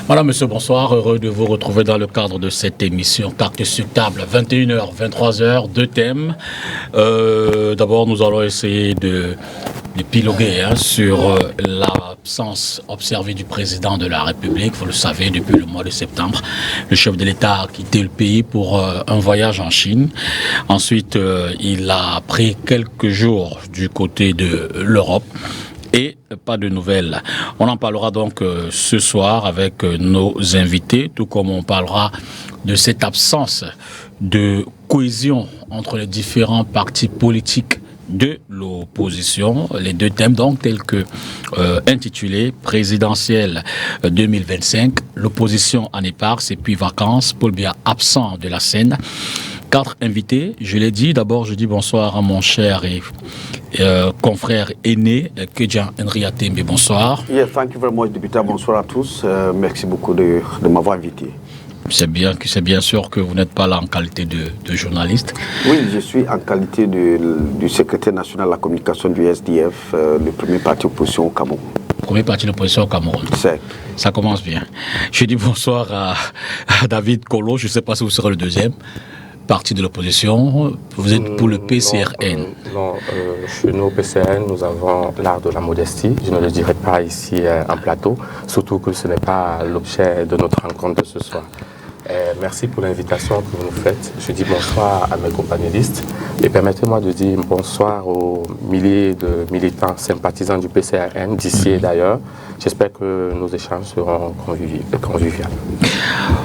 Madame, monsieur, bonsoir. Heureux de vous retrouver dans le cadre de cette émission Carte sur table, 21h, 23h, deux thèmes. D'abord, nous allons essayer de piloguer sur l'absence observée du président de la République. Vous le savez, depuis le mois de septembre, le chef de l'État a quitté le pays pour un voyage en Chine. Ensuite, il a pris quelques jours du côté de l'Europe. Et pas de nouvelles. On en parlera donc ce soir avec nos invités, tout comme on parlera de cette absence de cohésion entre les différents partis politiques de l'opposition. Les deux thèmes donc tels que intitulés présidentielle 2025, l'opposition en épargne et puis vacances, Paul Biya absent de la scène. 4 invités, je l'ai dit. D'abord, je dis bonsoir à mon cher et confrère aîné, Kedjan Henriatembe. Bonsoir. Yes, thank you very much, député. Bonsoir à tous. Merci beaucoup de m'avoir invité. C'est bien sûr que vous n'êtes pas là en qualité de journaliste. Oui, je suis en qualité du secrétaire national de la communication du SDF, le premier parti opposition au Cameroun. Premier parti d'opposition au Cameroun. Ça commence bien. Je dis bonsoir à David Kolo. Je ne sais pas si vous serez le deuxième. Parti de l'opposition, vous êtes pour le PCRN. Non, chez nous, au PCRN, nous avons l'art de la modestie. Je ne le dirai pas ici en plateau, surtout que ce n'est pas l'objet de notre rencontre de ce soir. Merci pour l'invitation que vous nous faites. Je dis bonsoir à mes companélistes et permettez-moi de dire bonsoir aux milliers de militants sympathisants du PCRN, d'ici et d'ailleurs. J'espère que nos échanges seront conviviaux.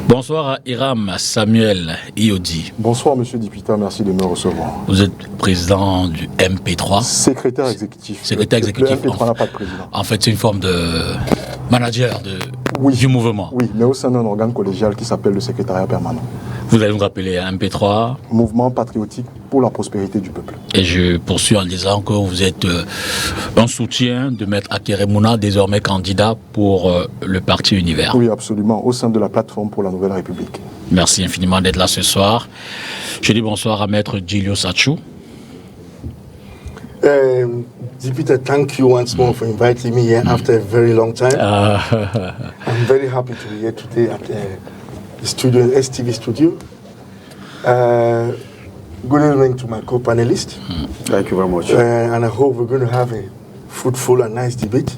Bonsoir à Hiram Samuel Iodi. Bonsoir monsieur le député, merci de me recevoir. Vous êtes président du MP3. Secrétaire exécutif. Secrétaire exécutif. Le MP3 n'a pas de président. En fait, c'est une forme de manager du mouvement. Oui, mais au sein d'un organe collégial qui s'appelle le secrétariat permanent. Vous allez nous rappeler MP3. Mouvement patriotique pour la prospérité du peuple. Et je poursuis en disant que vous êtes un soutien de Maître Akeré Mouna, désormais candidat pour le parti Univers. Oui, absolument, au sein de la plateforme pour la Nouvelle République. Merci infiniment d'être là ce soir. Je dis bonsoir à Maître Djilio Sachou. Deputy, thank you once more for inviting me here after a very long time. I'm very happy to be here today at the studio, STV studio. Good evening to my co-panelists. Thank you very much. And I hope we're going to have a fruitful and nice debate.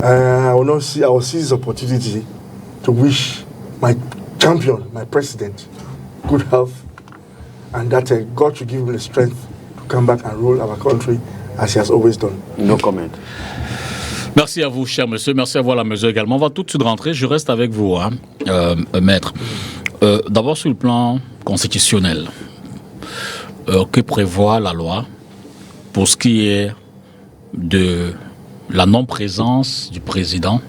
I will seize this opportunity to wish my champion, my president, good health, and that God should give him the strength to come back and rule our country as he has always done. No comment. Merci à vous, cher monsieur. Merci à vous à la mesure également. On va tout de suite rentrer. Je reste avec vous, maître. D'abord, sur le plan constitutionnel, que prévoit la loi pour ce qui est de la non-présence du président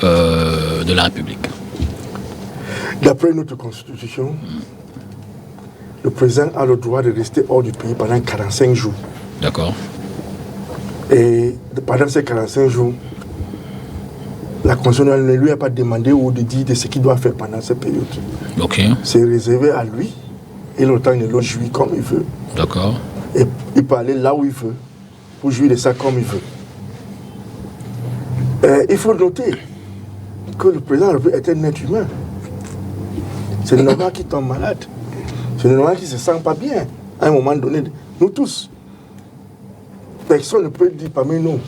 de la République? D'après notre constitution, le président a le droit de rester hors du pays pendant 45 jours. D'accord. Et pendant ces 45 jours, la Constitution ne lui a pas demandé ou de dire de ce qu'il doit faire pendant cette période. Ok. C'est réservé à lui et l'OTAN il le jouit comme il veut. D'accord. Et il peut aller là où il veut pour jouir de ça comme il veut. Il faut noter que le président est un être humain. C'est normal qu'il tombe malade. C'est normal qu'il ne se sent pas bien à un moment donné. Nous tous. Personne ne peut dire parmi nous,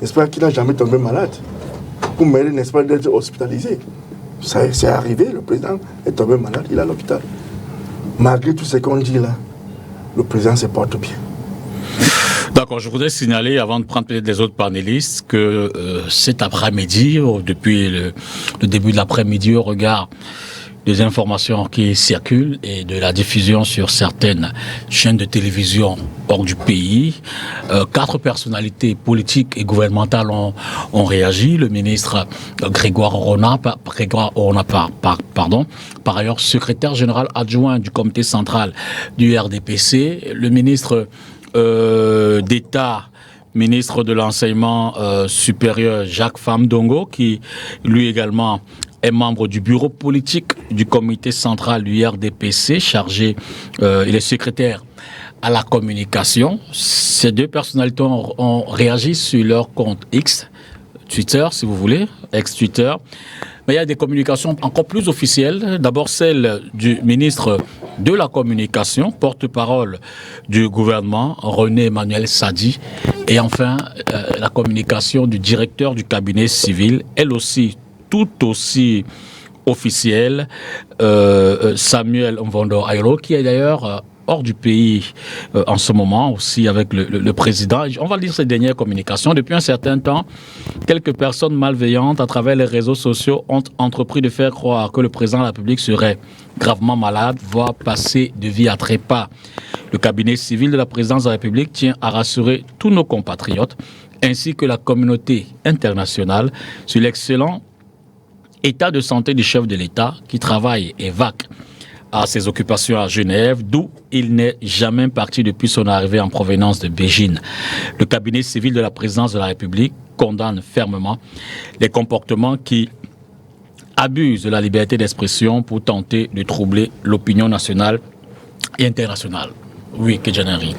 n'est-ce pas, qu'il n'a jamais tombé malade pour mériter, n'est-ce pas, d'être hospitalisé. C'est arrivé, le président est tombé malade, il est à l'hôpital. Malgré tout ce qu'on dit là, le président se porte bien. D'accord, je voudrais signaler, avant de prendre peut-être les autres panélistes, que cet après-midi, depuis le début de l'après-midi, au regard des informations qui circulent et de la diffusion sur certaines chaînes de télévision hors du pays, 4 personnalités politiques et gouvernementales ont réagi. Le ministre Grégoire Orona, par ailleurs secrétaire général adjoint du comité central du RDPC, le ministre d'État, ministre de l'enseignement supérieur Jacques Famdongo, qui lui également est membre du bureau politique du comité central du RDPC, chargé, il est secrétaire à la communication. Ces deux personnalités ont réagi sur leur compte X, Twitter, si vous voulez, ex-Twitter. Mais il y a des communications encore plus officielles. D'abord, celle du ministre de la Communication, porte-parole du gouvernement, René Emmanuel Sadi. Et enfin, la communication du directeur du cabinet civil, elle aussi, tout aussi officielle, Samuel Mvondo Ayolo, qui est d'ailleurs hors du pays en ce moment, aussi avec le président. On va lire ces dernières communications. Depuis un certain temps, quelques personnes malveillantes à travers les réseaux sociaux ont entrepris de faire croire que le président de la République serait gravement malade, voire passé de vie à trépas. Le cabinet civil de la présidence de la République tient à rassurer tous nos compatriotes, ainsi que la communauté internationale, sur l'excellent état de santé du chef de l'État qui travaille et vaque à ses occupations à Genève, d'où il n'est jamais parti depuis son arrivée en provenance de Beijing. Le cabinet civil de la présidence de la République condamne fermement les comportements qui abusent de la liberté d'expression pour tenter de troubler l'opinion nationale et internationale. Oui, Kedjanari.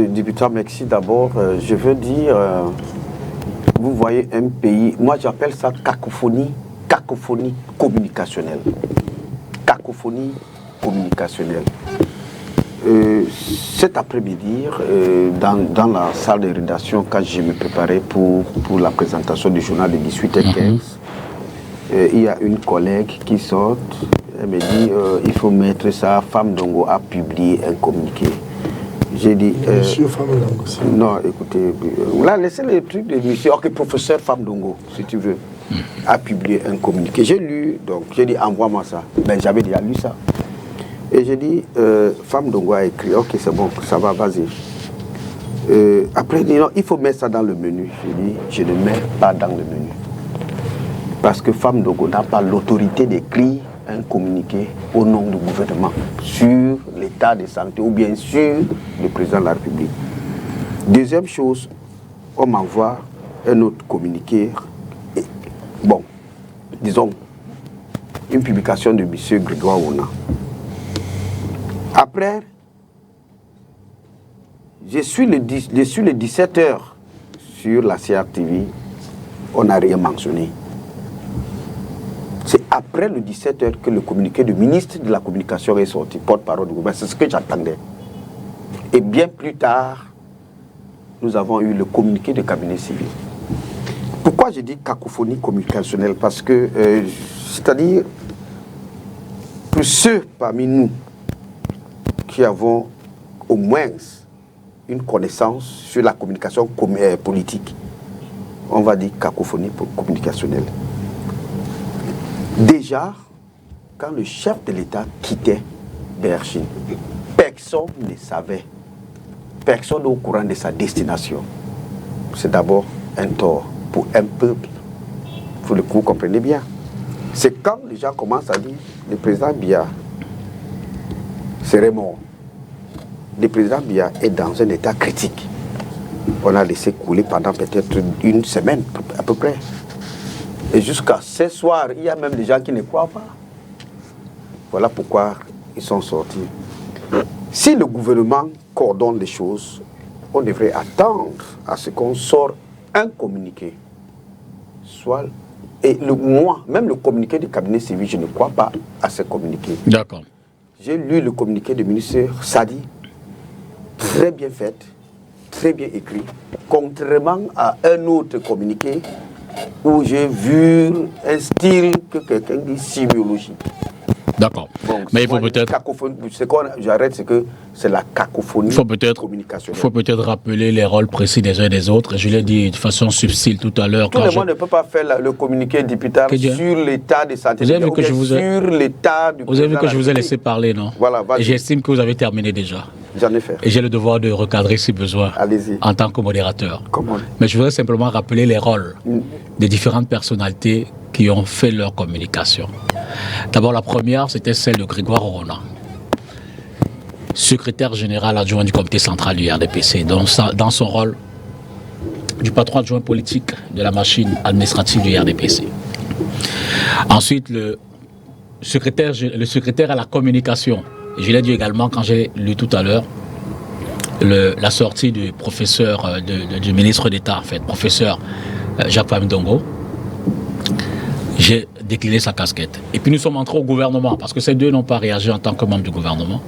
Député, merci d'abord. Je veux dire, vous voyez un pays, moi j'appelle ça cacophonie communicationnelle. Cacophonie communicationnelle. Cet après-midi, dans la salle de rédaction, quand je me préparais pour la présentation du journal de 18h15, il y a une collègue qui sort, elle me dit il faut mettre ça, Femme Ndongo a publié un communiqué. J'ai dit... Monsieur Femme Ndongo. Non, écoutez, là, laissez le truc de monsieur, ok, professeur Femme Ndongo, si tu veux, a publié un communiqué. J'ai lu, donc j'ai dit envoie-moi ça. Ben j'avais déjà lu ça. Et j'ai dit, Femme Ndongo a écrit, ok, c'est bon, ça va, vas-y. Après, il dit, non, il faut mettre ça dans le menu. J'ai dit, je ne mets pas dans le menu. Parce que Femme Ndongo n'a pas l'autorité d'écrire un communiqué au nom du gouvernement sur l'état de santé ou bien sur le président de la République. Deuxième chose, on m'envoie un autre communiqué. Et, bon, disons, une publication de M. Grégoire Ona. Après, je suis le 17h sur la CRTV, on n'a rien mentionné. C'est après le 17h que le communiqué du ministre de la Communication est sorti, porte-parole du gouvernement. C'est ce que j'attendais. Et bien plus tard, nous avons eu le communiqué du cabinet civil. Pourquoi je dis cacophonie communicationnelle? Parce que, c'est-à-dire, pour ceux parmi nous qui avons au moins une connaissance sur la communication politique, on va dire cacophonie communicationnelle. Déjà, quand le chef de l'État quittait Berchine, personne ne savait, personne n'est au courant de sa destination. C'est d'abord un tort pour un peuple. Vous comprenez bien. C'est quand les gens commencent à dire le président Biya serait mort. Le président Biya est dans un état critique. On a laissé couler pendant peut-être une semaine à peu près. Et jusqu'à ce soir, il y a même des gens qui ne croient pas. Voilà pourquoi ils sont sortis. Si le gouvernement coordonne les choses, on devrait attendre à ce qu'on sorte un communiqué. Soit, et moi, même le communiqué du cabinet civil, je ne crois pas à ce communiqué. D'accord. J'ai lu le communiqué du ministre Sadi, très bien fait, très bien écrit, contrairement à un autre communiqué où j'ai vu un style que quelqu'un dit simiologie. D'accord. Bon, mais il faut peut-être... Ce qu'on j'arrête, c'est que c'est la cacophonie communicationnelle. Il faut peut-être rappeler les rôles précis des uns et des autres. Je l'ai dit de façon subtile tout à l'heure. Tout le monde ne peut pas faire le communiqué député sur l'état de santé. Vous avez vu que je vous ai... sur l'état du... Vous avez vu que je vous ai laissé parler, non? Voilà, et j'estime que vous avez terminé déjà. J'en ai fait. Et j'ai le devoir de recadrer si besoin. Allez-y. En tant que modérateur. Comment? Mais je voudrais simplement rappeler les rôles des différentes personnalités qui ont fait leur communication. D'abord, la première, c'était celle de Grégoire Orona, secrétaire général adjoint du comité central du RDPC, dans son rôle du patron adjoint politique de la machine administrative du RDPC. Ensuite, le secrétaire à la communication. Je l'ai dit également quand j'ai lu tout à l'heure la sortie du professeur, du ministre d'État, en fait, professeur Jacques Famidongo, j'ai décliné sa casquette. Et puis nous sommes entrés au gouvernement, parce que ces deux n'ont pas réagi en tant que membres du gouvernement.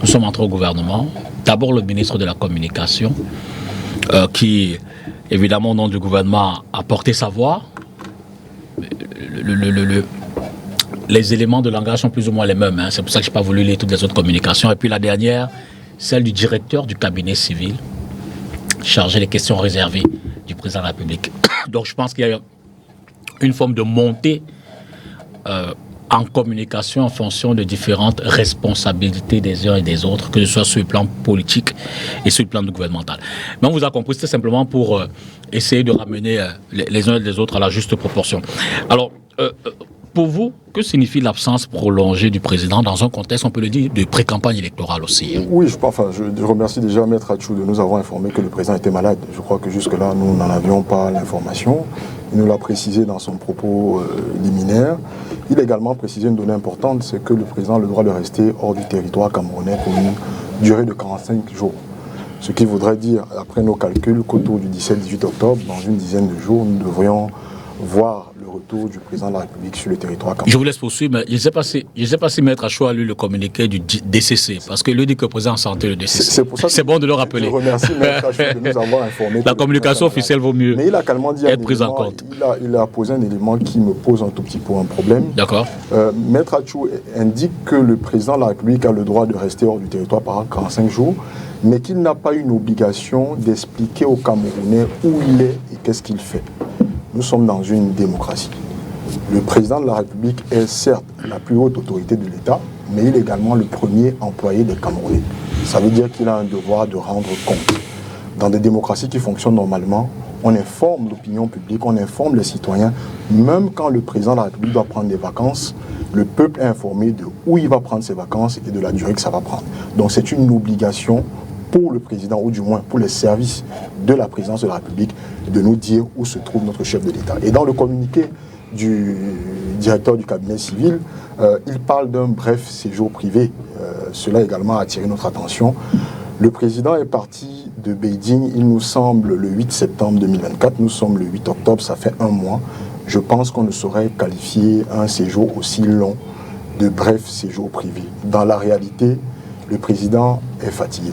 Nous sommes entrés au gouvernement. D'abord le ministre de la Communication, qui, évidemment, au nom du gouvernement, a porté sa voix. Les éléments de langage sont plus ou moins les mêmes. C'est pour ça que je n'ai pas voulu lire toutes les autres communications. Et puis la dernière, celle du directeur du cabinet civil, chargé des questions réservées du président de la République. Donc je pense qu'il y a une forme de montée en communication en fonction de différentes responsabilités des uns et des autres, que ce soit sur le plan politique et sur le plan gouvernemental. Mais on vous a compris, c'était simplement pour essayer de ramener les uns et les autres à la juste proportion. Alors, pour vous, que signifie l'absence prolongée du président dans un contexte, on peut le dire, de pré-campagne électorale aussi? Oui, je remercie déjà Maître Atchou de nous avoir informé que le président était malade. Je crois que jusque-là, nous n'en avions pas l'information. Il nous l'a précisé dans son propos liminaire. Il a également précisé une donnée importante, c'est que le président a le droit de rester hors du territoire camerounais pour une durée de 45 jours. Ce qui voudrait dire, après nos calculs, qu'autour du 17-18 octobre, dans une dizaine de jours, nous devrions voir le retour du président de la République sur le territoire camerounais. Je vous laisse poursuivre, mais je ne sais pas si Maître Achou a lu le communiqué du DCC, parce que lui dit que le président a santé le DCC. C'est bon de le rappeler. Je remercie Maître Achou de nous avoir informé. La communication officielle vaut mieux. Mais il a également dit être prise en compte. Il a posé un élément qui me pose un tout petit peu un problème. D'accord. Maître Achou indique que le président de la République a le droit de rester hors du territoire pendant 45 jours, mais qu'il n'a pas une obligation d'expliquer aux Camerounais où il est et qu'est-ce qu'il fait. Nous sommes dans une démocratie. Le président de la République est certes la plus haute autorité de l'État, mais il est également le premier employé des Camerounais. Ça veut dire qu'il a un devoir de rendre compte. Dans des démocraties qui fonctionnent normalement, on informe l'opinion publique, on informe les citoyens. Même quand le président de la République doit prendre des vacances, le peuple est informé de où il va prendre ses vacances et de la durée que ça va prendre. Donc c'est une obligation pour le président, ou du moins pour les services de la présidence de la République, de nous dire où se trouve notre chef de l'État. Et dans le communiqué du directeur du cabinet civil, il parle d'un bref séjour privé. Cela également a attiré notre attention. Le président est parti de Beijing, il nous semble, le 8 septembre 2024. Nous sommes le 8 octobre, ça fait un mois. Je pense qu'on ne saurait qualifier un séjour aussi long de bref séjour privé. Dans la réalité, le président est fatigué.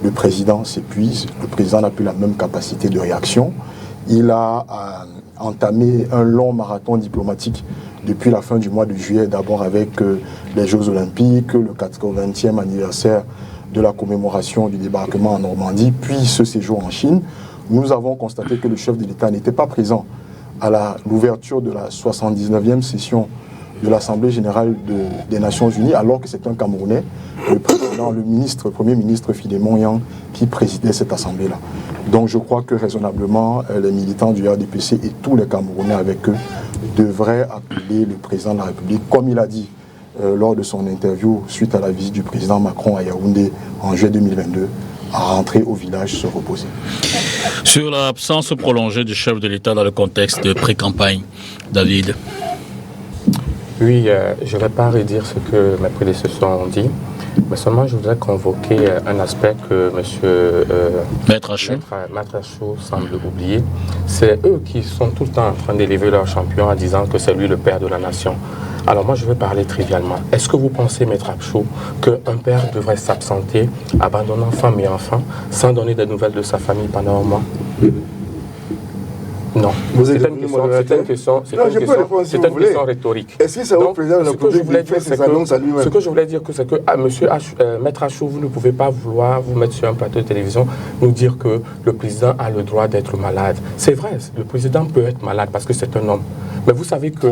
Le président s'épuise, le président n'a plus la même capacité de réaction. Il a entamé un long marathon diplomatique depuis la fin du mois de juillet, d'abord avec les Jeux Olympiques, le 80e anniversaire de la commémoration du débarquement en Normandie, puis ce séjour en Chine. Nous avons constaté que le chef de l'État n'était pas présent à l'ouverture de la 79e session de l'Assemblée générale des Nations Unies, alors que c'est un Camerounais, le président, Premier ministre Philémon Yang, qui présidait cette Assemblée-là. Donc je crois que raisonnablement, les militants du RDPC et tous les Camerounais avec eux devraient appeler le président de la République, comme il a dit lors de son interview suite à la visite du président Macron à Yaoundé en juillet 2022, à rentrer au village se reposer. Sur l'absence prolongée du chef de l'État dans le contexte de pré-campagne, David. Oui, je ne vais pas redire ce que mes prédécesseurs ont dit, mais seulement je voudrais convoquer un aspect que Maître Achou semble oublier. C'est eux qui sont tout le temps en train d'élever leur champion en disant que c'est lui le père de la nation. Alors moi je vais parler trivialement. Est-ce que vous pensez, Maître Achou, qu'un père devrait s'absenter, abandonnant femme et enfants, sans donner des nouvelles de sa famille pendant un mois? Non. C'est une question rhétorique. Est-ce que c'est au président de la République de faire ses annonces à lui-même? Ce que je voulais dire, c'est que Maître Achou, vous ne pouvez pas vouloir vous mettre sur un plateau de télévision, nous dire que le président a le droit d'être malade. C'est vrai, le président peut être malade parce que c'est un homme. Mais vous savez que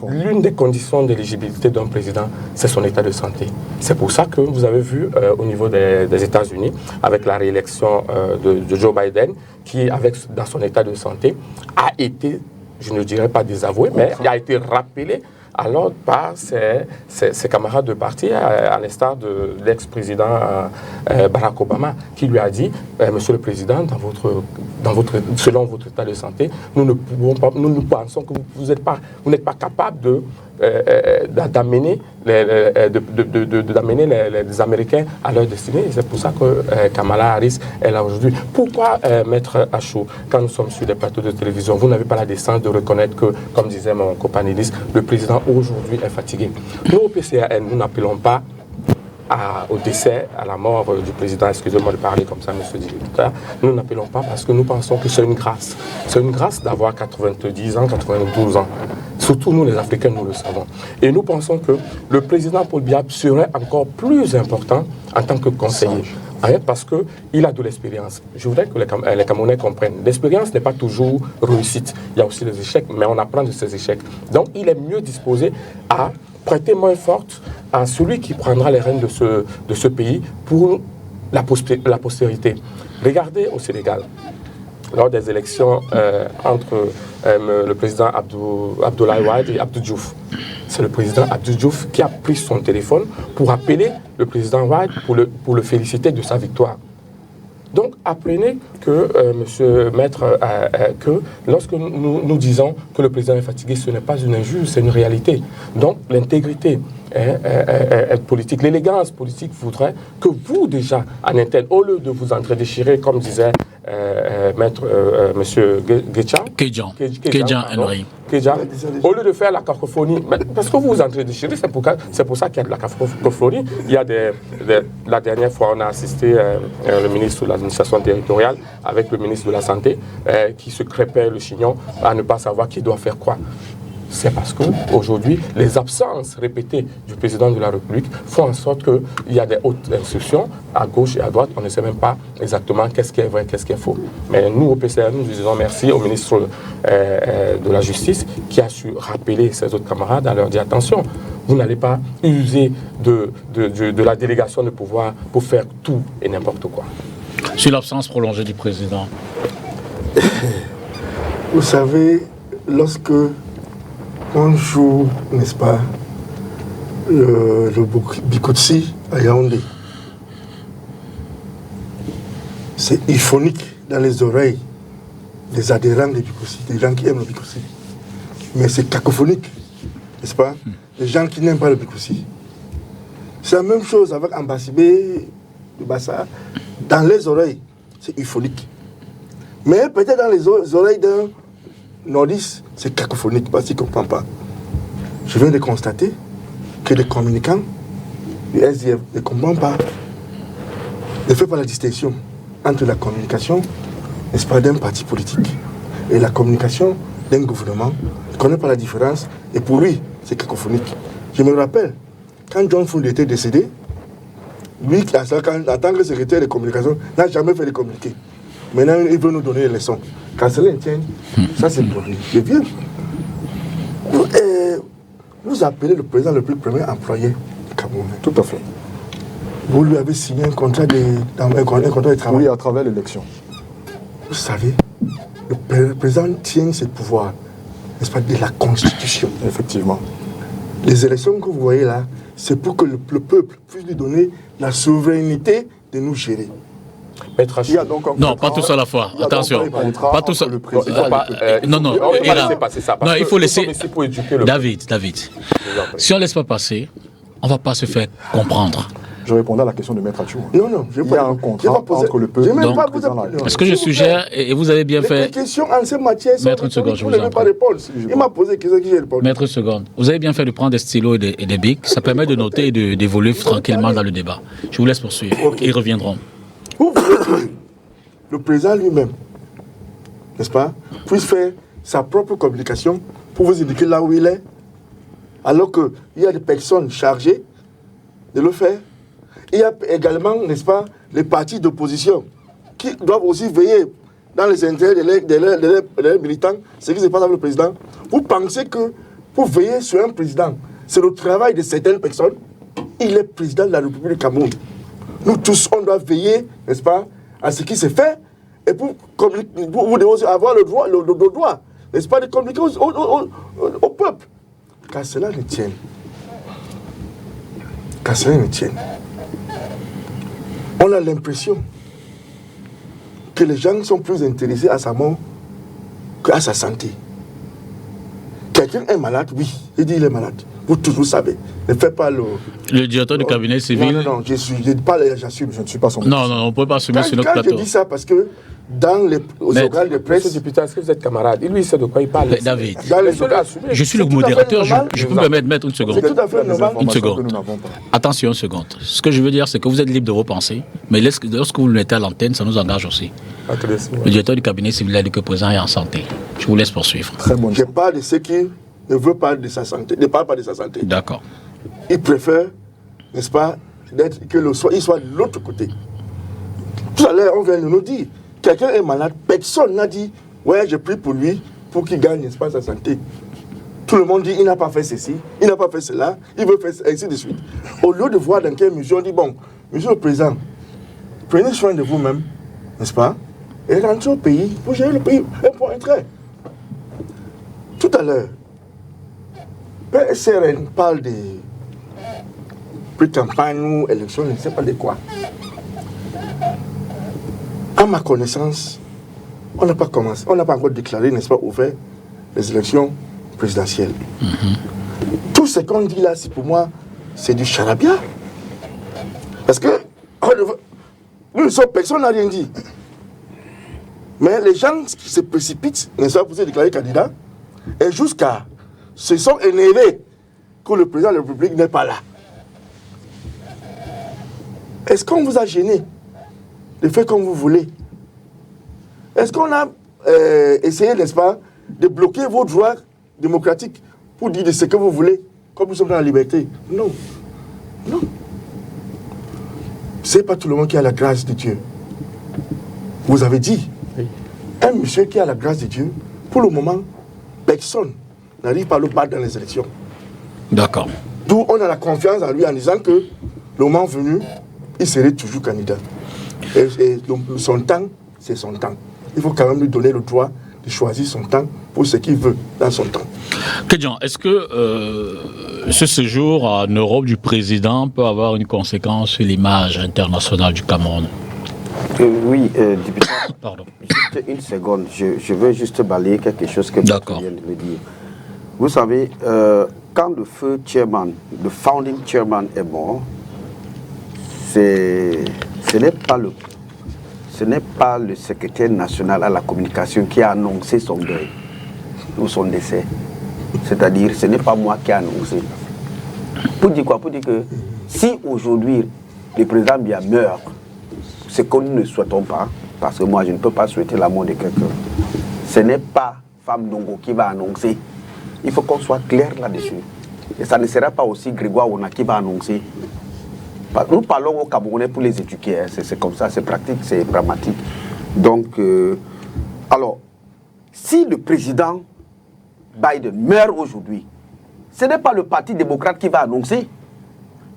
l'une des conditions d'éligibilité d'un président, c'est son état de santé. C'est pour ça que vous avez vu au niveau des États-Unis, avec la réélection de Joe Biden, qui, dans son état de santé, a été, je ne dirais pas désavoué, mais il a été rappelé alors par ses camarades de parti, à l'instar de l'ex-président Barack Obama, qui lui a dit, Monsieur le Président, selon votre état de santé, nous ne pensons que vous n'êtes pas capable d'amener les Américains à leur destinée. Et c'est pour ça que Kamala Harris est là aujourd'hui. Pourquoi, Maître Achou, quand nous sommes sur des plateaux de télévision, vous n'avez pas la décence de reconnaître que, comme disait mon copanéliste, le président aujourd'hui est fatigué? Nous, au PCAN, nous n'appelons pas au décès, à la mort du président, excusez-moi de parler comme ça, monsieur le directeur, nous n'appelons pas parce que nous pensons que c'est une grâce. C'est une grâce d'avoir 90 ans, 92 ans. Surtout nous, les Africains, nous le savons. Et nous pensons que le président Paul Biya serait encore plus important en tant que conseiller. Parce qu'il a de l'expérience. Je voudrais que les Camerounais comprennent. L'expérience n'est pas toujours réussite. Il y a aussi des échecs, mais on apprend de ces échecs. Donc, il est mieux disposé à prêter main forte à celui qui prendra les rênes de ce pays pour la postérité. Regardez au Sénégal, lors des élections entre le président Abdoulaye Wade et Abdou Diouf. C'est le président Abdou Diouf qui a pris son téléphone pour appeler le président Wade pour le féliciter de sa victoire. Donc, apprenez que, monsieur Maître, que lorsque nous disons que le président est fatigué, ce n'est pas une injure, c'est une réalité. Donc, l'intégrité politique, l'élégance politique voudrait que vous, déjà, en interne, au lieu de vous entredéchirer, comme disait Maître, monsieur Kedjan Henry. Au lieu de faire la cacophonie, parce que vous vous entredéchirez, c'est pour ça qu'il y a de la cacophonie. Il y a la dernière fois, on a assisté le ministre de l'administration territoriale avec le ministre de la Santé qui se crêpait le chignon à ne pas savoir qui doit faire quoi. C'est parce qu'aujourd'hui, les absences répétées du président de la République font en sorte qu'il y a des hautes instructions à gauche et à droite. On ne sait même pas exactement qu'est-ce qui est vrai, qu'est-ce qui est faux. Mais nous, au PCN, nous disons merci au ministre de la Justice qui a su rappeler ses autres camarades à leur dire attention, vous n'allez pas user de la délégation de pouvoir pour faire tout et n'importe quoi. Sur l'absence prolongée du président. Vous savez, lorsque on joue, n'est-ce pas, le Bikotsi à Yaoundé, c'est euphonique dans les oreilles des adhérents de Bikotsi, des gens qui aiment le Bikotsi. Mais c'est cacophonique, n'est-ce pas, les gens qui n'aiment pas le Bikotsi. C'est la même chose avec Ambassibé, le Bassa. Dans les oreilles, c'est euphonique. Mais peut-être dans les oreilles d'un nordiste, c'est cacophonique parce qu'il ne comprend pas. Je viens de constater que les communicants du SDF ne comprennent pas, ne font pas la distinction entre la communication, n'est-ce pas, d'un parti politique et la communication d'un gouvernement. Il ne connaît pas la différence et pour lui, c'est cacophonique. Je me rappelle, quand John Found était décédé, lui, en tant que secrétaire de communication, n'a jamais fait de communiquer. Maintenant, il veut nous donner les leçons. Quand cela tient, ça c'est pour lui. Je viens. Vous appelez le président le plus premier employé du Cameroun. Tout à fait. Vous lui avez signé un contrat de travail. Oui, à travers l'élection. Vous savez, le président tient ses pouvoirs, n'est-ce pas, de la Constitution. Effectivement. Les élections que vous voyez là, c'est pour que le peuple puisse lui donner la souveraineté de nous gérer. Il y a donc non, pas tous à la fois. Attention. Pas tous. Le président non, il faut laisser. Pour éduquer le David. Si on ne laisse pas passer, on ne va pas se faire comprendre. Je répondais à la question de Maître Achou. Non, il y a un contrat entre le peuple et le président de la République. Ce que je suggère, et vous avez bien fait. Les questions en ces matières sont Maître une seconde, je vous en pas répondre. Il m'a posé des questions que j'ai répondu. Maître une seconde. Vous avez bien fait de prendre des stylos et des bics. Ça permet de noter et d'évoluer tranquillement dans le débat. Je vous laisse poursuivre. Okay. Ils reviendront. Vous voulez que le président lui-même, n'est-ce pas, puisse faire sa propre communication pour vous indiquer là où il est, alors qu'il y a des personnes chargées de le faire. Il y a également, n'est-ce pas, les partis d'opposition qui doivent aussi veiller dans les intérêts de leurs militants, ce qui se passe avec le président. Vous pensez que pour veiller sur un président, c'est le travail de certaines personnes? Il est président de la République du Cameroun. Nous tous, on doit veiller, n'est-ce pas, à ce qui se fait, et vous devez aussi avoir le droit, n'est-ce pas, de communiquer au peuple. Qu'à cela ne tienne. Qu'à cela ne tienne. On a l'impression que les gens sont plus intéressés à sa mort qu'à sa santé. quelqu'un est malade, oui, il dit il est malade. Vous toujours savez. Ne faites pas le... Le directeur du cabinet civil... Non, j'assume, je ne suis pas son... Non, on ne peut pas assumer sur notre plateau. Je dis ça parce que dans les organes de presse... Monsieur le député, est-ce que vous êtes camarade? Lui, il sait de quoi il parle. David, je je suis le modérateur, je peux me permettre de mettre une seconde. C'est tout à fait normal. Une seconde. Attention, une seconde. Ce que je veux dire, c'est que vous êtes libre de vos pensées, mais lorsque vous le mettez à l'antenne, ça nous engage aussi. Le directeur du cabinet civil a dit que le président est en santé. Je vous laisse poursuivre. Très bon. Je parle de ceux qui ne veulent pas de sa santé, ne parlent pas de sa santé. D'accord. Il préfère, n'est-ce pas, qu'il soit de l'autre côté. Tout à l'heure, on vient de nous dire, quelqu'un est malade, personne n'a dit, ouais, je prie pour lui, pour qu'il gagne, n'est-ce pas, sa santé. Tout le monde dit, il n'a pas fait ceci, il n'a pas fait cela, il veut faire ainsi de suite. Au lieu de voir dans quelle mesure, on dit, bon, monsieur le président, prenez soin de vous-même, n'est-ce pas, et rentrez au pays pour gérer le pays, un point, un trait. Tout à l'heure, PSRN parle de pré-campagne ou élection, je ne sais pas de quoi. À ma connaissance, on n'a pas commencé, on n'a pas encore déclaré, n'est-ce pas, ouvert les élections présidentielles. Tout ce qu'on dit là, c'est pour moi, c'est du charabia. Parce que nous sommes, personne n'a rien dit. Mais les gens qui se précipitent, n'est-ce pas, pour se déclarer candidat, et jusqu'à se sont énervés que le président de la République n'est pas là. Est-ce qu'on vous a gêné de faire comme vous voulez? Est-ce qu'on a essayé, n'est-ce pas, de bloquer vos droits démocratiques pour dire de ce que vous voulez, comme nous sommes dans la liberté? Non. Non. C'est pas tout le monde qui a la grâce de Dieu. Vous avez dit, un monsieur qui a la grâce de Dieu, pour le moment, personne n'arrive pas à le battre dans les élections. D'accord. D'où on a la confiance en lui en disant que le moment venu, il serait toujours candidat. Et donc, son temps, c'est son temps. Il faut quand même lui donner le droit de choisir son temps pour ce qu'il veut dans son temps. Kedjan, est-ce que ce séjour en Europe du président peut avoir une conséquence sur l'image internationale du Cameroun? Oui, député. Pardon. Juste une seconde, je veux juste balayer quelque chose que vous venez de me dire. Vous savez, quand le feu chairman, le founding chairman est mort, ce n'est pas le secrétaire national à la communication qui a annoncé son deuil ou son décès. C'est-à-dire, ce n'est pas moi qui ai annoncé. Pour dire quoi? Pour dire que si aujourd'hui le président Biya meurt, ce que nous ne souhaitons pas, parce que moi je ne peux pas souhaiter la mort de quelqu'un, ce n'est pas Femme Ndongo qui va annoncer. Il faut qu'on soit clair là-dessus. Et ça ne sera pas aussi Grégoire Ona qui va annoncer. Nous parlons aux Camerounais pour les éduquer, hein. C'est comme ça, c'est pratique, c'est pragmatique. Donc, alors, si le président Biden meurt aujourd'hui, ce n'est pas le Parti démocrate qui va annoncer,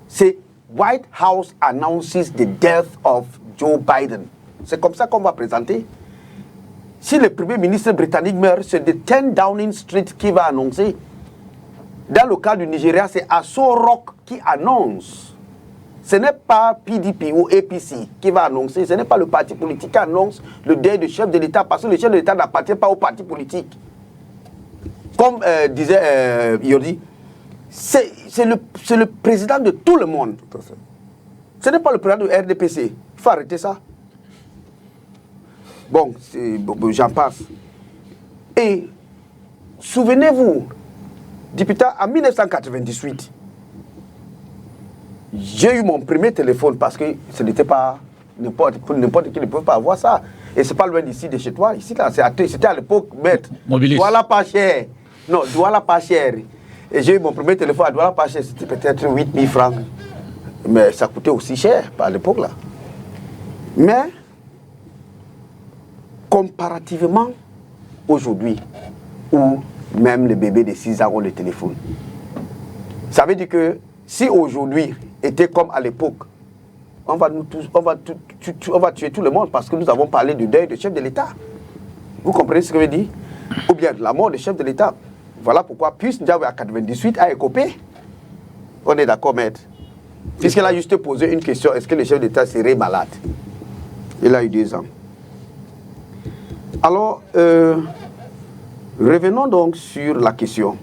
c'est White House announces the death of Joe Biden. C'est comme ça qu'on va présenter. Si le Premier ministre britannique meurt, c'est de 10 Downing Street qui va annoncer. Dans le cas du Nigeria, c'est Aso Rock qui annonce. Ce n'est pas PDP ou APC qui va annoncer, ce n'est pas le parti politique qui annonce le deuil du chef de l'État, parce que le chef de l'État n'appartient pas au parti politique. Comme disait Yodi, c'est le président de tout le monde. Tout à fait. Ce n'est pas le président de RDPC. Il faut arrêter ça. Bon, j'en passe. Et souvenez-vous, député, en 1998, j'ai eu mon premier téléphone parce que ce n'était pas n'importe qui ne pouvait pas avoir ça. Et c'est pas loin d'ici, de chez toi. Ici, là, c'était à l'époque, maître. Douala pas cher. Non, Douala pas cher. Et j'ai eu mon premier téléphone à Douala pas cher. C'était peut-être 8 000 francs. Mais ça coûtait aussi cher à l'époque, là. Mais, comparativement aujourd'hui, où même les bébés de 6 ans ont le téléphone, ça veut dire que si aujourd'hui était comme à l'époque, on va tuer tout le monde parce que nous avons parlé du deuil du chef de l'État. Vous comprenez ce que je veux dire? Ou bien la mort du chef de l'État. Voilà pourquoi Pius Ndiaye à 98 a écopé. On est d'accord, maître? Puisqu'il a juste posé une question, est-ce que le chef de l'État serait malade? Il a eu 2 ans. Alors, Revenons donc sur la question.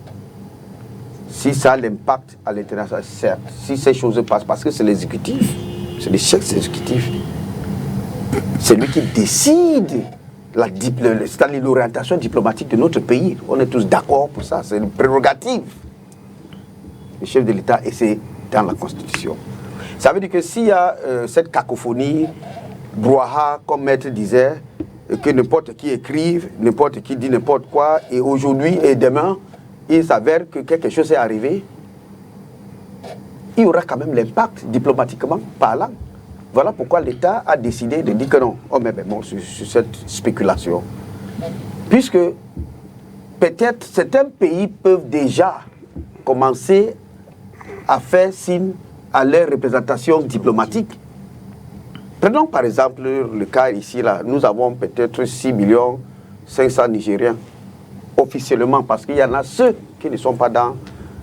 Si ça a l'impact à l'international, certes, si ces choses passent, parce que c'est l'exécutif, c'est le chef exécutif, c'est lui qui décide l'orientation diplomatique de notre pays. On est tous d'accord pour ça, c'est une prérogative. Le chef de l'État, et c'est dans la Constitution. Ça veut dire que s'il y a cette cacophonie, brouhaha, comme Maître disait, que n'importe qui écrive, n'importe qui dit n'importe quoi, et aujourd'hui et demain, il s'avère que quelque chose est arrivé, il y aura quand même l'impact diplomatiquement parlant. Voilà pourquoi l'État a décidé de dire que non, on met bon sur cette spéculation. Puisque peut-être certains pays peuvent déjà commencer à faire signe à leur représentation diplomatique. Prenons par exemple le cas ici, là, nous avons peut-être 6 500 000 Nigériens, officiellement, parce qu'il y en a ceux qui ne sont pas dans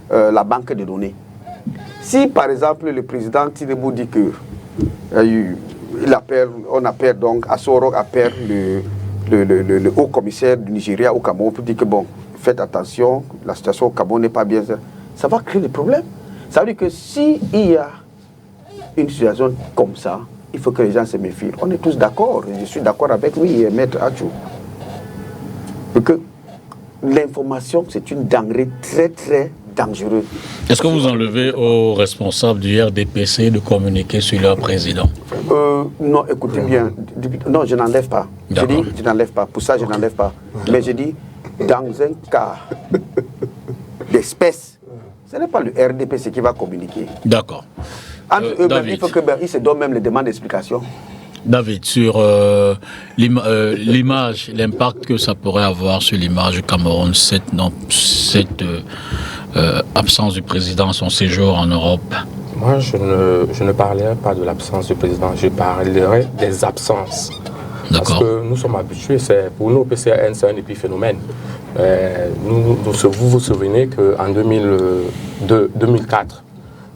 la banque de données. Si par exemple le président Tinubu dit que on appelle donc, Assoro appelle le haut commissaire du Nigeria au Cameroun pour dire que bon, faites attention, la situation au Cameroun n'est pas bien, ça va créer des problèmes. Ça veut dire que s'il y a une situation comme ça, il faut que les gens se méfient. On est tous d'accord, je suis d'accord avec lui, Maître Achou. Parce que l'information, c'est une denrée très très dangereuse. Est-ce que vous enlevez aux responsables du RDPC de communiquer sur leur président? Non, écoutez bien. Non, je n'enlève pas. Je dis, je n'enlève pas. Pour ça, je n'enlève pas. Mais je dis, dans un cas d'espèce, ce n'est pas le RDPC qui va communiquer. D'accord. Entre eux-mêmes, il faut qu'ils se donnent même les demandes d'explication. David, sur l'image, l'impact que ça pourrait avoir sur l'image du Cameroun, cette absence du président, son séjour en Europe. Moi, je ne parlerai pas de l'absence du président, je parlerai des absences. Parce que nous sommes habitués, pour nous, PCN, c'est un épiphénomène. Vous vous souvenez qu'en 2004,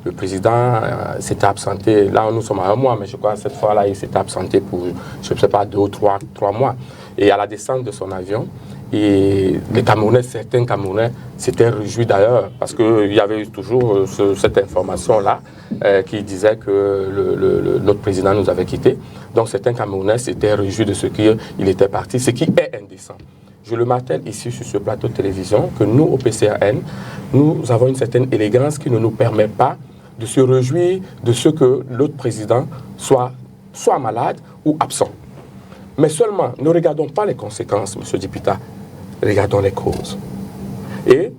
le président s'était absenté, là nous sommes à 1 mois, mais je crois que cette fois-là, il s'était absenté pour, je ne sais pas, 2 ou 3 mois. Et à la descente de son avion, et les Camerounais, certains Camerounais s'étaient réjouis d'ailleurs, parce qu'il y avait toujours cette information-là qui disait que notre président nous avait quittés. Donc certains Camerounais s'étaient réjouis de ce qu'il était parti, ce qui est indécent. Je le martèle ici sur ce plateau de télévision, que nous, au PCRN, nous avons une certaine élégance qui ne nous permet pas de se réjouir de ce que l'autre président soit malade ou absent. Mais seulement, ne regardons pas les conséquences, M. Dipita, regardons les causes. Et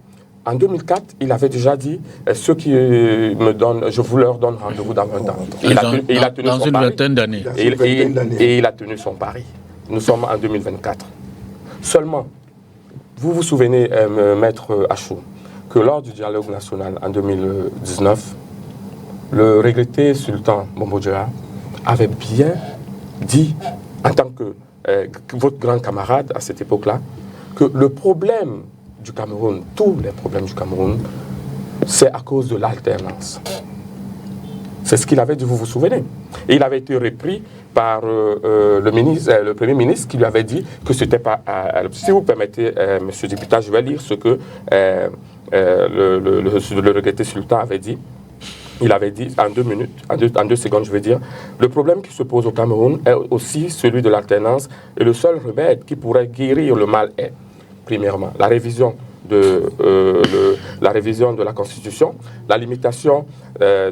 en 2004, il avait déjà dit, ceux qui me donnent, je vous leur donne rendez-vous dans 20 ans. Il a tenu dans son une pari. vingtaine d'années. Et il a tenu son pari. Nous sommes en 2024. Seulement, vous vous souvenez, Maître Achou, que lors du dialogue national en 2019, le regretté sultan Bombo Diarra avait bien dit, en tant que votre grand camarade à cette époque-là, que le problème du Cameroun, tous les problèmes du Cameroun, c'est à cause de l'alternance. C'est ce qu'il avait dit, vous vous souvenez. Et il avait été repris par le Premier ministre qui lui avait dit que ce n'était pas... si vous permettez, Monsieur Dipita, je vais lire ce que le regretté sultan avait dit. Il avait dit, en 2 minutes, en 2 secondes, je vais dire, le problème qui se pose au Cameroun est aussi celui de l'alternance et le seul remède qui pourrait guérir le mal est, premièrement, la révision de la Constitution, la limitation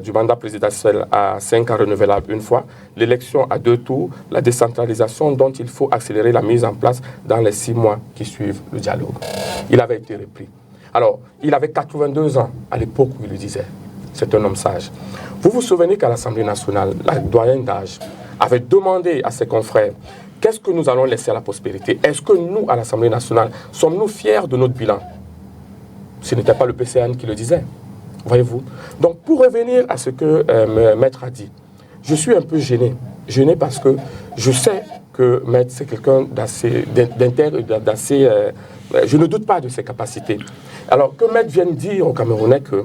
du mandat présidentiel à 5 ans renouvelable une fois, l'élection à 2 tours, la décentralisation dont il faut accélérer la mise en place dans les 6 mois qui suivent le dialogue. Il avait été repris. Alors, il avait 82 ans à l'époque où il le disait. C'est un homme sage. Vous vous souvenez qu'à l'Assemblée nationale, la doyenne d'âge avait demandé à ses confrères qu'est-ce que nous allons laisser à la postérité? Est-ce que nous, à l'Assemblée nationale, sommes-nous fiers de notre bilan? Ce n'était pas le PCN qui le disait. Voyez-vous? Donc, pour revenir à ce que Maître a dit, je suis un peu gêné. Gêné parce que je sais que Maître, c'est quelqu'un d'assez... je ne doute pas de ses capacités. Alors, que Maître vienne dire aux Camerounais que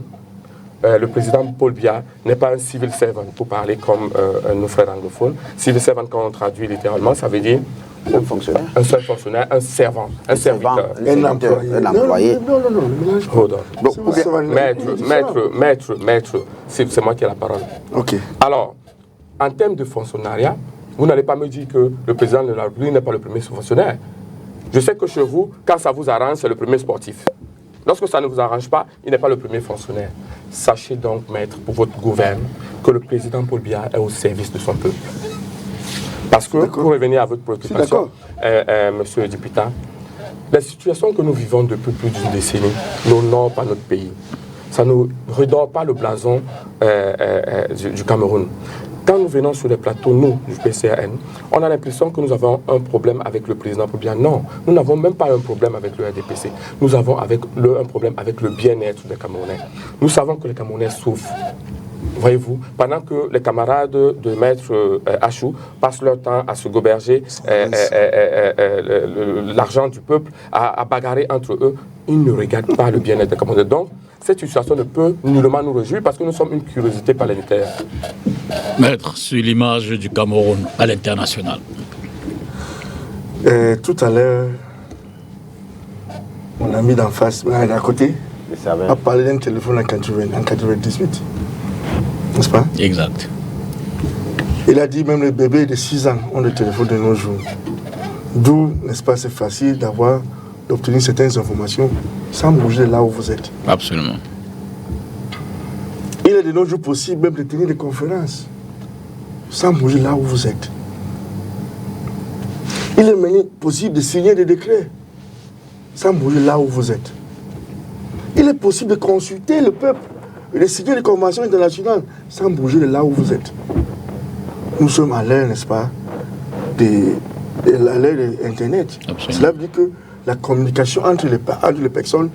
le président Paul Biya n'est pas un civil servant, pour parler comme nos frères anglophones. Civil servant, quand on traduit littéralement, ça veut dire Un fonctionnaire. Un seul fonctionnaire, un servant, un serviteur. Un employé. Un employé. Non, le mélange. Hold on. Maître, c'est moi qui ai la parole. Ok. Alors, en termes de fonctionnariat, vous n'allez pas me dire que le président de la République n'est pas le premier fonctionnaire. Je sais que chez vous, quand ça vous arrange, c'est le premier sportif. Lorsque ça ne vous arrange pas, il n'est pas le premier fonctionnaire. Sachez donc, maître, pour votre gouvernement, que le président Paul Biya est au service de son peuple. Parce que, pour revenir à votre préoccupation, monsieur le député, la situation que nous vivons depuis plus d'une décennie n'honore pas notre pays. Ça ne redore pas le blason du Cameroun. Quand nous venons sur les plateaux, nous, du PCAN, on a l'impression que nous avons un problème avec le président Paul Biya. Non, nous n'avons même pas un problème avec le RDPC. Nous avons un problème avec le bien-être des Camerounais. Nous savons que les Camerounais souffrent. Voyez-vous, pendant que les camarades de Maître Achou passent leur temps à se goberger l'argent du peuple, à bagarrer entre eux, ils ne regardent pas le bien-être des Camerounais. Donc, cette situation ne peut nullement nous réjouir parce que nous sommes une curiosité planétaire. Maître, sur l'image du Cameroun à l'international. Tout à l'heure, mon ami d'en face, à côté, a parlé d'un téléphone en 98. N'est-ce pas? Exact. Il a dit même les bébés de 6 ans ont le téléphone de nos jours. D'où, n'est-ce pas, c'est facile d'obtenir certaines informations sans bouger là où vous êtes. Absolument. Il est de nos jours possible même de tenir des conférences sans bouger là où vous êtes. Il est maintenant possible de signer des décrets sans bouger là où vous êtes. Il est possible de consulter le peuple et de signer des conventions internationales sans bouger de là où vous êtes. Nous sommes à l'ère, n'est-ce pas, de l'ère de l'Internet. Cela veut dire que la communication entre les personnes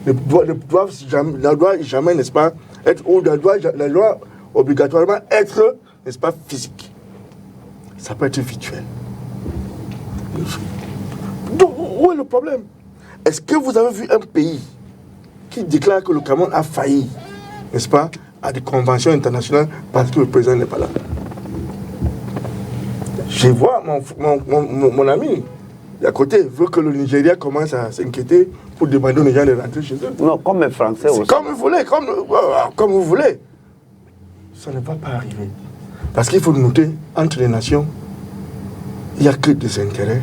ne doit jamais, n'est-ce pas, être, ou elle doit obligatoirement être, n'est-ce pas, physique. Ça peut être virtuel. Donc, où est le problème? Est-ce que vous avez vu un pays qui déclare que le Cameroun a failli, n'est-ce pas, à des conventions internationales parce que le président n'est pas là? Je vois mon ami d'à côté veut que le Nigeria commence à s'inquiéter pour demander aux gens de rentrer chez eux. Non, comme les Français aussi. Comme vous voulez, comme vous voulez. Ça ne va pas arriver. Parce qu'il faut noter, entre les nations, il n'y a que des intérêts.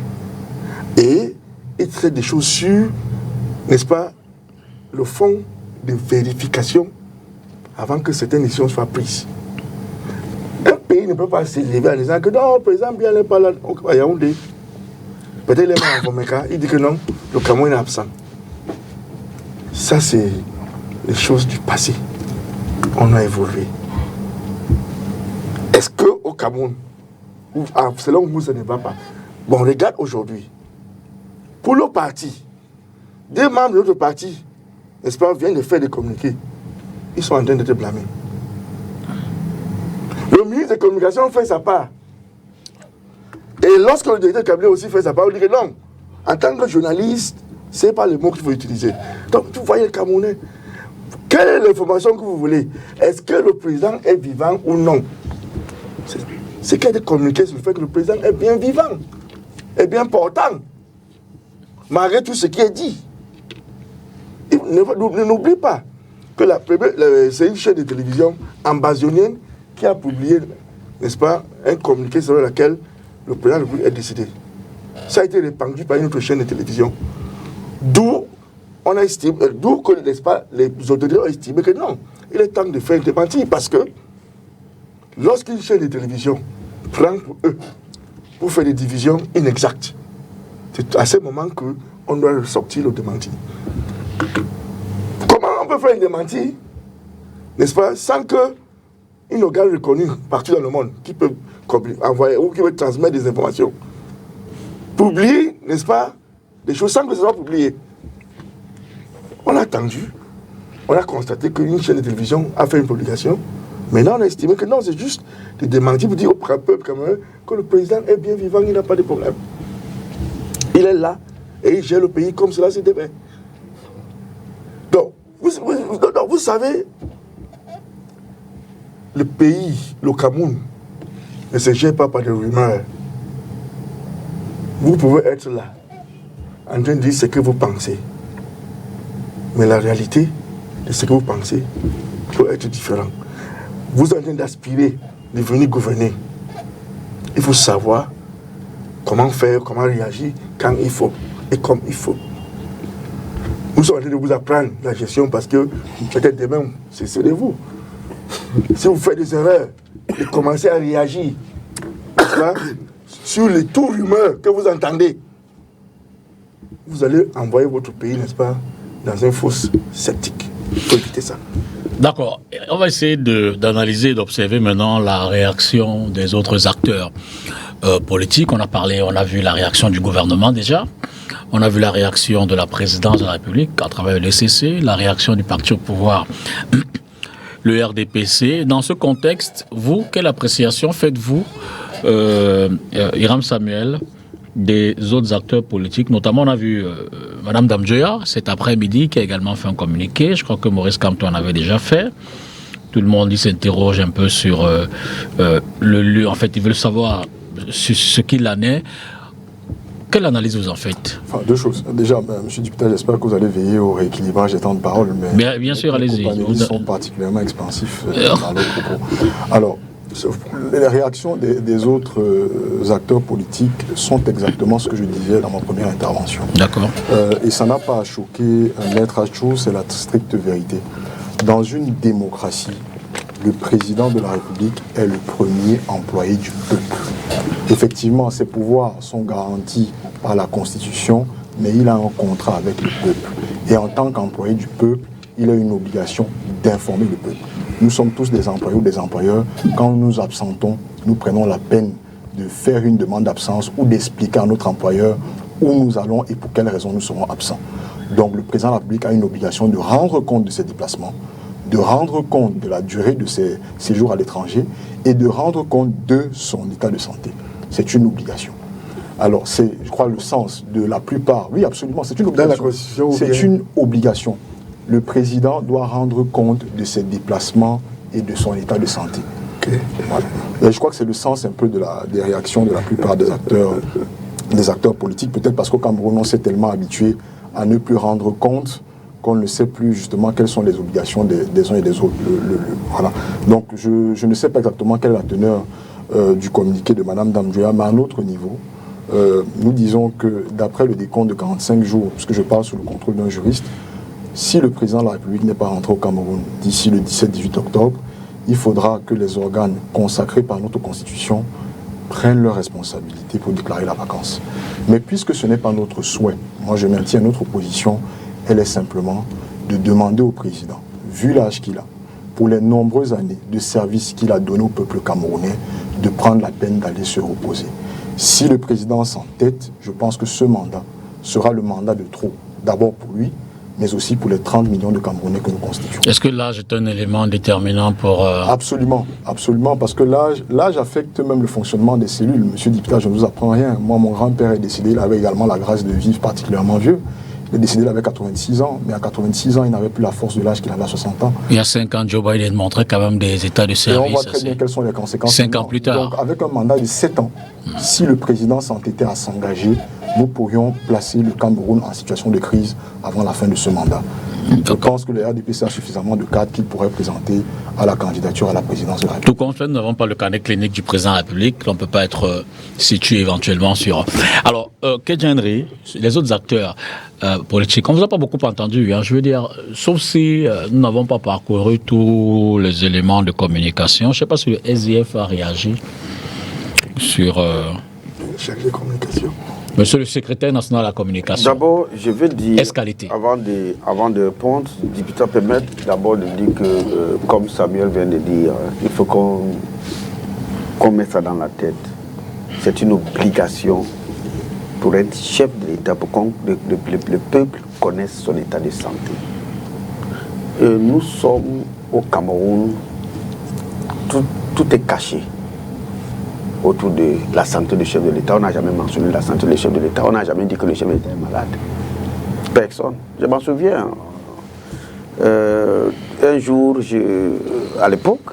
Et il traite des choses sur, n'est-ce pas, le fond de vérification avant que certaines décisions soient prises. Un pays ne peut pas s'élever en disant que non, le président Biya n'est pas là à Yaoundé. Peut-être il est à Vomeka, il dit que non, le Cameroun est absent. Ça, c'est les choses du passé. On a évolué. Est-ce qu'au Cameroun, selon vous, ça ne va pas? Bon, regarde aujourd'hui. Pour le parti, des membres de notre parti, n'est-ce pas, viennent de faire des communiqués. Ils sont en train d'être blâmés. Le ministre de la Communication fait sa part. Et lorsque le directeur de cabinet aussi fait sa part, on dit que non, en tant que journaliste, ce n'est pas le mot qu'il faut utiliser. Donc, vous voyez le Camerounais. Quelle est l'information que vous voulez? Est-ce que le président est vivant ou non? C'est qu'il y a des communiqués sur le fait que le président est bien vivant, est bien portant, malgré tout ce qui est dit. N'oublie pas que c'est une chaîne de télévision ambazonienne qui a publié, n'est-ce pas, un communiqué selon lequel le président est décédé. Ça a été répandu par une autre chaîne de télévision. D'où on a estimé, d'où que, n'est-ce pas, les autorités ont estimé que non, il est temps de faire un démenti parce que lorsqu'une chaîne de télévision prend pour eux pour faire des divisions inexactes, c'est à ce moment qu'on doit sortir le démenti. Comment on peut faire un démenti, n'est-ce pas, sans qu'un organe reconnu partout dans le monde qui peut envoyer ou qui peut transmettre des informations publie, n'est-ce pas, des choses sans que ce soit publié? On a attendu, on a constaté qu'une chaîne de télévision a fait une publication. Maintenant, on a estimé que non, c'est juste de démentir pour dire au peuple camerounais que le président est bien vivant, il n'a pas de problème. Il est là et il gère le pays comme cela se devait. Donc, vous savez, le pays, le Cameroun, ne se gère pas par des rumeurs, Vous pouvez être là, en train de dire ce que vous pensez. Mais la réalité de ce que vous pensez peut être différente. Vous êtes en train d'aspirer, de venir gouverner. Il faut savoir comment faire, comment réagir quand il faut et comme il faut. Nous sommes en train de vous apprendre la gestion parce que peut-être demain, c'est de vous. Si vous faites des erreurs, et commencez à réagir sur les tours rumeurs que vous entendez, vous allez envoyer votre pays, n'est-ce pas, dans une fosse sceptique. Il faut éviter ça. D'accord. On va essayer d'analyser et d'observer maintenant la réaction des autres acteurs politiques. On a vu la réaction du gouvernement déjà. On a vu la réaction de la présidence de la République à travers le CC, la réaction du parti au pouvoir, le RDPC. Dans ce contexte, vous, quelle appréciation faites-vous, Hiram Samuel, des autres acteurs politiques? Notamment, on a vu Mme Damdjoya cet après-midi qui a également fait un communiqué. Je crois que Maurice Kamto en avait déjà fait. Tout le monde s'interroge un peu sur le lieu. En fait, ils veulent savoir ce qu'il en est. Quelle analyse vous en faites? Enfin, deux choses. Déjà, M. Duputa, j'espère que vous allez veiller au rééquilibrage des temps de parole. Mais bien sûr, allez-y. Les panélistes sont particulièrement expansifs dans leurs propos. Alors, les réactions des autres acteurs politiques sont exactement ce que je disais dans ma première intervention. D'accord. Et ça n'a pas à choquer Maître Achou, c'est la stricte vérité. Dans une démocratie, le président de la République est le premier employé du peuple. Effectivement, ses pouvoirs sont garantis par la Constitution, mais il a un contrat avec le peuple. Et en tant qu'employé du peuple, il a une obligation d'informer le peuple. Nous sommes tous des employés ou des employeurs. Quand nous nous absentons, nous prenons la peine de faire une demande d'absence ou d'expliquer à notre employeur où nous allons et pour quelles raisons nous serons absents. Donc le président de la République a une obligation de rendre compte de ses déplacements, de rendre compte de la durée de ses séjours à l'étranger et de rendre compte de son état de santé. C'est une obligation. Alors c'est, je crois, le sens de la plupart. Oui, absolument, c'est une obligation. C'est une obligation. Le président doit rendre compte de ses déplacements et de son état de santé. Okay. Voilà. Et je crois que c'est le sens un peu des réactions de la plupart des acteurs politiques, peut-être parce qu'au Cameroun, on s'est tellement habitué à ne plus rendre compte qu'on ne sait plus justement quelles sont les obligations des uns et des autres. Voilà. Donc je ne sais pas exactement quelle est la teneur du communiqué de Mme Damdjoya, mais à un autre niveau, nous disons que d'après le décompte de 45 jours, puisque je parle sous le contrôle d'un juriste, si le président de la République n'est pas rentré au Cameroun d'ici le 17-18 octobre, il faudra que les organes consacrés par notre Constitution prennent leurs responsabilités pour déclarer la vacance. Mais puisque ce n'est pas notre souhait, moi je maintiens notre position, elle est simplement de demander au président, vu l'âge qu'il a, pour les nombreuses années de service qu'il a donné au peuple camerounais, de prendre la peine d'aller se reposer. Si le président s'entête, je pense que ce mandat sera le mandat de trop, d'abord pour lui, mais aussi pour les 30 millions de Camerounais que nous constituons. Est-ce que l'âge est un élément déterminant pour... Absolument, absolument, parce que l'âge affecte même le fonctionnement des cellules. Monsieur Duputa, je ne vous apprends rien. Moi, mon grand-père est décédé, il avait également la grâce de vivre particulièrement vieux. Il est décédé, il avait 86 ans, mais à 86 ans, il n'avait plus la force de l'âge qu'il avait à 60 ans. Il y a 5 ans, Joe Biden montrait quand même des états de service. Et on voit très bien quelles sont les conséquences. 5 ans plus tard. Donc, avec un mandat de 7 ans, si le président s'entêtait à s'engager, nous pourrions placer le Cameroun en situation de crise avant la fin de ce mandat. Je pense que le RDPC a suffisamment de cadres qu'il pourrait présenter à la candidature à la présidence de la République. Tout compte fait, nous n'avons pas le carnet clinique du président de la République. On ne peut pas être situé éventuellement sur... Alors, Kedjenri, les autres acteurs politiques, on ne vous a pas beaucoup entendu. Hein, je veux dire, sauf si nous n'avons pas parcouru tous les éléments de communication. Je ne sais pas si le SDF a réagi sur... Chef de communication. Monsieur le secrétaire national de la communication. D'abord, je veux dire, Escalité. avant de répondre, député permettre d'abord de dire que, comme Samuel vient de dire, il faut qu'on mette ça dans la tête. C'est une obligation pour être chef de l'État, pour que le peuple connaisse son état de santé. Nous sommes au Cameroun, tout est caché autour de la santé du chef de l'État. On n'a jamais mentionné la santé du chef de l'État. On n'a jamais dit que le chef de l'État est malade. Personne. Je m'en souviens. Un jour, à l'époque,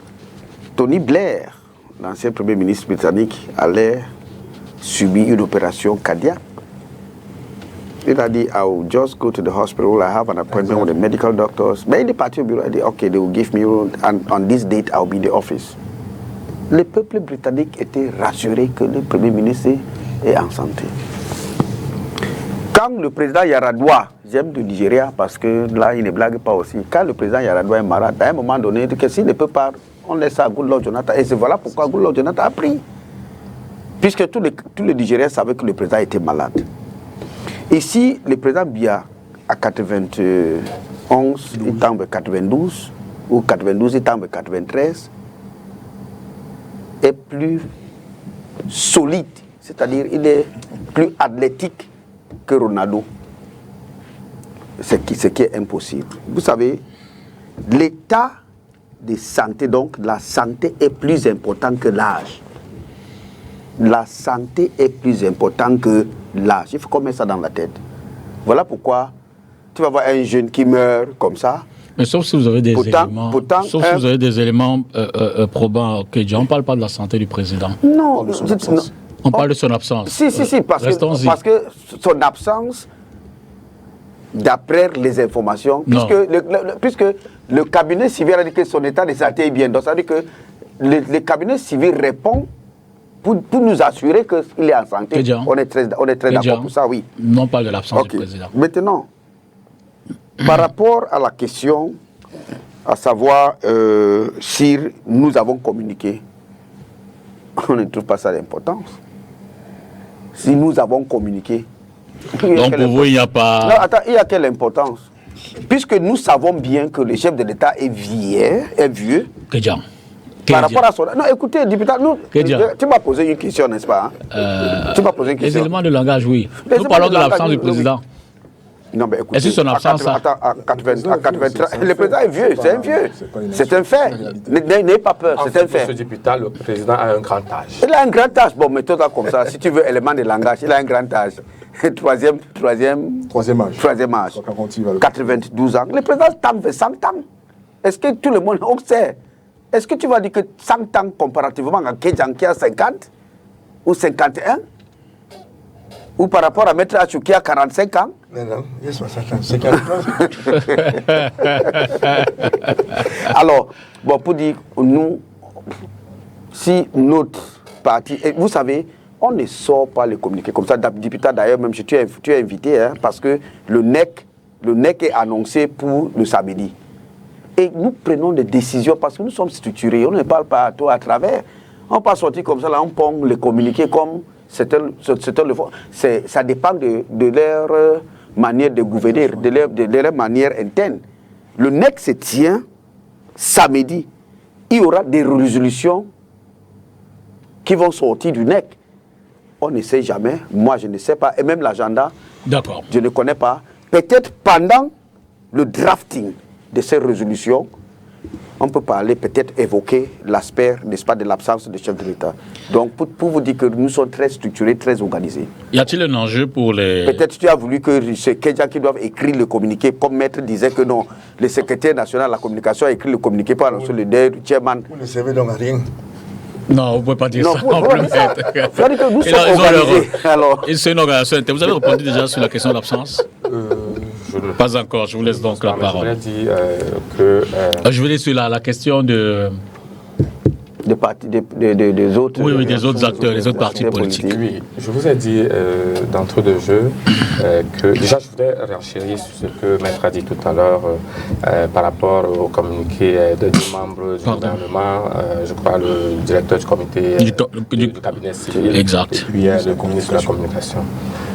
Tony Blair, l'ancien premier ministre britannique, allait subi une opération cardiaque. Il a dit, I'll just go to the hospital, I have an appointment with the medical doctors. Mais il est parti au bureau, il a dit, okay, they will give me, and on this date, I'll be in the office. Le peuple britannique était rassuré que le Premier ministre est en santé. Quand le président Yaradua, j'aime le Nigeria parce que là, il ne blague pas aussi, quand le président Yaradua est malade, à un moment donné, que s'il ne peut pas, on laisse ça à Goodluck Jonathan. Et c'est voilà pourquoi Goodluck Jonathan a pris. Puisque tous les Nigériens savaient que le président était malade. Ici, le président Biya, à 91, il tombe 92, ou 92, il tombe 93, est plus solide, c'est-à-dire il est plus athlétique que Ronaldo, ce qui est impossible. Vous savez, l'état de santé, donc la santé est plus important que l'âge. La santé est plus importante que l'âge. Il faut qu'on mette ça dans la tête. Voilà pourquoi tu vas voir un jeune qui meurt comme ça. Mais sauf si vous avez des éléments, si vous avez des éléments probants, on ne parle pas de la santé du président. Non, on parle de son absence. Si, parce que son absence, d'après les informations, puisque le cabinet civil a dit que son état de santé est bien, donc ça veut dire que le cabinet civil répond pour nous assurer qu'il est en santé. On est très d'accord pour ça, oui. Non, pas de l'absence du président. Maintenant, par rapport à la question, à savoir si nous avons communiqué, on ne trouve pas ça d'importance. Si nous avons communiqué. Donc pour vous, il n'y a pas... Non, attends, il y a quelle importance? Puisque nous savons bien que le chef de l'État est vieux. Par rapport à son... Non, écoutez, député, tu m'as posé une question, n'est-ce pas? Tu m'as posé une question. Les éléments de langage, oui. Nous parlons de l'absence du président. Non, mais écoutez, est-ce que son absence... à 83, le président est vieux, c'est un vieux. C'est un fait. N'ayez pas peur, c'est un fait. Monsieur le député, le président a un grand âge. Il a un grand âge. Bon, mettons-le comme ça. Si tu veux élément de langage, il a un grand âge. Troisième âge. 92 ans. Le président tend vers 100 ans. Est-ce que tout le monde sait? Est-ce que tu vas dire que 100 ans comparativement à Kéjan qui a 50 ou 51? Ou par rapport à Maître Achou qui a 45 ans? Non, il y a 60 ans, 53. Alors, bon, pour dire, nous, si notre parti, et vous savez, on ne sort pas les communiqués comme ça. Député, d'ailleurs, même si tu es invité, hein, parce que le NEC est annoncé pour le samedi. Et nous prenons des décisions parce que nous sommes structurés. On ne parle pas à toi à travers. On ne peut pas sortir comme ça, là, on pond les communiqués comme c'était le fond. Ça dépend de leur manière de gouverner, de leur manière interne. Le NEC se tient samedi. Il y aura des résolutions qui vont sortir du NEC. On ne sait jamais. Moi, je ne sais pas. Et même l'agenda, je ne connais pas. Peut-être pendant le drafting de ces résolutions, on peut parler, peut-être évoquer l'aspect, n'est-ce pas, de l'absence de chef de l'État. Donc, pour vous dire que nous sommes très structurés, très organisés. Y a-t-il un enjeu pour les... Peut-être tu as voulu que c'est quelqu'un qui doit écrire le communiqué, comme Maître disait que non, le secrétaire national de la communication a écrit le communiqué pour annoncer le deuil du chairman. Vous ne savez donc rien. Non, vous ne pouvez pas dire ça. C'est une organisation interne. Vous avez répondu déjà sur la question de l'absence? Pas encore, je vous laisse donc la parole. Je voulais sur la question des autres... Oui, des autres acteurs, des autres partis politiques. Oui, je vous ai dit d'entrée de jeu que déjà je voudrais renchérir sur ce que Maître a dit tout à l'heure par rapport au communiqué de deux membres du gouvernement, je crois le directeur du comité du cabinet civil, exact. Et puis le ministre de la communication.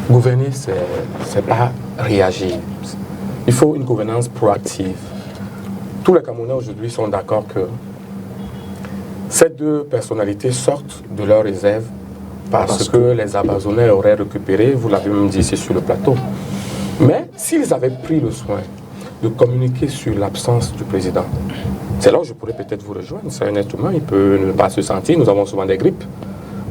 Gouverner, c'est pas réagir. Il faut une gouvernance proactive. Tous les Camerounais aujourd'hui sont d'accord que ces deux personnalités sortent de leur réserve parce que les Amazonais auraient récupéré, vous l'avez même dit ici sur le plateau. Mais s'ils avaient pris le soin de communiquer sur l'absence du président, c'est là où je pourrais peut-être vous rejoindre. C'est un être humain, il peut ne pas se sentir, nous avons souvent des grippes.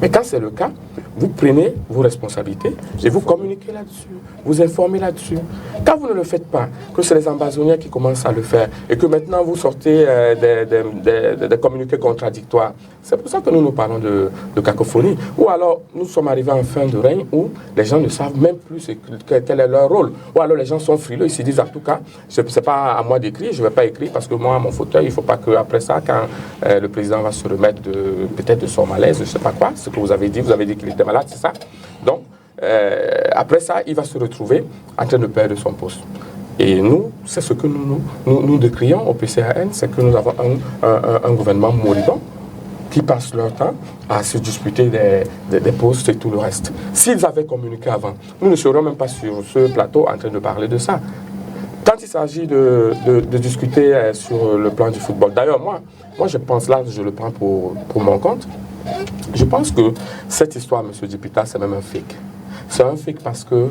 Mais quand c'est le cas, vous prenez vos responsabilités et vous communiquez là-dessus, vous informez là-dessus. Quand vous ne le faites pas, que c'est les ambazoniens qui commencent à le faire et que maintenant vous sortez des communiqués contradictoires, c'est pour ça que nous parlons de cacophonie. Ou alors, nous sommes arrivés en fin de règne où les gens ne savent même plus quel est leur rôle. Ou alors les gens sont frileux, ils se disent, en tout cas, ce n'est pas à moi d'écrire, je ne vais pas écrire parce que moi, mon fauteuil, il ne faut pas qu'après ça, quand le président va se remettre peut-être de son malaise, je ne sais pas quoi, ce que vous avez dit qu'il était malade, c'est ça. Donc, après ça, il va se retrouver en train de perdre son poste. Et nous, c'est ce que nous décrions au PCAN, c'est que nous avons un gouvernement moribond qui passent leur temps à se disputer des postes et tout le reste. S'ils avaient communiqué avant, nous ne serions même pas sur ce plateau en train de parler de ça. Quand il s'agit de discuter sur le plan du football, d'ailleurs moi je pense là, je le prends pour mon compte, je pense que cette histoire, M. Dipita, c'est même un fake. C'est un fake parce que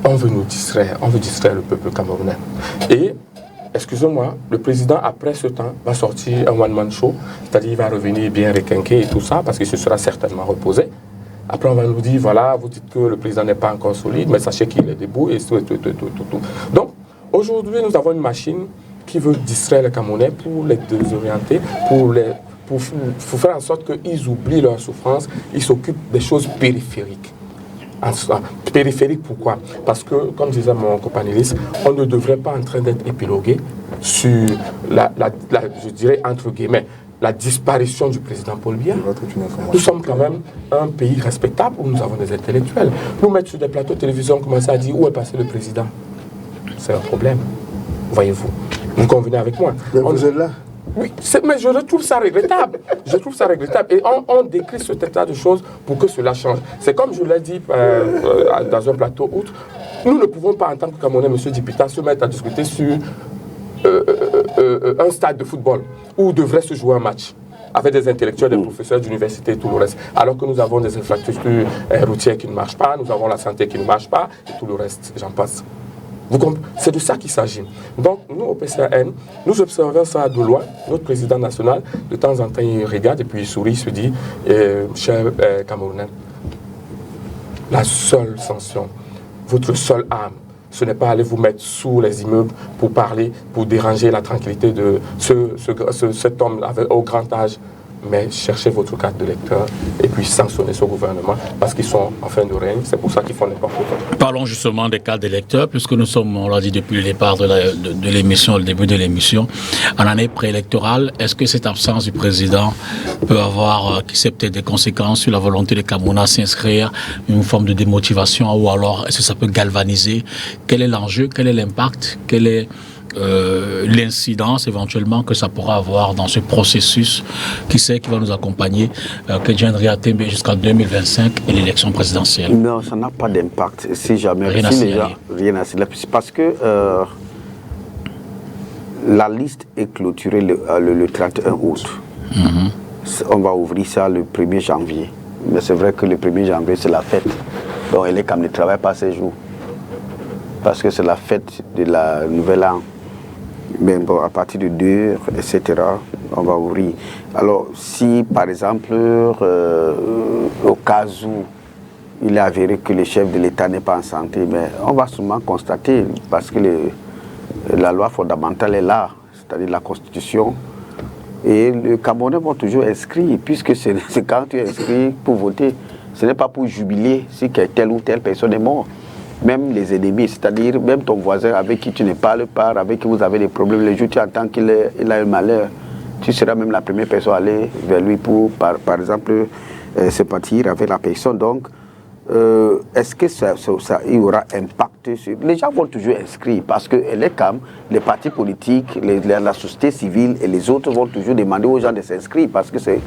on veut nous distraire, on veut distraire le peuple camerounais. Et excusez-moi, le président, après ce temps, va sortir un one-man show, c'est-à-dire il va revenir bien requinqué et tout ça, parce qu'il se sera certainement reposé. Après, on va nous dire, voilà, vous dites que le président n'est pas encore solide, mais sachez qu'il est debout et tout. Donc, aujourd'hui, nous avons une machine qui veut distraire les Camerounais pour les désorienter, pour faire en sorte qu'ils oublient leur souffrance, ils s'occupent des choses périphériques. Périphérique, pourquoi? Parce que, comme disait mon copanéliste, on ne devrait pas en train d'être épilogué sur je dirais entre guillemets, la disparition du président Paul Biya. Nous sommes quand même un pays respectable où nous avons des intellectuels. Nous mettre sur des plateaux de télévision, commencer à dire où est passé le président. C'est un problème, voyez-vous. Vous convenez avec moi? Vous êtes là? Oui, mais je trouve ça regrettable. Je trouve ça regrettable. Et on décrit ce état de choses pour que cela change. C'est comme je l'ai dit dans un plateau autre. Nous ne pouvons pas, en tant que Camerounais, M. Dipita, se mettre à discuter sur un stade de football où devrait se jouer un match avec des intellectuels, des professeurs d'université et tout le reste. Alors que nous avons des infrastructures routières qui ne marchent pas, nous avons la santé qui ne marche pas et tout le reste, j'en passe. C'est de ça qu'il s'agit. Donc, nous, au PCAN, nous observons ça de loin. Notre président national, de temps en temps, il regarde et puis il sourit, il se dit, cher Camerounais, la seule sanction, votre seule arme, ce n'est pas aller vous mettre sous les immeubles pour parler, pour déranger la tranquillité de cet homme au grand âge, mais cherchez votre carte de lecteur et puis sanctionnez ce gouvernement parce qu'ils sont en fin de règne, c'est pour ça qu'ils font n'importe quoi. Parlons justement des cartes de lecteurs, puisque nous sommes, on l'a dit depuis le départ de l'émission, le début de l'émission, en année préélectorale. Est-ce que cette absence du président peut avoir, qui sait peut-être des conséquences sur la volonté des Camerounais à s'inscrire, une forme de démotivation, ou alors est-ce que ça peut galvaniser? Quel est l'enjeu? Quel est l'impact? Quel est l'incidence éventuellement que ça pourra avoir dans ce processus qui va nous accompagner, que viendrait à Tembe jusqu'en 2025 et l'élection présidentielle? Non, ça n'a pas d'impact. Si jamais, rien à signaler. Parce que la liste est clôturée le 31 août. On va ouvrir ça le 1er janvier. Mais c'est vrai que le 1er janvier, c'est la fête. Donc, elle est comme ne travaille pas ces jours. Parce que c'est la fête de la Nouvelle An. Mais bon, à partir de 2, etc., on va ouvrir. Alors, si par exemple, au cas où il est avéré que le chef de l'État n'est pas en santé, mais on va sûrement constater, parce que la loi fondamentale est là, c'est-à-dire la Constitution, et les Camerounais vont toujours inscrire, puisque c'est quand tu es inscrit pour voter, ce n'est pas pour jubiler si telle ou telle personne est morte. Même les ennemis, c'est-à-dire même ton voisin avec qui tu ne parles pas, avec qui vous avez des problèmes, le jour où tu entends qu'il a un malheur, tu seras même la première personne à aller vers lui pour, par exemple, se partir avec la personne. Donc, est-ce que il y aura impact sur... Les gens vont toujours inscrire parce que les CAM, les partis politiques, la société civile et les autres vont toujours demander aux gens de s'inscrire parce que c'est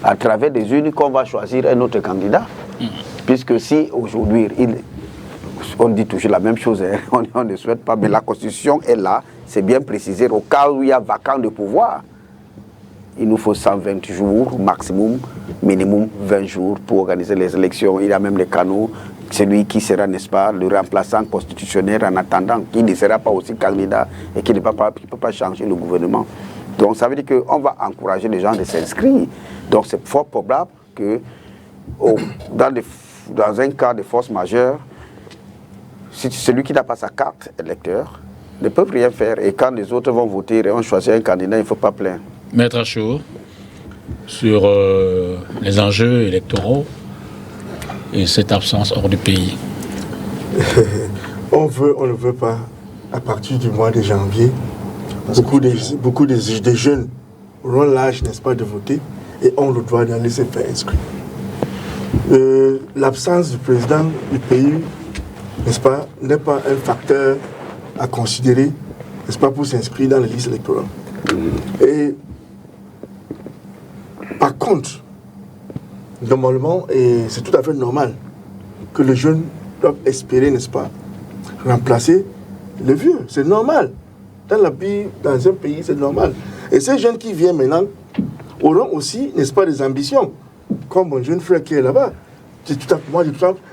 à travers des urnes qu'on va choisir un autre candidat. Puisque si aujourd'hui... On dit toujours la même chose, hein. On ne souhaite pas, mais la Constitution est là, c'est bien précisé. Au cas où il y a vacant de pouvoir, il nous faut 120 jours maximum, minimum 20 jours pour organiser les élections. Il y a même les canaux, celui qui sera, n'est-ce pas, le remplaçant constitutionnel en attendant, qui ne sera pas aussi candidat et qui ne peut pas changer le gouvernement. Donc ça veut dire qu'on va encourager les gens de s'inscrire. Donc c'est fort probable que dans un cas de force majeure, si celui qui n'a pas sa carte électeur ne peut rien faire. Et quand les autres vont voter et on choisit un candidat, il ne faut pas plaindre. Maître Achour, sur les enjeux électoraux et cette absence hors du pays. On veut, on ne veut pas. À partir du mois de janvier, beaucoup de jeunes auront l'âge, n'est-ce pas, de voter et ont le droit d'aller se faire inscrire. L'absence du président du pays, n'est-ce pas, n'est pas un facteur à considérer, n'est-ce pas, pour s'inscrire dans les listes électorales. Et par contre, normalement, et c'est tout à fait normal, que les jeunes doivent espérer, n'est-ce pas, remplacer les vieux. C'est normal. Dans la vie, dans un pays, c'est normal. Et ces jeunes qui viennent maintenant auront aussi, n'est-ce pas, des ambitions. Comme mon jeune frère qui est là-bas. Moi,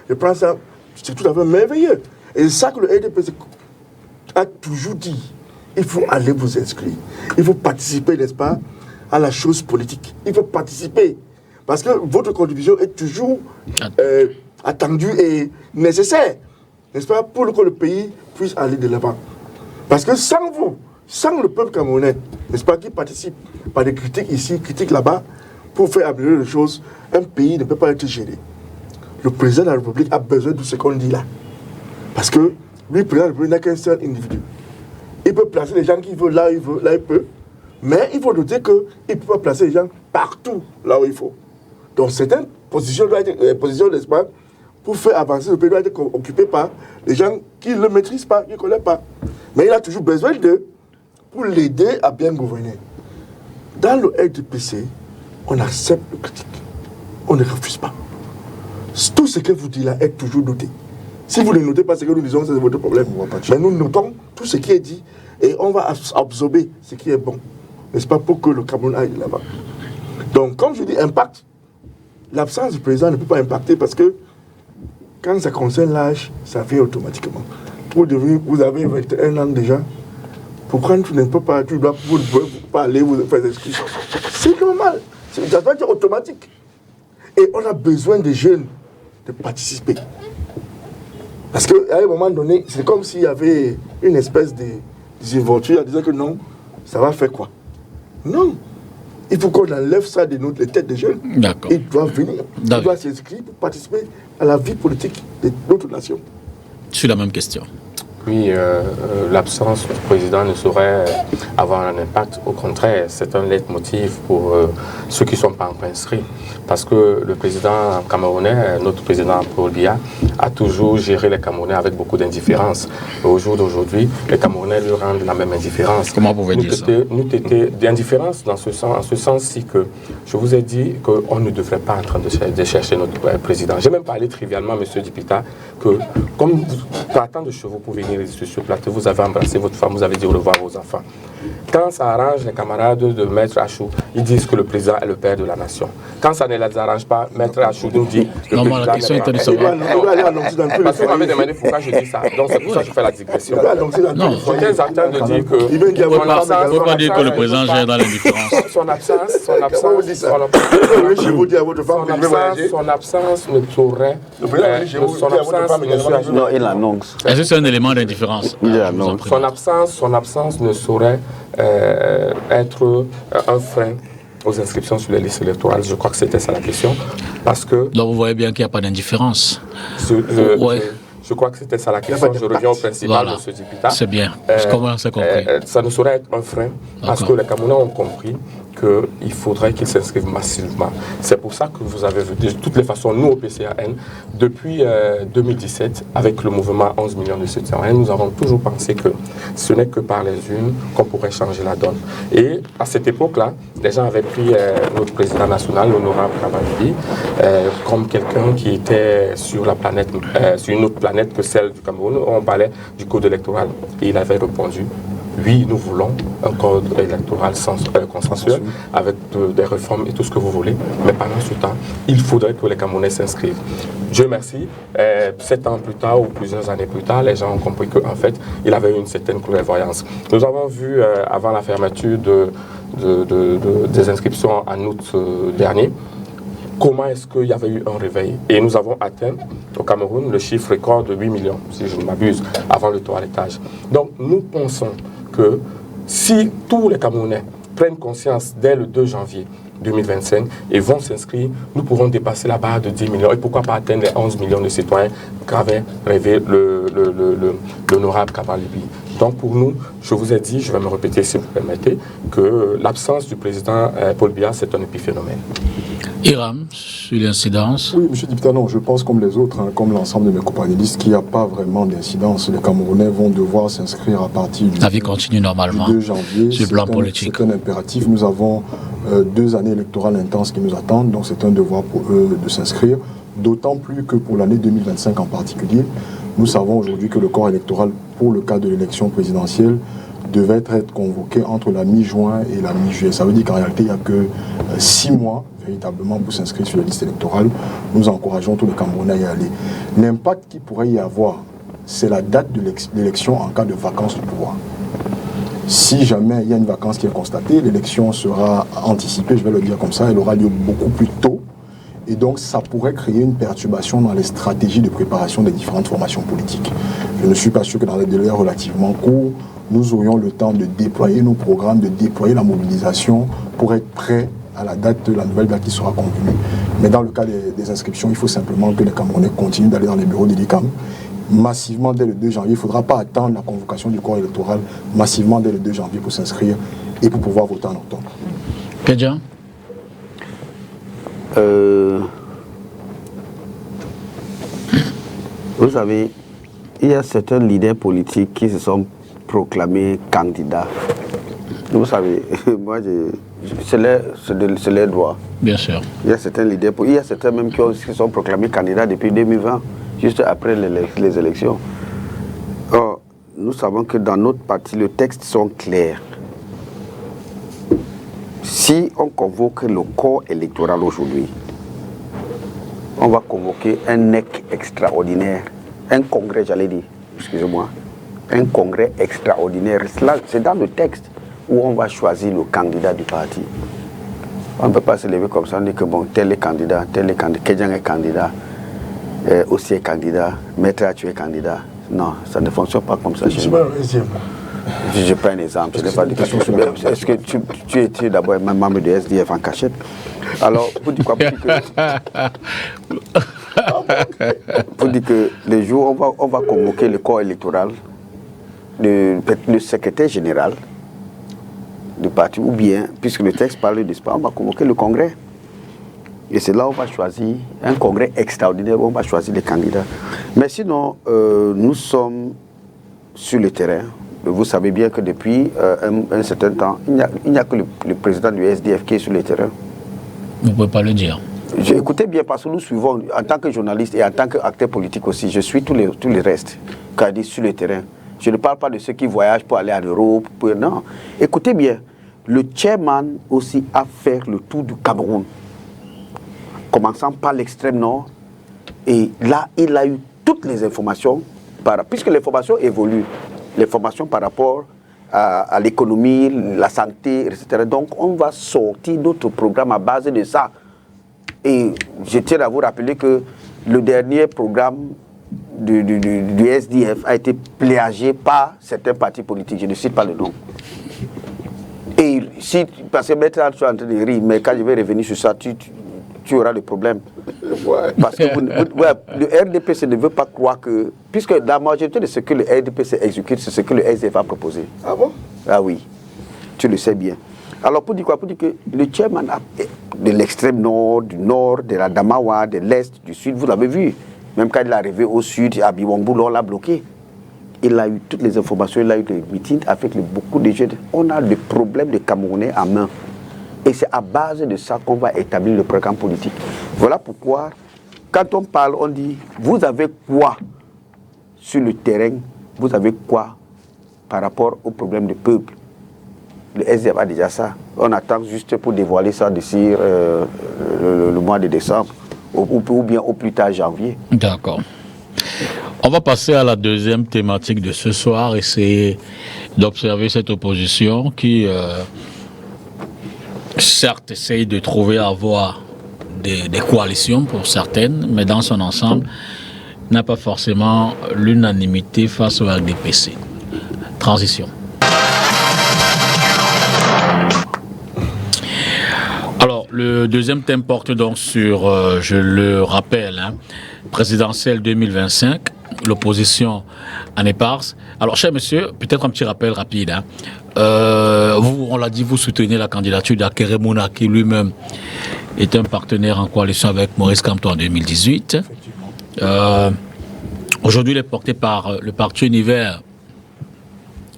je prends ça, c'est tout à fait merveilleux. Et c'est ça que le RDP a toujours dit. Il faut aller vous inscrire. Il faut participer, n'est-ce pas, à la chose politique. Il faut participer. Parce que votre contribution est toujours attendue et nécessaire, n'est-ce pas, pour que le pays puisse aller de l'avant. Parce que sans vous, sans le peuple camerounais, n'est-ce pas, qui participe par des critiques ici, critiques là-bas, pour faire améliorer les choses, un pays ne peut pas être géré. Le président de la République a besoin de ce qu'on dit là. Parce que lui, le président de la République n'a qu'un seul individu. Il peut placer les gens qu'il veut là, il peut. Mais il faut noter qu'il ne peut pas placer les gens partout là où il faut. Donc certaines positions doivent être, n'est-ce pas, pour faire avancer le pays doit être occupé par les gens qui ne le maîtrisent pas, qui ne connaissent pas. Mais il a toujours besoin d'eux pour l'aider à bien gouverner. Dans le RDPC, on accepte les critiques. On ne refuse pas. Tout ce que vous dites là est toujours noté. Si vous ne notez pas ce que nous disons, c'est votre problème. Mais nous notons tout ce qui est dit et on va absorber ce qui est bon. N'est-ce pas, pour que le Cameroun aille là-bas. Donc, comme je dis, impact, l'absence du président ne peut pas impacter parce que quand ça concerne l'âge, ça vient automatiquement. Vous avez 21 ans déjà. Pourquoi tu ne peux pas, tu dois pas aller vous faire inscrire? C'est normal. Ça doit être automatique. Et on a besoin des jeunes de participer. Parce qu'à un moment donné, c'est comme s'il y avait une espèce de désinvolture à dire que non, ça va faire quoi? Non. Il faut qu'on enlève ça de les têtes des jeunes. D'accord. Ils doivent venir. Ils doivent s'inscrire pour participer à la vie politique de notre nation. Sur la même question. Oui, l'absence du président ne saurait avoir un impact. Au contraire, c'est un leitmotiv pour ceux qui ne sont pas encore inscrits. Parce que le président camerounais, notre président Paul Biya, a toujours géré les Camerounais avec beaucoup d'indifférence. Au jour d'aujourd'hui, les Camerounais lui rendent la même indifférence. Comment vous pouvez dire ça? Nous étions d'indifférence en ce sens-ci que je vous ai dit qu'on ne devrait pas en train de chercher notre président. J'ai même parlé trivialement, M. Dipita, que comme partant de chevaux pour venir sur ce plateau, vous avez embrassé votre femme, vous avez dit au revoir aux enfants. Quand ça arrange les camarades de Maître Achou, ils disent que le président est le père de la nation. Quand ça ne les arrange pas, Maître Achou nous dit que non, la question était de savoir. Parce que vous m'avez demandé pourquoi je dis ça. Donc c'est pour ça que je fais la digression. Non. Certains attendent de dire que son absence, il ne faut pas dire que le président gère dans l'indifférence. Son absence ne saurait. Non, il annonce. Est-ce que c'est un élément d'indifférence? Son absence ne saurait être un frein aux inscriptions sur les listes électorales. Je crois que c'était ça la question. Parce que... Donc vous voyez bien qu'il n'y a pas d'indifférence. Je crois que c'était ça la question. Je reviens au principal de ce Dipita. C'est bien. Comment c'est compris? Ça ne saurait être un frein parce que les Camerounais ont compris qu'il faudrait qu'ils s'inscrivent massivement. C'est pour ça que vous avez vu, de toutes les façons, nous au PCAN, depuis 2017, avec le mouvement 11 millions de citoyens, nous avons toujours pensé que ce n'est que par les urnes qu'on pourrait changer la donne. Et à cette époque-là, les gens avaient pris notre président national, l'honorable Kamali, comme quelqu'un qui était sur la planète, sur une autre planète que celle du Cameroun. On parlait du code électoral. Et il avait répondu: oui, nous voulons un code électoral consensuel avec des réformes et tout ce que vous voulez. Mais pendant ce temps, il faudrait que les Camerounais s'inscrivent. Dieu merci, 7 ans plus tard ou plusieurs années plus tard, les gens ont compris qu'en fait, il avait une certaine clairvoyance. Nous avons vu avant la fermeture des inscriptions en août dernier comment est-ce qu'il y avait eu un réveil. Et nous avons atteint au Cameroun le chiffre record de 8 millions, si je ne m'abuse, avant le toilettage. Donc nous pensons que si tous les Camerounais prennent conscience dès le 2 janvier 2025 et vont s'inscrire, nous pourrons dépasser la barre de 10 millions et pourquoi pas atteindre les 11 millions de citoyens qu'avait rêvé l'honorable Kabalibi. Donc pour nous, je vous ai dit, je vais me répéter si vous permettez, que l'absence du président Paul Biya, c'est un épiphénomène. Hiram, sur l'incidence. Oui, monsieur Dipta, non, je pense comme les autres, comme l'ensemble de mes companélistes, qu'il n'y a pas vraiment d'incidence. Les Camerounais vont devoir s'inscrire à partir du, La vie continue normalement, du 2 janvier. sur le plan politique. C'est un impératif. Nous avons 2 années électorales intenses qui nous attendent, donc c'est un devoir pour eux de s'inscrire. D'autant plus que pour l'année 2025 en particulier, nous savons aujourd'hui que le corps électoral pour le cas de l'élection présidentielle devait être convoqué entre la mi-juin et la mi-juillet. Ça veut dire qu'en réalité, il n'y a que 6 mois véritablement pour s'inscrire sur la liste électorale. Nous encourageons tous les Camerounais à y aller. L'impact qu'il pourrait y avoir, c'est la date de l'élection en cas de vacance du pouvoir. Si jamais il y a une vacance qui est constatée, l'élection sera anticipée, je vais le dire comme ça, elle aura lieu beaucoup plus tôt. Et donc, ça pourrait créer une perturbation dans les stratégies de préparation des différentes formations politiques. Je ne suis pas sûr que dans les délais relativement courts, nous aurions le temps de déployer nos programmes, de déployer la mobilisation pour être prêts à la date de la nouvelle date qui sera convenue. Mais dans le cas des inscriptions, il faut simplement que les Camerounais continuent d'aller dans les bureaux de l'ICAM massivement dès le 2 janvier. Il ne faudra pas attendre la convocation du corps électoral massivement dès le 2 janvier pour s'inscrire et pour pouvoir voter en octobre. Kedja? Vous savez, il y a certains leaders politiques qui se sont proclamés candidats. Vous savez, moi, c'est leur droit. Bien sûr. Il y a certains leaders, il y a certains même qui sont proclamés candidats depuis 2020, juste après les élections. Or, nous savons que dans notre parti, les textes sont clairs. Si on convoque le corps électoral aujourd'hui, on va convoquer un NEC extraordinaire, un congrès, j'allais dire, excusez-moi, un congrès extraordinaire. C'est dans le texte où on va choisir le candidat du parti. On ne peut pas se lever comme ça, on dit que bon, tel est candidat, Kedjan est candidat, aussi est candidat, Maître Athiou est candidat. Non, ça ne fonctionne pas comme ça chez nous. Je prends un exemple, je n'ai pas de question. Est-ce que tu étais d'abord membre de SDF en cachette? Alors, vous dites quoi? Pour dire que les jours, on va convoquer le corps électoral, le secrétaire général du parti, ou bien, puisque le texte parle de ce, on va convoquer le congrès. Et c'est là où on va choisir un congrès extraordinaire, où on va choisir les candidats. Mais sinon, nous sommes sur le terrain. Vous savez bien que depuis un certain temps, il n'y a que le président du SDF qui est sur le terrain. Vous ne pouvez pas le dire. Écoutez bien, parce que nous suivons, en tant que journaliste et en tant qu'acteur politique aussi, je suis tous les restes, quand je dis sur le terrain. Je ne parle pas de ceux qui voyagent pour aller en Europe. Non. Écoutez bien, le chairman aussi a fait le tour du Cameroun, commençant par l'extrême nord. Et là, il a eu toutes les informations, puisque l'information évolue. L'information par rapport à l'économie, la santé, etc. Donc, on va sortir notre programme à base de ça. Et je tiens à vous rappeler que le dernier programme du SDF a été plagié par certains partis politiques. Je ne cite pas le nom. Et si, parce que maintenant, tu es en train de rire, mais quand je vais revenir sur ça, tu auras le problème. Parce que le RDPC ne veut pas croire que... Puisque la majorité de ce que le RDPC exécute, c'est ce que le SDF a proposé. Ah bon? Ah oui, tu le sais bien. Alors pour dire quoi? Pour dire que le chairman de l'extrême nord, du nord, de la Damawa, de l'est, du sud, vous l'avez vu. Même quand il est arrivé au sud, à Biwambou, on l'a bloqué. Il a eu toutes les informations, il a eu des meetings avec beaucoup de jeunes. On a le problème des Camerounais en main. Et c'est à base de ça qu'on va établir le programme politique. Voilà pourquoi, quand on parle, on dit, vous avez quoi sur le terrain? Vous avez quoi par rapport au problème du peuple? Le SDF a déjà ça. On attend juste pour dévoiler ça d'ici le mois de décembre, ou bien au plus tard janvier. D'accord. On va passer à la deuxième thématique de ce soir, essayer d'observer cette opposition qui... certes, essaye de trouver à avoir des coalitions pour certaines, mais dans son ensemble, n'a pas forcément l'unanimité face au RDPC. Transition. Alors, le deuxième thème porte donc sur, je le rappelle, présidentielle 2025, l'opposition en éparse. Alors, cher monsieur, peut-être un petit rappel rapide. Vous, on l'a dit, vous soutenez la candidature d'Akere Mouna, qui lui-même est un partenaire en coalition avec Maurice Kamto en 2018. Aujourd'hui, il est porté par le parti Univers,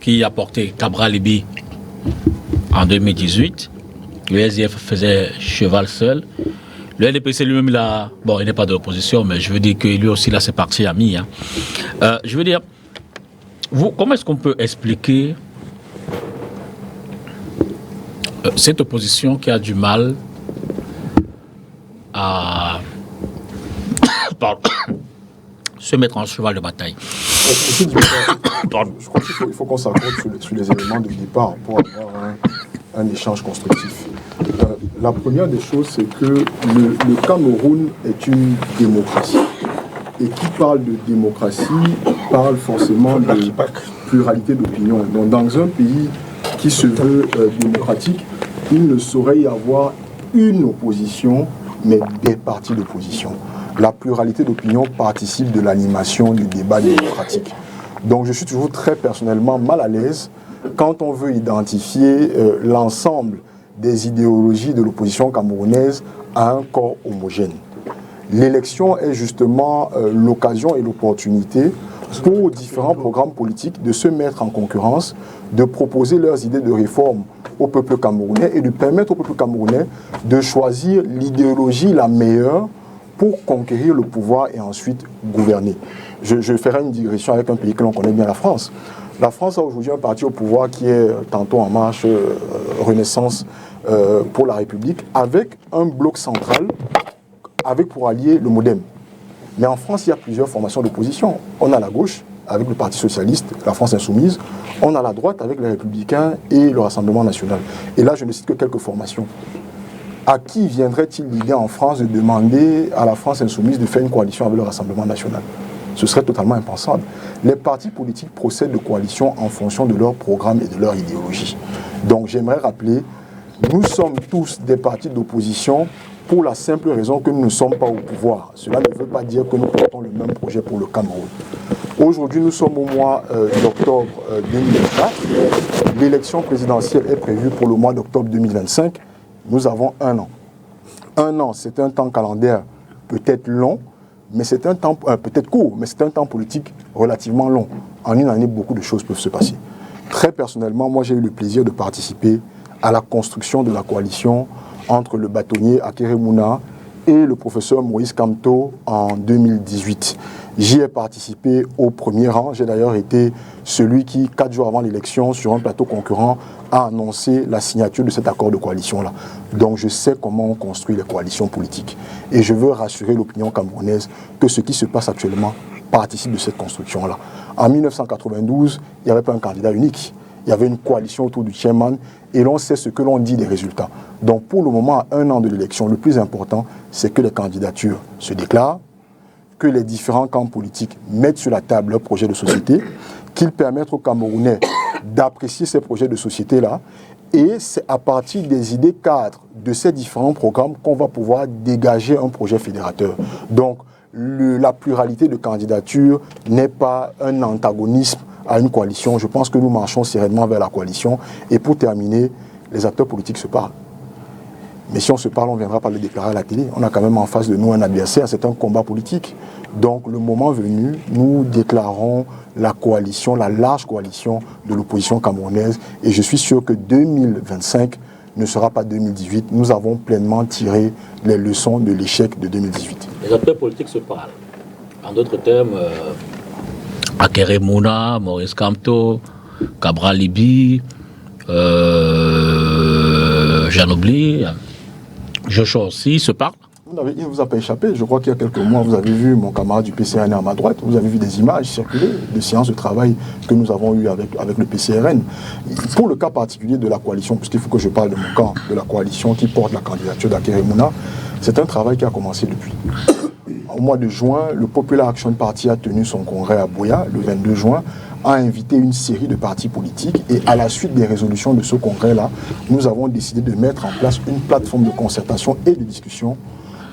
qui a porté Cabral Libi en 2018. Le SDF faisait cheval seul. Le LDPC lui-même, il n'est pas de l'opposition, mais je veux dire que lui aussi, là, c'est parti ami. Je veux dire, vous, comment est-ce qu'on peut expliquer cette opposition qui a du mal à se mettre en cheval de bataille? Je crois qu'il faut qu'on s'accorde sur les éléments de départ pour avoir un échange constructif. La première des choses, c'est que le Cameroun est une démocratie. Et qui parle de démocratie parle forcément de pluralité d'opinion. Donc, dans un pays qui se veut démocratique, il ne saurait y avoir une opposition, mais des partis d'opposition. La pluralité d'opinion participe de l'animation du débat démocratique. Donc, je suis toujours très personnellement mal à l'aise quand on veut identifier l'ensemble des idéologies de l'opposition camerounaise à un corps homogène. L'élection est justement l'occasion et l'opportunité pour différents programmes politiques de se mettre en concurrence, de proposer leurs idées de réforme au peuple camerounais et de permettre au peuple camerounais de choisir l'idéologie la meilleure pour conquérir le pouvoir et ensuite gouverner. Je ferai une digression avec un pays que l'on connaît bien, la France. La France a aujourd'hui un parti au pouvoir qui est tantôt En Marche, Renaissance pour la République, avec un bloc central, avec pour allier le MoDem. Mais en France, il y a plusieurs formations d'opposition. On a la gauche, avec le Parti Socialiste, la France Insoumise. On a la droite, avec les Républicains et le Rassemblement National. Et là, je ne cite que quelques formations. À qui viendrait-il l'idée en France de demander à la France Insoumise de faire une coalition avec le Rassemblement National? Ce serait totalement impensable. Les partis politiques procèdent de coalition en fonction de leur programme et de leur idéologie. Donc j'aimerais rappeler, nous sommes tous des partis d'opposition pour la simple raison que nous ne sommes pas au pouvoir. Cela ne veut pas dire que nous portons le même projet pour le Cameroun. Aujourd'hui, nous sommes au mois d'octobre 2024. L'élection présidentielle est prévue pour le mois d'octobre 2025. Nous avons un an. Un an, c'est un temps calendaire peut-être long, mais c'est un temps peut-être court, mais c'est un temps politique relativement long. En une année, beaucoup de choses peuvent se passer. Très personnellement, moi, j'ai eu le plaisir de participer à la construction de la coalition entre le bâtonnier Akere Mouna et le professeur Maurice Kamto en 2018. J'y ai participé au premier rang. J'ai d'ailleurs été celui qui, 4 jours avant l'élection, sur un plateau concurrent, a annoncé la signature de cet accord de coalition-là. Donc je sais comment on construit les coalitions politiques. Et je veux rassurer l'opinion camerounaise que ce qui se passe actuellement participe de cette construction-là. En 1992, il n'y avait pas un candidat unique. Il y avait une coalition autour du chairman et l'on sait ce que l'on dit des résultats. Donc pour le moment, à un an de l'élection, le plus important, c'est que les candidatures se déclarent, que les différents camps politiques mettent sur la table leurs projets de société, qu'ils permettent aux Camerounais d'apprécier ces projets de société-là. Et c'est à partir des idées cadres de ces différents programmes qu'on va pouvoir dégager un projet fédérateur. Donc la pluralité de candidatures n'est pas un antagonisme à une coalition. Je pense que nous marchons sereinement vers la coalition. Et pour terminer, les acteurs politiques se parlent. Mais si on se parle, on ne viendra pas le déclarer à la télé. On a quand même en face de nous un adversaire, c'est un combat politique. Donc le moment venu, nous déclarons la coalition, la large coalition de l'opposition camerounaise. Et je suis sûr que 2025 ne sera pas 2018. Nous avons pleinement tiré les leçons de l'échec de 2018. Les acteurs politiques se parlent. En d'autres termes, Akere Mouna, Maurice Kamto, Cabral Libi, Janobli, Joshua aussi se parlent. Il ne vous a pas échappé. Je crois qu'il y a quelques mois, vous avez vu mon camarade du PCRN à ma droite, vous avez vu des images circuler de séances de travail que nous avons eues avec le PCRN. Pour le cas particulier de la coalition, puisqu'il faut que je parle de mon camp, de la coalition qui porte la candidature d'Akeré Mouna, c'est un travail qui a commencé depuis. Au mois de juin, le Popular Action Party a tenu son congrès à Boya, le 22 juin, a invité une série de partis politiques et à la suite des résolutions de ce congrès-là, nous avons décidé de mettre en place une plateforme de concertation et de discussion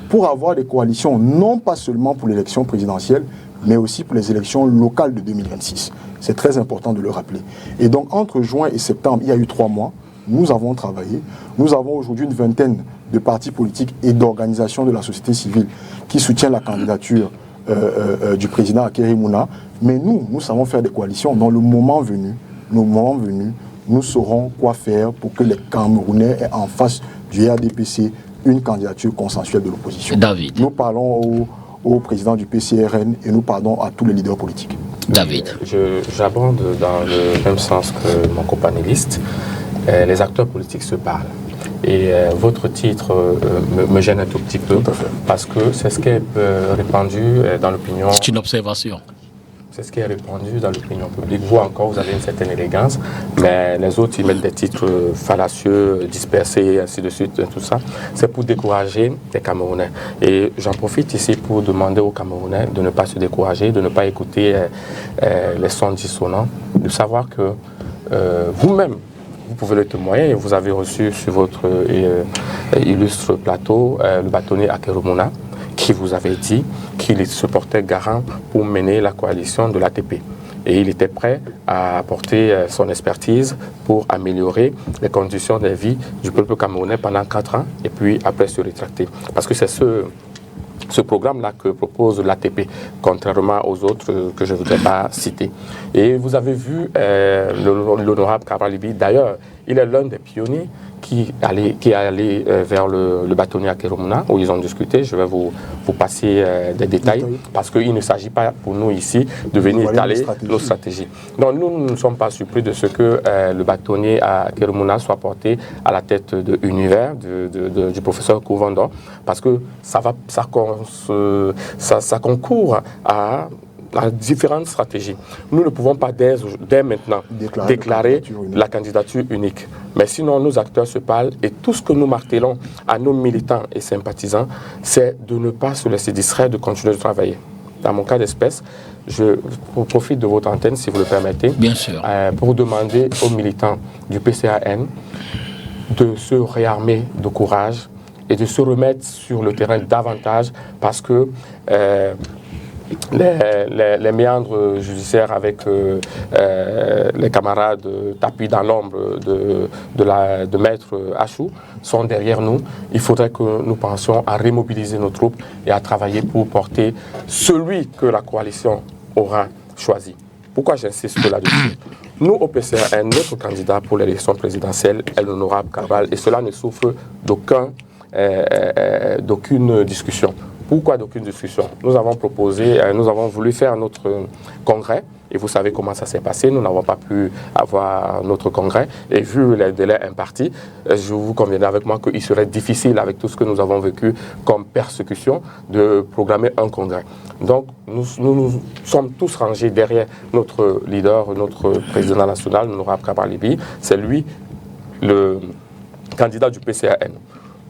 pour avoir des coalitions, non pas seulement pour l'élection présidentielle, mais aussi pour les élections locales de 2026. C'est très important de le rappeler. Et donc, entre juin et septembre, il y a eu 3 mois, nous avons travaillé. Nous avons aujourd'hui une vingtaine de partis politiques et d'organisations de la société civile qui soutiennent la candidature du président Akeré Mouna. Mais nous savons faire des coalitions. Dans le moment venu, nous saurons quoi faire pour que les Camerounais aient en face du RDPC une candidature consensuelle de l'opposition. David. Nous parlons au président du PCRN et nous parlons à tous les leaders politiques. David. J'aborde dans le même sens que mon copanéliste. Les acteurs politiques se parlent. Et votre titre me gêne un tout petit peu parce que c'est ce qui est répandu dans l'opinion. C'est une observation. C'est ce qui est répandu dans l'opinion publique. Vous encore, vous avez une certaine élégance, mais les autres, ils mettent des titres fallacieux, dispersés, ainsi de suite, tout ça. C'est pour décourager les Camerounais. Et j'en profite ici pour demander aux Camerounais de ne pas se décourager, de ne pas écouter les sons dissonants, de savoir que vous-même, vous pouvez le témoigner. Vous avez reçu sur votre illustre plateau le bâtonnier Akeré Mouna, qui vous avait dit qu'il se portait garant pour mener la coalition de l'ATP. Et il était prêt à apporter son expertise pour améliorer les conditions de vie du peuple camerounais pendant 4 ans et puis après se rétracter. Parce que c'est ce programme-là que propose l'ATP, contrairement aux autres que je ne voudrais pas citer. Et vous avez vu l'honorable Cabral Libby, d'ailleurs, il est l'un des pionniers qui est allé vers le bâtonnier Akeré Mouna, où ils ont discuté. Je vais vous passer des détails, parce qu'il ne s'agit pas pour nous ici de venir étaler nos stratégies. Donc nous ne sommes pas surpris de ce que le bâtonnier Akeré Mouna soit porté à la tête de l'univers du professeur Kouvando, parce que ça concourt à différentes stratégies. Nous ne pouvons pas dès maintenant déclarer la candidature unique. Mais sinon, nos acteurs se parlent et tout ce que nous martelons à nos militants et sympathisants, c'est de ne pas se laisser distraire, de continuer de travailler. Dans mon cas d'espèce, je profite de votre antenne, si vous le permettez, bien sûr, pour demander aux militants du PCRN de se réarmer de courage et de se remettre sur le terrain davantage, parce que les méandres judiciaires avec les camarades tapis dans l'ombre de Maître Achou sont derrière nous. Il faudrait que nous pensions à remobiliser nos troupes et à travailler pour porter celui que la coalition aura choisi. Pourquoi j'insiste là-dessus? Nous, au PCRN, notre candidat pour l'élection présidentielle est l'honorable Cabral, et cela ne souffre d'aucune discussion. Pourquoi d'aucune discussion? Nous avons proposé, nous avons voulu faire notre congrès, et vous savez comment ça s'est passé. Nous n'avons pas pu avoir notre congrès, et vu les délais impartis, je vous conviendrai avec moi qu'il serait difficile, avec tout ce que nous avons vécu comme persécution, de programmer un congrès. Donc nous sommes tous rangés derrière notre leader, notre président national, l'honorable Cabral Libby. C'est lui le candidat du PCRN.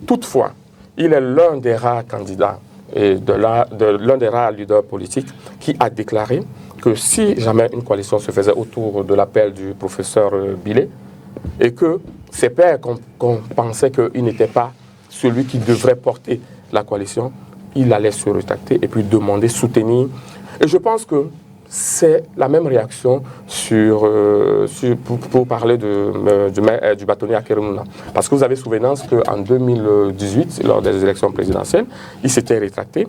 Toutefois, il est l'un des rares candidats et l'un des rares leaders politiques qui a déclaré que si jamais une coalition se faisait autour de l'appel du professeur Billet, et que ses pairs qu'on pensait qu'il n'était pas celui qui devrait porter la coalition, il allait se rétracter et puis demander, soutenir. Et je pense que c'est la même réaction pour parler du bâtonnier Akeré Mouna. Parce que vous avez souvenance qu'en 2018, lors des élections présidentielles, il s'était rétracté,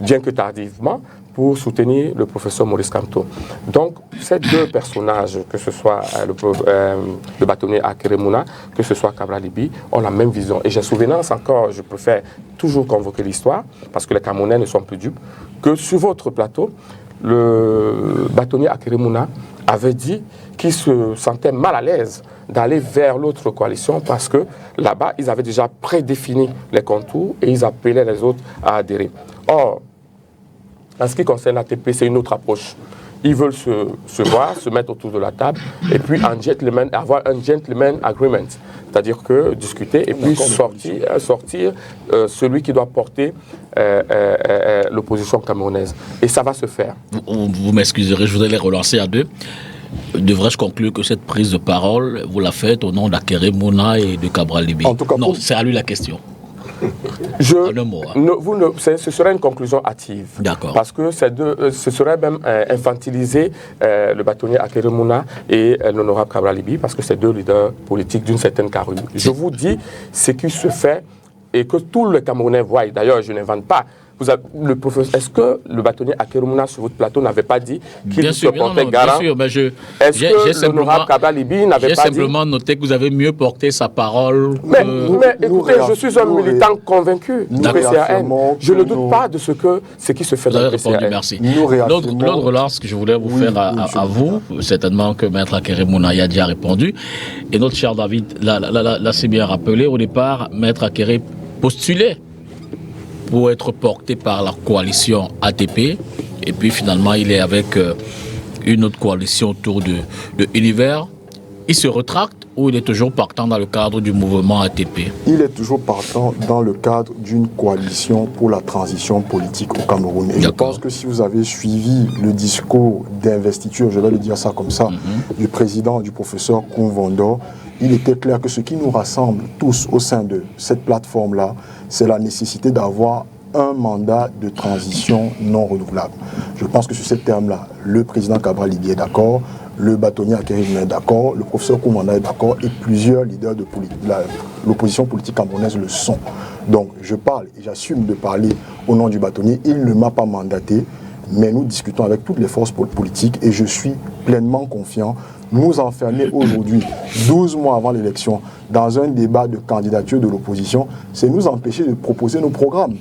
bien que tardivement, pour soutenir le professeur Maurice Kamto. Donc, ces deux personnages, que ce soit le bâtonnier Akeré Mouna, que ce soit Cabral Libby, ont la même vision. Et j'ai souvenance encore, je préfère toujours convoquer l'histoire, parce que les Camerounais ne sont plus dupes, que sur votre plateau, le bâtonnier Akeremouna avait dit qu'il se sentait mal à l'aise d'aller vers l'autre coalition parce que là-bas, ils avaient déjà prédéfini les contours et ils appelaient les autres à adhérer. Or, en ce qui concerne l'ATP, c'est une autre approche. Ils veulent se voir, se mettre autour de la table et puis avoir un gentleman agreement. C'est-à-dire que discuter et puis sortir celui qui doit porter l'opposition camerounaise. Et ça va se faire. Vous m'excuserez, je voudrais les relancer à deux. Devrais-je conclure que cette prise de parole, vous la faites au nom d'Akeremouna et de Cabral Libye? En tout cas, non, c'est à lui la question. En un mot, hein. Ce serait une conclusion hâtive. D'accord. Parce que ce serait même infantiliser le bâtonnier Akeremouna et l'honorable Cabral Libye, parce que c'est deux leaders politiques d'une certaine carrure. Je vous dis ce qui se fait et que tous les Camerounais voient. D'ailleurs, je n'invente pas. Est-ce que le bâtonnier Akeremouna sur votre plateau n'avait pas dit qu'il se portait garant? Bien sûr, mais est-ce que l'honorable Cabral Libye n'avait pas dit? J'ai simplement noté que vous avez mieux porté sa parole. Mais écoutez, je suis un militant convaincu du PCAN. Je ne doute pas de ce qui se fait dans le PCAN. Merci. L'autre relance que je voulais vous faire à vous, certainement que Maître Akeremouna y a déjà répondu, et notre cher David l'a si bien rappelé, au départ, Maître Akere postulait pour être porté par la coalition ATP, et puis finalement il est avec une autre coalition autour de Univers. Il se retracte ou il est toujours partant dans le cadre du mouvement ATP? Il est toujours partant dans le cadre d'une coalition pour la transition politique au Cameroun. Et je pense que si vous avez suivi le discours d'investiture, je vais le dire ça comme ça, du président, du professeur Kounvondo, il était clair que ce qui nous rassemble tous au sein de cette plateforme-là, c'est la nécessité d'avoir un mandat de transition non renouvelable. Je pense que sur ce terme-là, le président Cabral Libye est d'accord, le bâtonnier Akeremouna est d'accord, le professeur Koumanda est d'accord et plusieurs leaders de l'opposition politique camerounaise le sont. Donc je parle et j'assume de parler au nom du bâtonnier. Il ne m'a pas mandaté, mais nous discutons avec toutes les forces politiques et je suis pleinement confiant. Nous enfermer aujourd'hui, 12 mois avant l'élection, dans un débat de candidature de l'opposition, c'est nous empêcher de proposer nos programmes.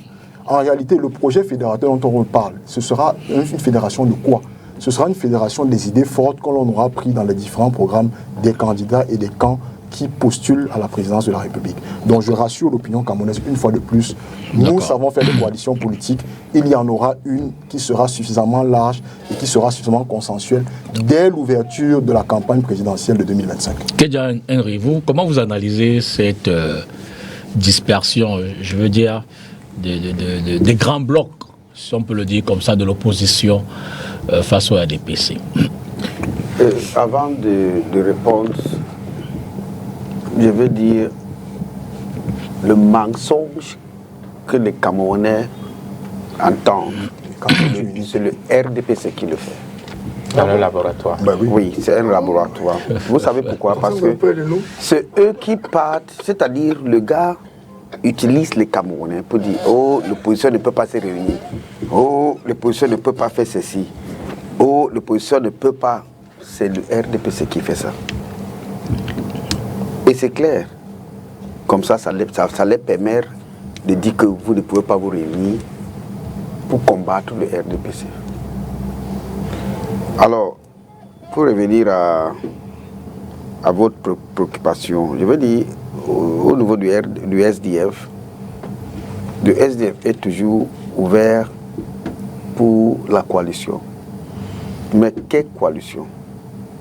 En réalité, le projet fédérateur dont on parle, ce sera une fédération de quoi? Ce sera une fédération des idées fortes que l'on aura pris dans les différents programmes des candidats et des camps qui postulent à la présidence de la République. Donc je rassure l'opinion camerounaise une fois de plus, nous savons faire des coalitions politiques, il y en aura une qui sera suffisamment large et qui sera suffisamment consensuelle dès l'ouverture de la campagne présidentielle de 2025. Kedja Henry, comment vous analysez cette dispersion, je veux dire, des grands blocs, si on peut le dire comme ça, de l'opposition face au ADPC? Avant de répondre, je veux dire le mensonge que les Camerounais entendent. C'est le RDPC qui le fait. Dans le laboratoire. Oui, c'est un laboratoire. Vous savez pourquoi? Parce que c'est eux qui partent, c'est-à-dire le gars utilise les Camerounais pour dire « Oh, l'opposition ne peut pas se réunir. Oh, l'opposition ne peut pas faire ceci. Oh, l'opposition ne peut pas. » C'est le RDPC qui fait ça. Et c'est clair. Comme ça les permet de dire que vous ne pouvez pas vous réunir pour combattre le RDPC. Alors, pour revenir à votre préoccupation, je veux dire, au niveau du SDF, le SDF est toujours ouvert pour la coalition. Mais quelle coalition?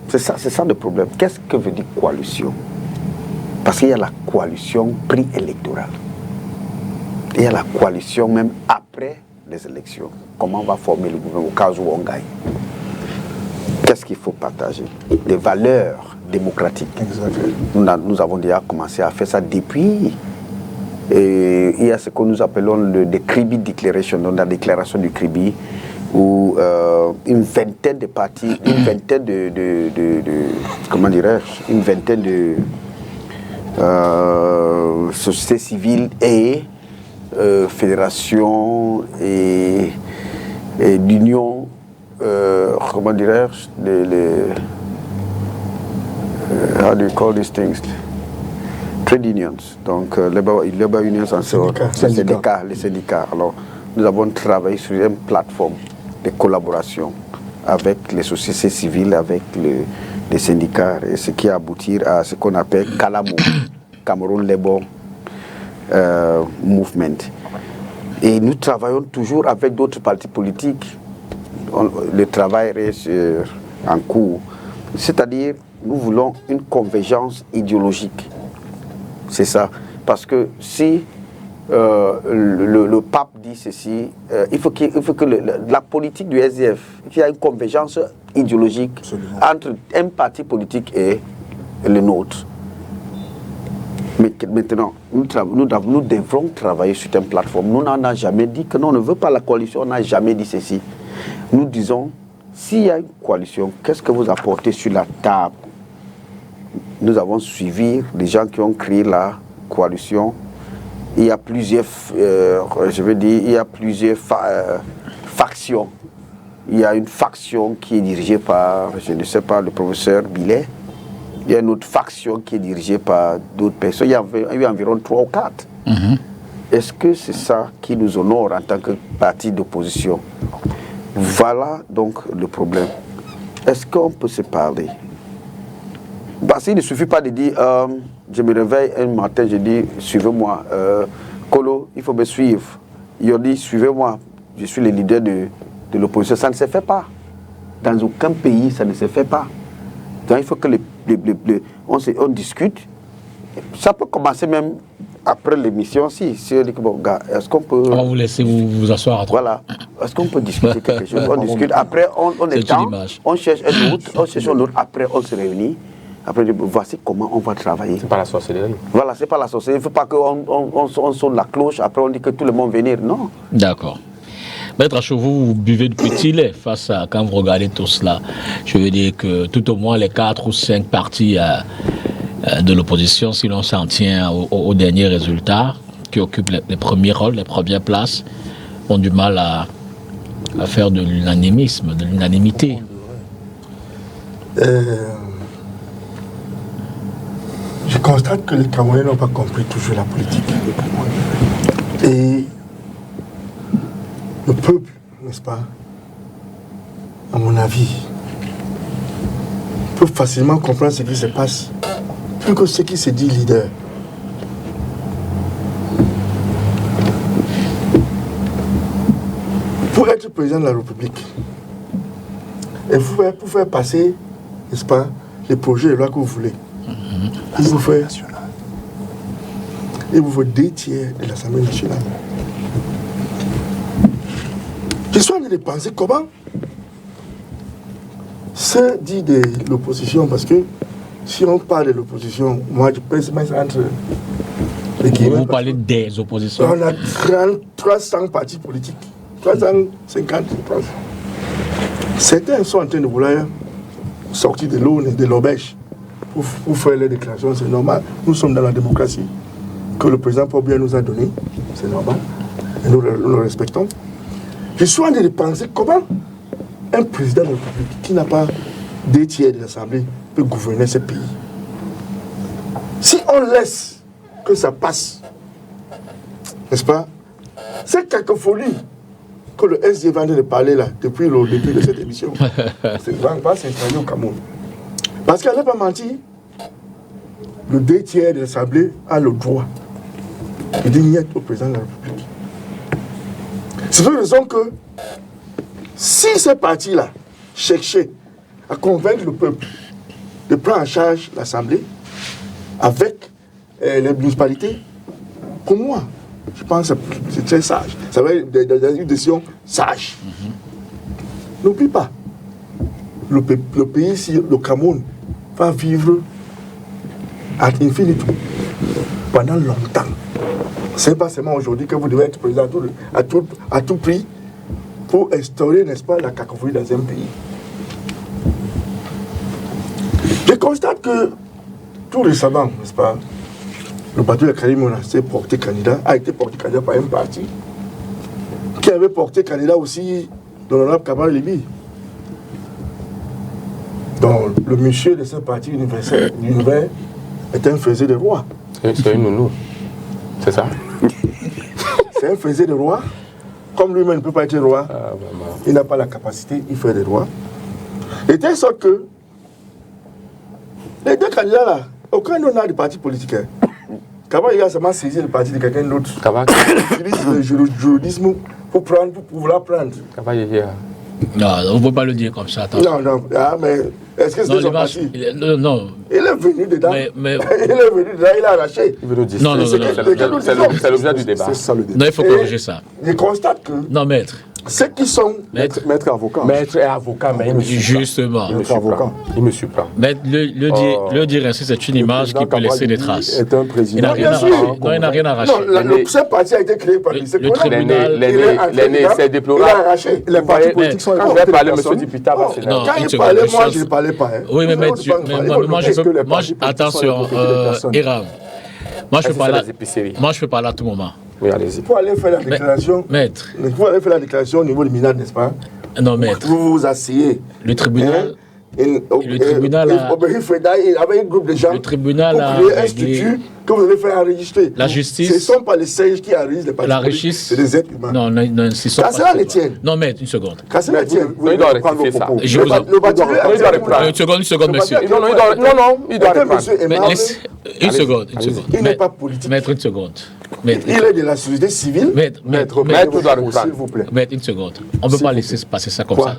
C'est ça le problème. Qu'est-ce que veut dire coalition? Parce qu'il y a la coalition préélectorale. Il y a la coalition même après les élections. Comment on va former le gouvernement au cas où on gagne? Qu'est-ce qu'il faut partager? Les valeurs démocratiques. Nous avons déjà commencé à faire ça depuis. Et il y a ce que nous appelons le Kribi Declaration, donc la déclaration du Kribi, où une vingtaine de partis, une vingtaine comment dirais-je, une vingtaine de sociétés civiles et fédérations et d'unions, comment dirais-je, how do you call these things? Trade unions, donc labor unions, les syndicats. Alors, nous avons travaillé sur une plateforme de collaboration avec les sociétés civiles, avec les syndicats, et ce qui aboutit à ce qu'on appelle CALAMO, Cameroun Labour Movement. Et nous travaillons toujours avec d'autres partis politiques. Le travail reste en cours. C'est-à-dire, nous voulons une convergence idéologique. C'est ça. Parce que si le pape dit ceci, il faut que la politique du SDF, qu'il y ait une convergence idéologique entre un parti politique et le nôtre. Mais maintenant, nous devrons travailler sur une plateforme. Nous n'en avons jamais dit que non, on ne veut pas la coalition, on n'a jamais dit ceci. Nous disons, s'il y a une coalition, qu'est-ce que vous apportez sur la table? Nous avons suivi les gens qui ont créé la coalition. Il y a plusieurs, il y a plusieurs factions. Il y a une faction qui est dirigée par, je ne sais pas, le professeur Billet. Il y a une autre faction qui est dirigée par d'autres personnes. Il y a eu environ 3 ou 4. Est-ce que c'est ça qui nous honore en tant que parti d'opposition? Voilà donc le problème. Est-ce qu'on peut se parler? Parce qu'il ne suffit pas de dire, je me réveille un matin, je dis, suivez-moi. Kolo, il faut me suivre. Ils ont dit, suivez-moi. Je suis le leader de l'opposition. Ça ne se fait pas. Dans aucun pays, ça ne se fait pas. Donc il faut que on discute. Ça peut commencer même après l'émission aussi. Si on dit que bon, gars, est-ce qu'on peut. On va vous laisser vous asseoir. Voilà. Est-ce qu'on peut discuter quelque chose? On discute. Après, on est temps. On cherche un autre. On cherche un autre. Après, on se réunit. Après, voici comment on va travailler. C'est pas la sorcellerie. Voilà, c'est pas la sorcellerie. Il ne faut pas qu'on sonne la cloche. Après, on dit que tout le monde venir. Non. D'accord. Maître Acho, vous buvez de petit lait face à quand vous regardez tout cela. Je veux dire que tout au moins les 4 ou 5 partis de l'opposition, si l'on s'en tient aux derniers résultats, qui occupent les premiers rôles, les premières places, ont du mal à faire de l'unanimisme, de l'unanimité. Je constate que les Camerounais n'ont pas compris toujours la politique. Et le peuple, n'est-ce pas, à mon avis, peut facilement comprendre ce qui se passe, plus que ce qui se dit leader. Pour être président de la République, et pour faire passer, n'est-ce pas, les projets de loi que vous voulez, il vous faut 2 tiers de l'Assemblée nationale. Je suis en train de penser comment ce dit de l'opposition, parce que si on parle de l'opposition, moi je peux se mettre entre les guillemets. Vous parlez des oppositions. On a 300 partis politiques, 350, je pense. Certains sont en train de vouloir sortir de l'eau, de l'auberge, pour faire les déclarations, c'est normal. Nous sommes dans la démocratie que le président Paul Biya nous a donnée, c'est normal, et nous le respectons. Je suis en train de penser comment un président de la République qui n'a pas 2 tiers de l'Assemblée peut gouverner ce pays. Si on laisse que ça passe, n'est-ce pas, cette cacophonie que le SDF va de parler là, depuis le début de cette émission, c'est va s'installer au Cameroun. Parce qu'elle n'a pas menti, le 2 tiers de l'Assemblée a le droit de dire niet au président de la République. C'est pour raison que si ces partis-là cherchaient à convaincre le peuple de prendre en charge l'Assemblée avec les municipalités, pour moi, je pense que c'est très sage. Ça va être une décision sage. N'oublie pas, le pays ici, le Cameroun, va vivre ad infinitum pendant longtemps. Ce n'est pas seulement aujourd'hui que vous devez être président à tout prix pour instaurer, n'est-ce pas, la cacophonie dans un pays. Je constate que tout récemment, n'est-ce pas, le parti de Karim a été porté candidat par un parti qui avait porté candidat aussi dans l'honorable Kamara Libye. Donc, le monsieur de ce parti universel est un faiseur de roi. C'est un nounou. C'est ça? C'est un faiseur de roi. Comme lui-même ne peut pas être roi, il n'a pas la capacité, il fait des rois. De telle sorte que les deux candidats là, aucun d'eux n'a de parti politique. Kabal, il a seulement saisi le parti de quelqu'un d'autre. Kabal, Il utilise le juridisme pour vouloir prendre. Kabal, il y a... Non, on ne peut pas le dire comme ça. Attention. Non, mais est-ce que c'est son parti? Non. Il est venu dedans. Mais... il est venu dedans, il a arraché. Non. C'est l'objet du débat. C'est ça le débat. Non, il faut corriger ça. Je constate que Non, maître. ceux qui sont... Maître avocat. Maître et avocat, mais il me surprend. Justement. Il me surprend. Mais le dire ainsi, c'est une image qui peut laisser des traces. Est un président. Il n'a rien arraché. Non, il n'a rien arraché. Non, ce parti a été créé par le tribunal. L'aîné, c'est déplorable. Il a arraché. Les partis politiques sont Quand je vais parler, M. Dipita va finir. Non, Quand il parlait, moi, je ne parlais pas. Oui, mais moi, je peux... Attention, Hiram. Moi, je peux parler à tout moment. Oui, allez-y. Il faut aller faire la déclaration. Maître. Il faut aller faire la déclaration au niveau du MINAD, n'est-ce pas? Non, maître. Vous vous asseyez. Le tribunal... Le tribunal il avait un groupe de gens le tribunal pour créer un stitut que vous allez faire enregistrer. La justice. Ce ne sont pas les singes qui enregistrent les partis politiques, c'est des êtres humains. Non, c'est ça. Cassez-la les tiennes. Non, mais une seconde. Cassez la tienne. Il doit rectifier ça. Je vous en... Le bâtiment Une seconde, monsieur. Non, il doit reprendre. Une seconde. Il n'est pas politique. Maître, une seconde. Il est de la société civile. Maître doit reprendre. S'il vous plaît. Maître, une seconde. On ne peut pas laisser passer ça comme ça.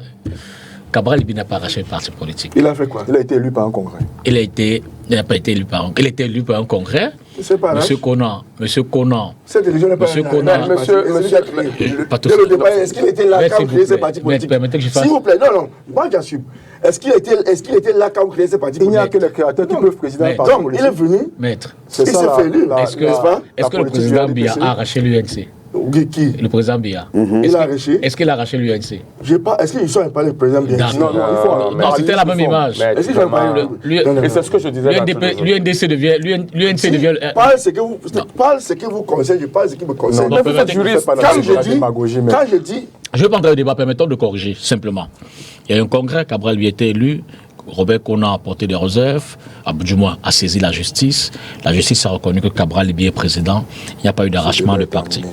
Cabral Libi n'a pas arraché le parti politique. Il a fait quoi? Il a été élu par un congrès. Il n'a pas été élu par un congrès. Il a été élu par un congrès. Monsieur Conan. Cette élection n'est pas Monsieur Conan. Dès le départ, est-ce qu'il était là quand on créait ce parti politique? S'il vous plaît, non, moi j'assume. Est-ce qu'il était là quand on créait ce parti politique? Il n'y a que les créateurs qui peuvent présider un parti politique. Il est venu. Maître. Il s'est fait élu, est-ce que le président Biya a arraché l'UNC? Qui? Le président Biya. Il a arraché. Est-ce qu'il a arraché l'UNC? Est-ce qu'ils sont parlé du président Biya? Non, c'était la même image. Est-ce qu'ils ont parlé Et c'est ce que je disais. L'UNC devient. Parle ce que vous conseillez, je parle ce qui me conseille. Non, vous êtes juriste. Quand je dis. Je ne veux pas entrer au débat, permettons de corriger, simplement. Il y a eu un congrès, Cabral lui a été élu. Robert Conan a apporté des réserves, du moins a saisi la justice. La justice a reconnu que Cabral Libi est président. Il n'y a pas eu d'arrachement de parti.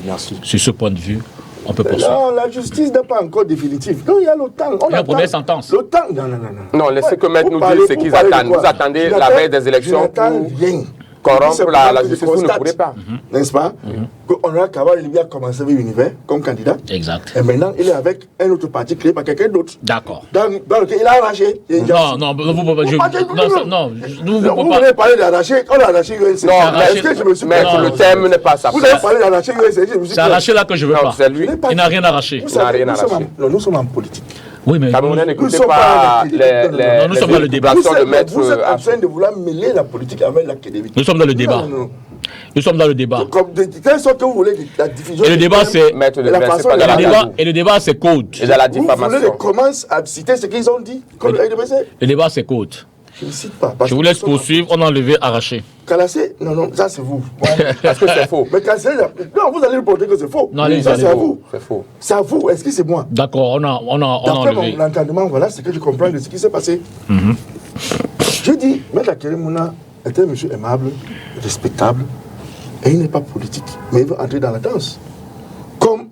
Sur ce point de vue, on peut poursuivre. Non, la justice n'est pas encore définitive. Non, il y a l'OTAN. Il y a une première sentence. L'OTAN, non. Non, laissez que Maître nous dise ce qu'ils attendent. Vous attendez la veille des élections pour corrompre la justice, vous ne pourrez pas. N'est-ce pas? On a Cabral Libi a commencé avec Univers comme candidat. Exact. Et maintenant, il est avec un autre parti créé par quelqu'un d'autre. D'accord. Dans lequel il a arraché. Non, vous ne pouvez pas. Vous voulez parler d'arracher? On a arraché UNC. Non, mais le thème n'est pas ça. Vous avez parlé d'arracher UNC. C'est arraché là que je veux pas. Il n'a rien arraché. Nous sommes en politique. Oui, mais Camerounais, n'écoutez pas nous sommes dans le débat. Vous êtes en train de vouloir mêler la politique avec l'académie. Nous sommes dans le débat. Nous sommes dans le débat. De telle sorte que vous voulez la diffusion. Et le débat, c'est. Et le débat, c'est code. Et de la Vous voulez commencer à citer ce qu'ils ont dit. Le débat, c'est code. Je ne cite pas. Je vous laisse poursuivre. On a enlevé, arraché. Calassé, non, ça c'est vous. Parce que c'est faux. Mais Calassé, non, vous allez reporter que c'est faux. Non, allez, ça c'est à vous. C'est faux. C'est à vous, excusez-moi. D'accord, on a enlevé. D'après mon entendement, voilà ce que je comprends de ce qui s'est passé. Je dis, M. Akeremouna était un monsieur aimable, respectable, et il n'est pas politique, mais il veut entrer dans la danse. Comme,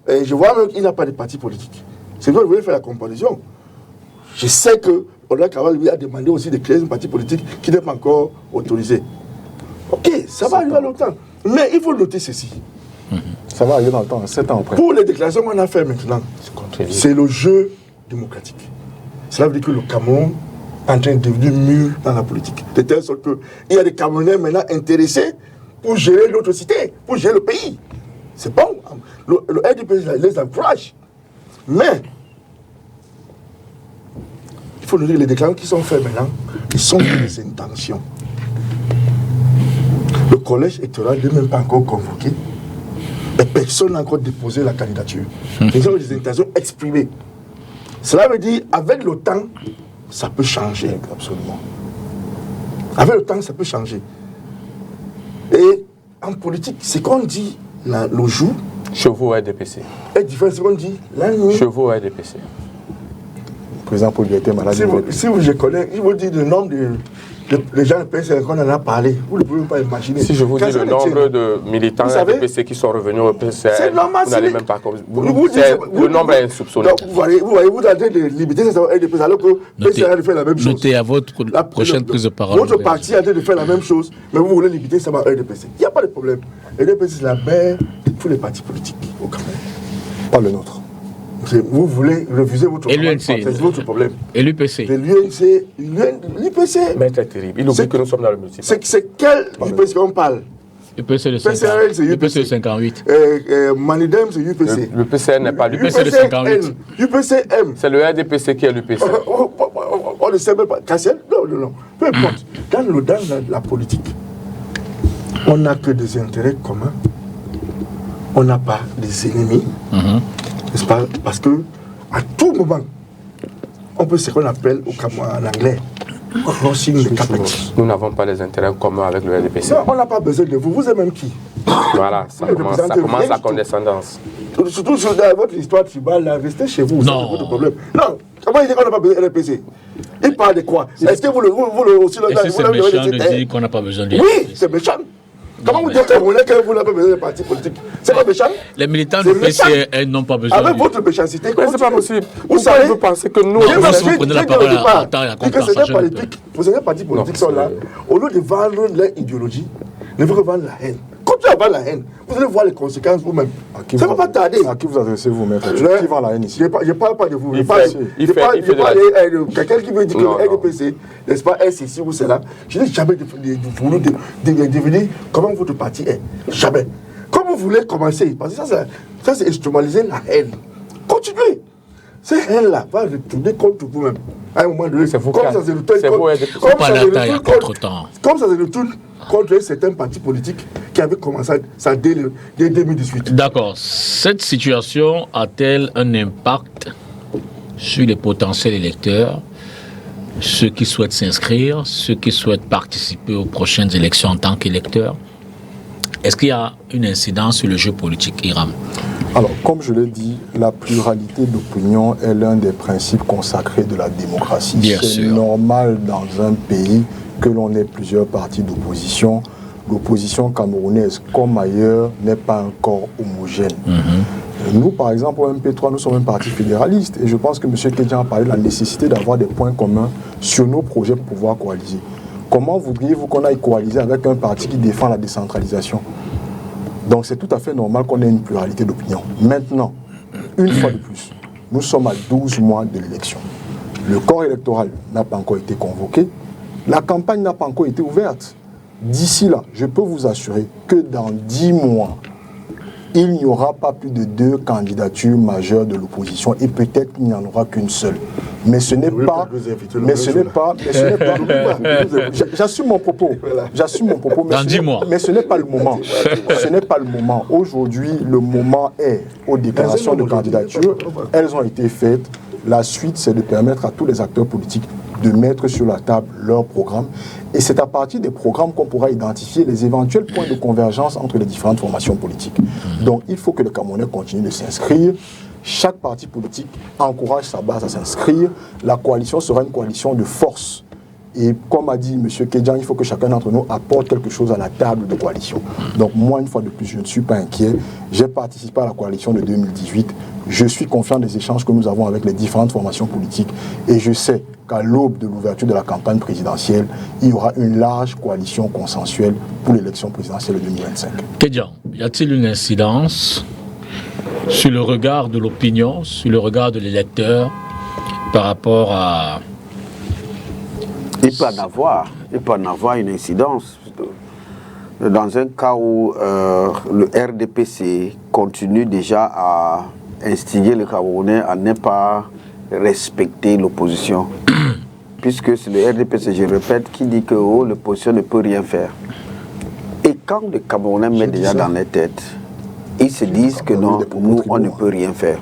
je vois même qu'il n'a pas de parti politique. C'est vrai, je voulais faire la comparaison. Je sais que Ola Cabral lui a demandé aussi de créer un parti politique qui n'est pas encore autorisé. Ok, ça va arriver longtemps. Mais il faut noter ceci. Ça va arriver dans le temps, 7 ans après. Pour les déclarations qu'on a faites maintenant, c'est le jeu démocratique. Cela veut dire que le Cameroun est en train de devenir mûr dans la politique. De telle sorte qu'il y a des Camerounais maintenant intéressés pour gérer l'autre cité, pour gérer le pays. C'est bon. Le RDP les encourage. Mais il faut nous dire que les déclarations qui sont faites maintenant, ils sont des intentions. Le collège électoral n'est même pas encore convoqué. Et personne n'a encore déposé la candidature. Ils ont des intentions exprimées. Cela veut dire, avec le temps, ça peut changer. Absolument. Avec le temps, ça peut changer. Et en politique, ce qu'on dit le jour. Chevaux RDPC. Est différent de ce qu'on dit la nuit. Chevaux RDPC. Le président Paul était malade. Si je connais, je vous dis le nombre les gens de PCL, qu'on en a parlé, vous ne pouvez pas imaginer. Si je vous dis le nombre de militants de PC qui sont revenus au PCL, c'est normal, vous n'allez même pas... Le nombre est insoupçonné. Donc, vous voyez, vous êtes en train de limiter ces RDPC alors que PCL fait la même chose. Notez à votre prochaine prise de parole. Votre parti est en train de faire la même chose, mais vous voulez limiter seulement RDPC. Il n'y a pas de problème. RDPC, c'est la mère de tous les partis politiques au Cameroun. Pas le nôtre. Vous voulez refuser votre l'UNC, c'est votre problème. Et l'UPC. L'UPC. Mais c'est terrible. Il oublie que nous sommes dans le multi. C'est quel UPC qu'on parle? UPC le PCRL, c'est UPC le 58. Manidem, c'est UPC. Le PCN n'est pas l'UPC. UPC le 58. UPCM. C'est le RDPC qui est l'UPC. On ne sait même pas. Cassiel? Non. Peu importe. Dans la politique, on n'a que des intérêts communs. On n'a pas des ennemis. N'est-ce pas? Parce que à tout moment, on peut ce qu'on appelle au Cameroun en anglais crossing the capital. Nous n'avons pas les intérêts communs avec le RDPC. Non, on n'a pas besoin de vous. Vous êtes même qui? Voilà, ça commence la condescendance. Surtout dans votre histoire tribale, là, restez chez vous. Non. C'est votre problème. Non, comment il dit qu'on n'a pas besoin de RDPC? Il parle de quoi? Est-ce que vous aussi le Est-ce que c'est méchant de dire qu'on n'a pas besoin de Oui, c'est méchant. Comment vous dites que vous n'avez pas besoin de partis politiques? C'est pas méchant? Les militants du PCN n'ont pas besoin. Avec votre méchanceté, Mais c'est pas possible. Vous savez, vous pensez que nous... vous prenez la parole à temps et à compensation. Vos partis politiques sont là. Au lieu de vendre leur idéologie, ne veulent que vendre la haine. Continuez à vendre la haine. Vous allez voir les conséquences vous-même. Ça ne va pas tarder. À qui vous adressez-vous, maître? Qui vend la haine ici? Je ne parle pas de vous. Il Je parle de quelqu'un qui veut dire que le RDPC, n'est-ce pas, est ceci ou cela. Je n'ai jamais voulu devenir comment votre parti est. Jamais. Comme vous voulez commencer, parce que ça c'est instrumentaliser la haine. Continuez. Cette haine-là va retourner contre vous-même. À un moment donné, c'est vous comme ça se retourne contre un certain parti politique qui avait commencé ça dès 2018. D'accord. Cette situation a-t-elle un impact sur les potentiels électeurs, ceux qui souhaitent s'inscrire, ceux qui souhaitent participer aux prochaines élections en tant qu'électeurs? Est-ce qu'il y a une incidence sur le jeu politique, Hiram? Alors, comme je l'ai dit, la pluralité d'opinion est l'un des principes consacrés de la démocratie. C'est normal dans un pays que l'on ait plusieurs partis d'opposition. L'opposition camerounaise, comme ailleurs, n'est pas encore homogène. Nous, par exemple, au MP3, nous sommes un parti fédéraliste et je pense que M. Kedjan a parlé de la nécessité d'avoir des points communs sur nos projets pour pouvoir coaliser. Comment voudriez-vous qu'on aille coaliser avec un parti qui défend la décentralisation? Donc c'est tout à fait normal qu'on ait une pluralité d'opinion. Maintenant, une fois de plus, nous sommes à 12 mois de l'élection. Le corps électoral n'a pas encore été convoqué. La campagne n'a pas encore été ouverte. D'ici là, je peux vous assurer que dans 10 mois, il n'y aura pas plus de 2 candidatures majeures de l'opposition et peut-être qu'il n'y en aura qu'une seule. Mais ce n'est pas... J'assume mon propos. Dans 10 mois. Mais ce n'est pas le moment. Ce n'est pas le moment. Aujourd'hui, le moment est aux déclarations de candidature. Elles ont été faites. La suite, c'est de permettre à tous les acteurs politiques de mettre sur la table leur programme. Et c'est à partir des programmes qu'on pourra identifier les éventuels points de convergence entre les différentes formations politiques. Donc, il faut que le Camerounais continue de s'inscrire. Chaque parti politique encourage sa base à s'inscrire. La coalition sera une coalition de force. Et comme a dit M. Kedjan, il faut que chacun d'entre nous apporte quelque chose à la table de coalition. Donc moi, une fois de plus, je ne suis pas inquiet. J'ai participé à la coalition de 2018. Je suis confiant des échanges que nous avons avec les différentes formations politiques. Et je sais qu'à l'aube de l'ouverture de la campagne présidentielle, il y aura une large coalition consensuelle pour l'élection présidentielle de 2025. Kedjan, y a-t-il une incidence sur le regard de l'opinion, sur le regard de l'électeur par rapport à... Il peut en avoir une incidence. Dans un cas où le RDPC continue déjà à instiguer le Camerounais à ne pas respecter l'opposition. Puisque c'est le RDPC, je répète, qui dit que l'opposition ne peut rien faire. Et quand les Camerounais mettent déjà dans les têtes, ils se disent que non, nous, on ne peut rien faire.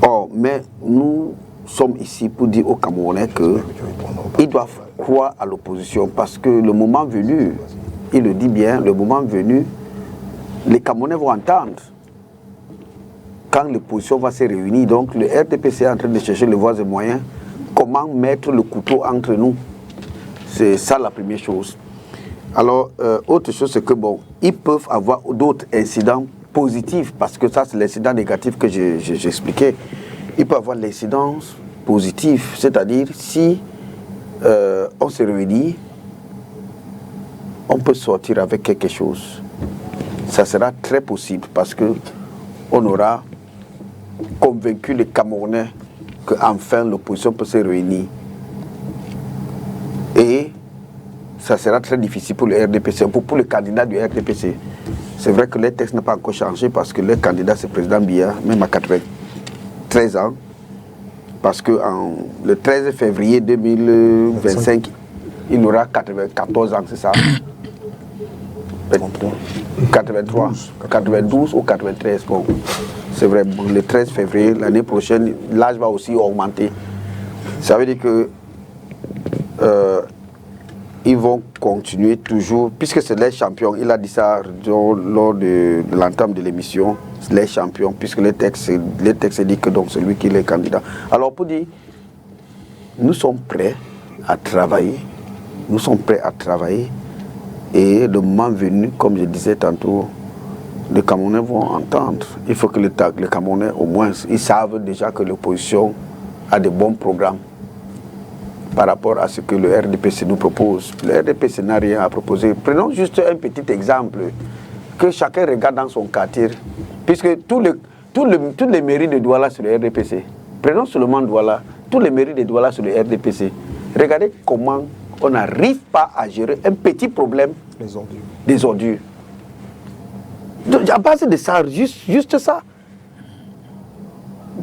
Or, mais nous sommes ici pour dire aux Camerounais qu'ils doivent croire à l'opposition parce que le moment venu, il le dit bien, le moment venu, les Camerounais vont entendre quand l'opposition va se réunir. Donc le RDPC est en train de chercher les voies et moyens, comment mettre le couteau entre nous. C'est ça la première chose. Alors, autre chose, c'est que bon, ils peuvent avoir d'autres incidents positifs, parce que ça, c'est l'incident négatif que j'expliquais. Ils peuvent avoir l'incidence positive, c'est-à-dire si on se réunit, on peut sortir avec quelque chose. Ça sera très possible, parce que on aura convaincu les Camerounais qu'enfin l'opposition peut se réunir. Et ça sera très difficile pour le RDPC, pour le candidat du RDPC. C'est vrai que le texte n'a pas encore changé parce que le candidat c'est le président Biya, même à 93 ans. Parce que le 13 février 2025, il aura 94 ans, c'est ça? 83, 92 ou 93, bon. C'est vrai, bon, le 13 février, l'année prochaine, l'âge va aussi augmenter. Ça veut dire que ils vont continuer toujours, puisque c'est les champions, il a dit ça lors de l'entame de l'émission, les champions, puisque les textes disent que donc c'est lui qui est le candidat. Alors pour dire, nous sommes prêts à travailler, et le moment venu, comme je disais tantôt, les Camerounais vont entendre. Il faut que les Camerounais, au moins, ils savent déjà que l'opposition a de bons programmes par rapport à ce que le RDPC nous propose. Le RDPC n'a rien à proposer. Prenons juste un petit exemple, que chacun regarde dans son quartier, puisque tous les mairies de Douala sur le RDPC, prenons seulement Douala, tous les mairies de Douala sur le RDPC, regardez comment on n'arrive pas à gérer un petit problème des ordures. Donc, à base de ça, juste ça.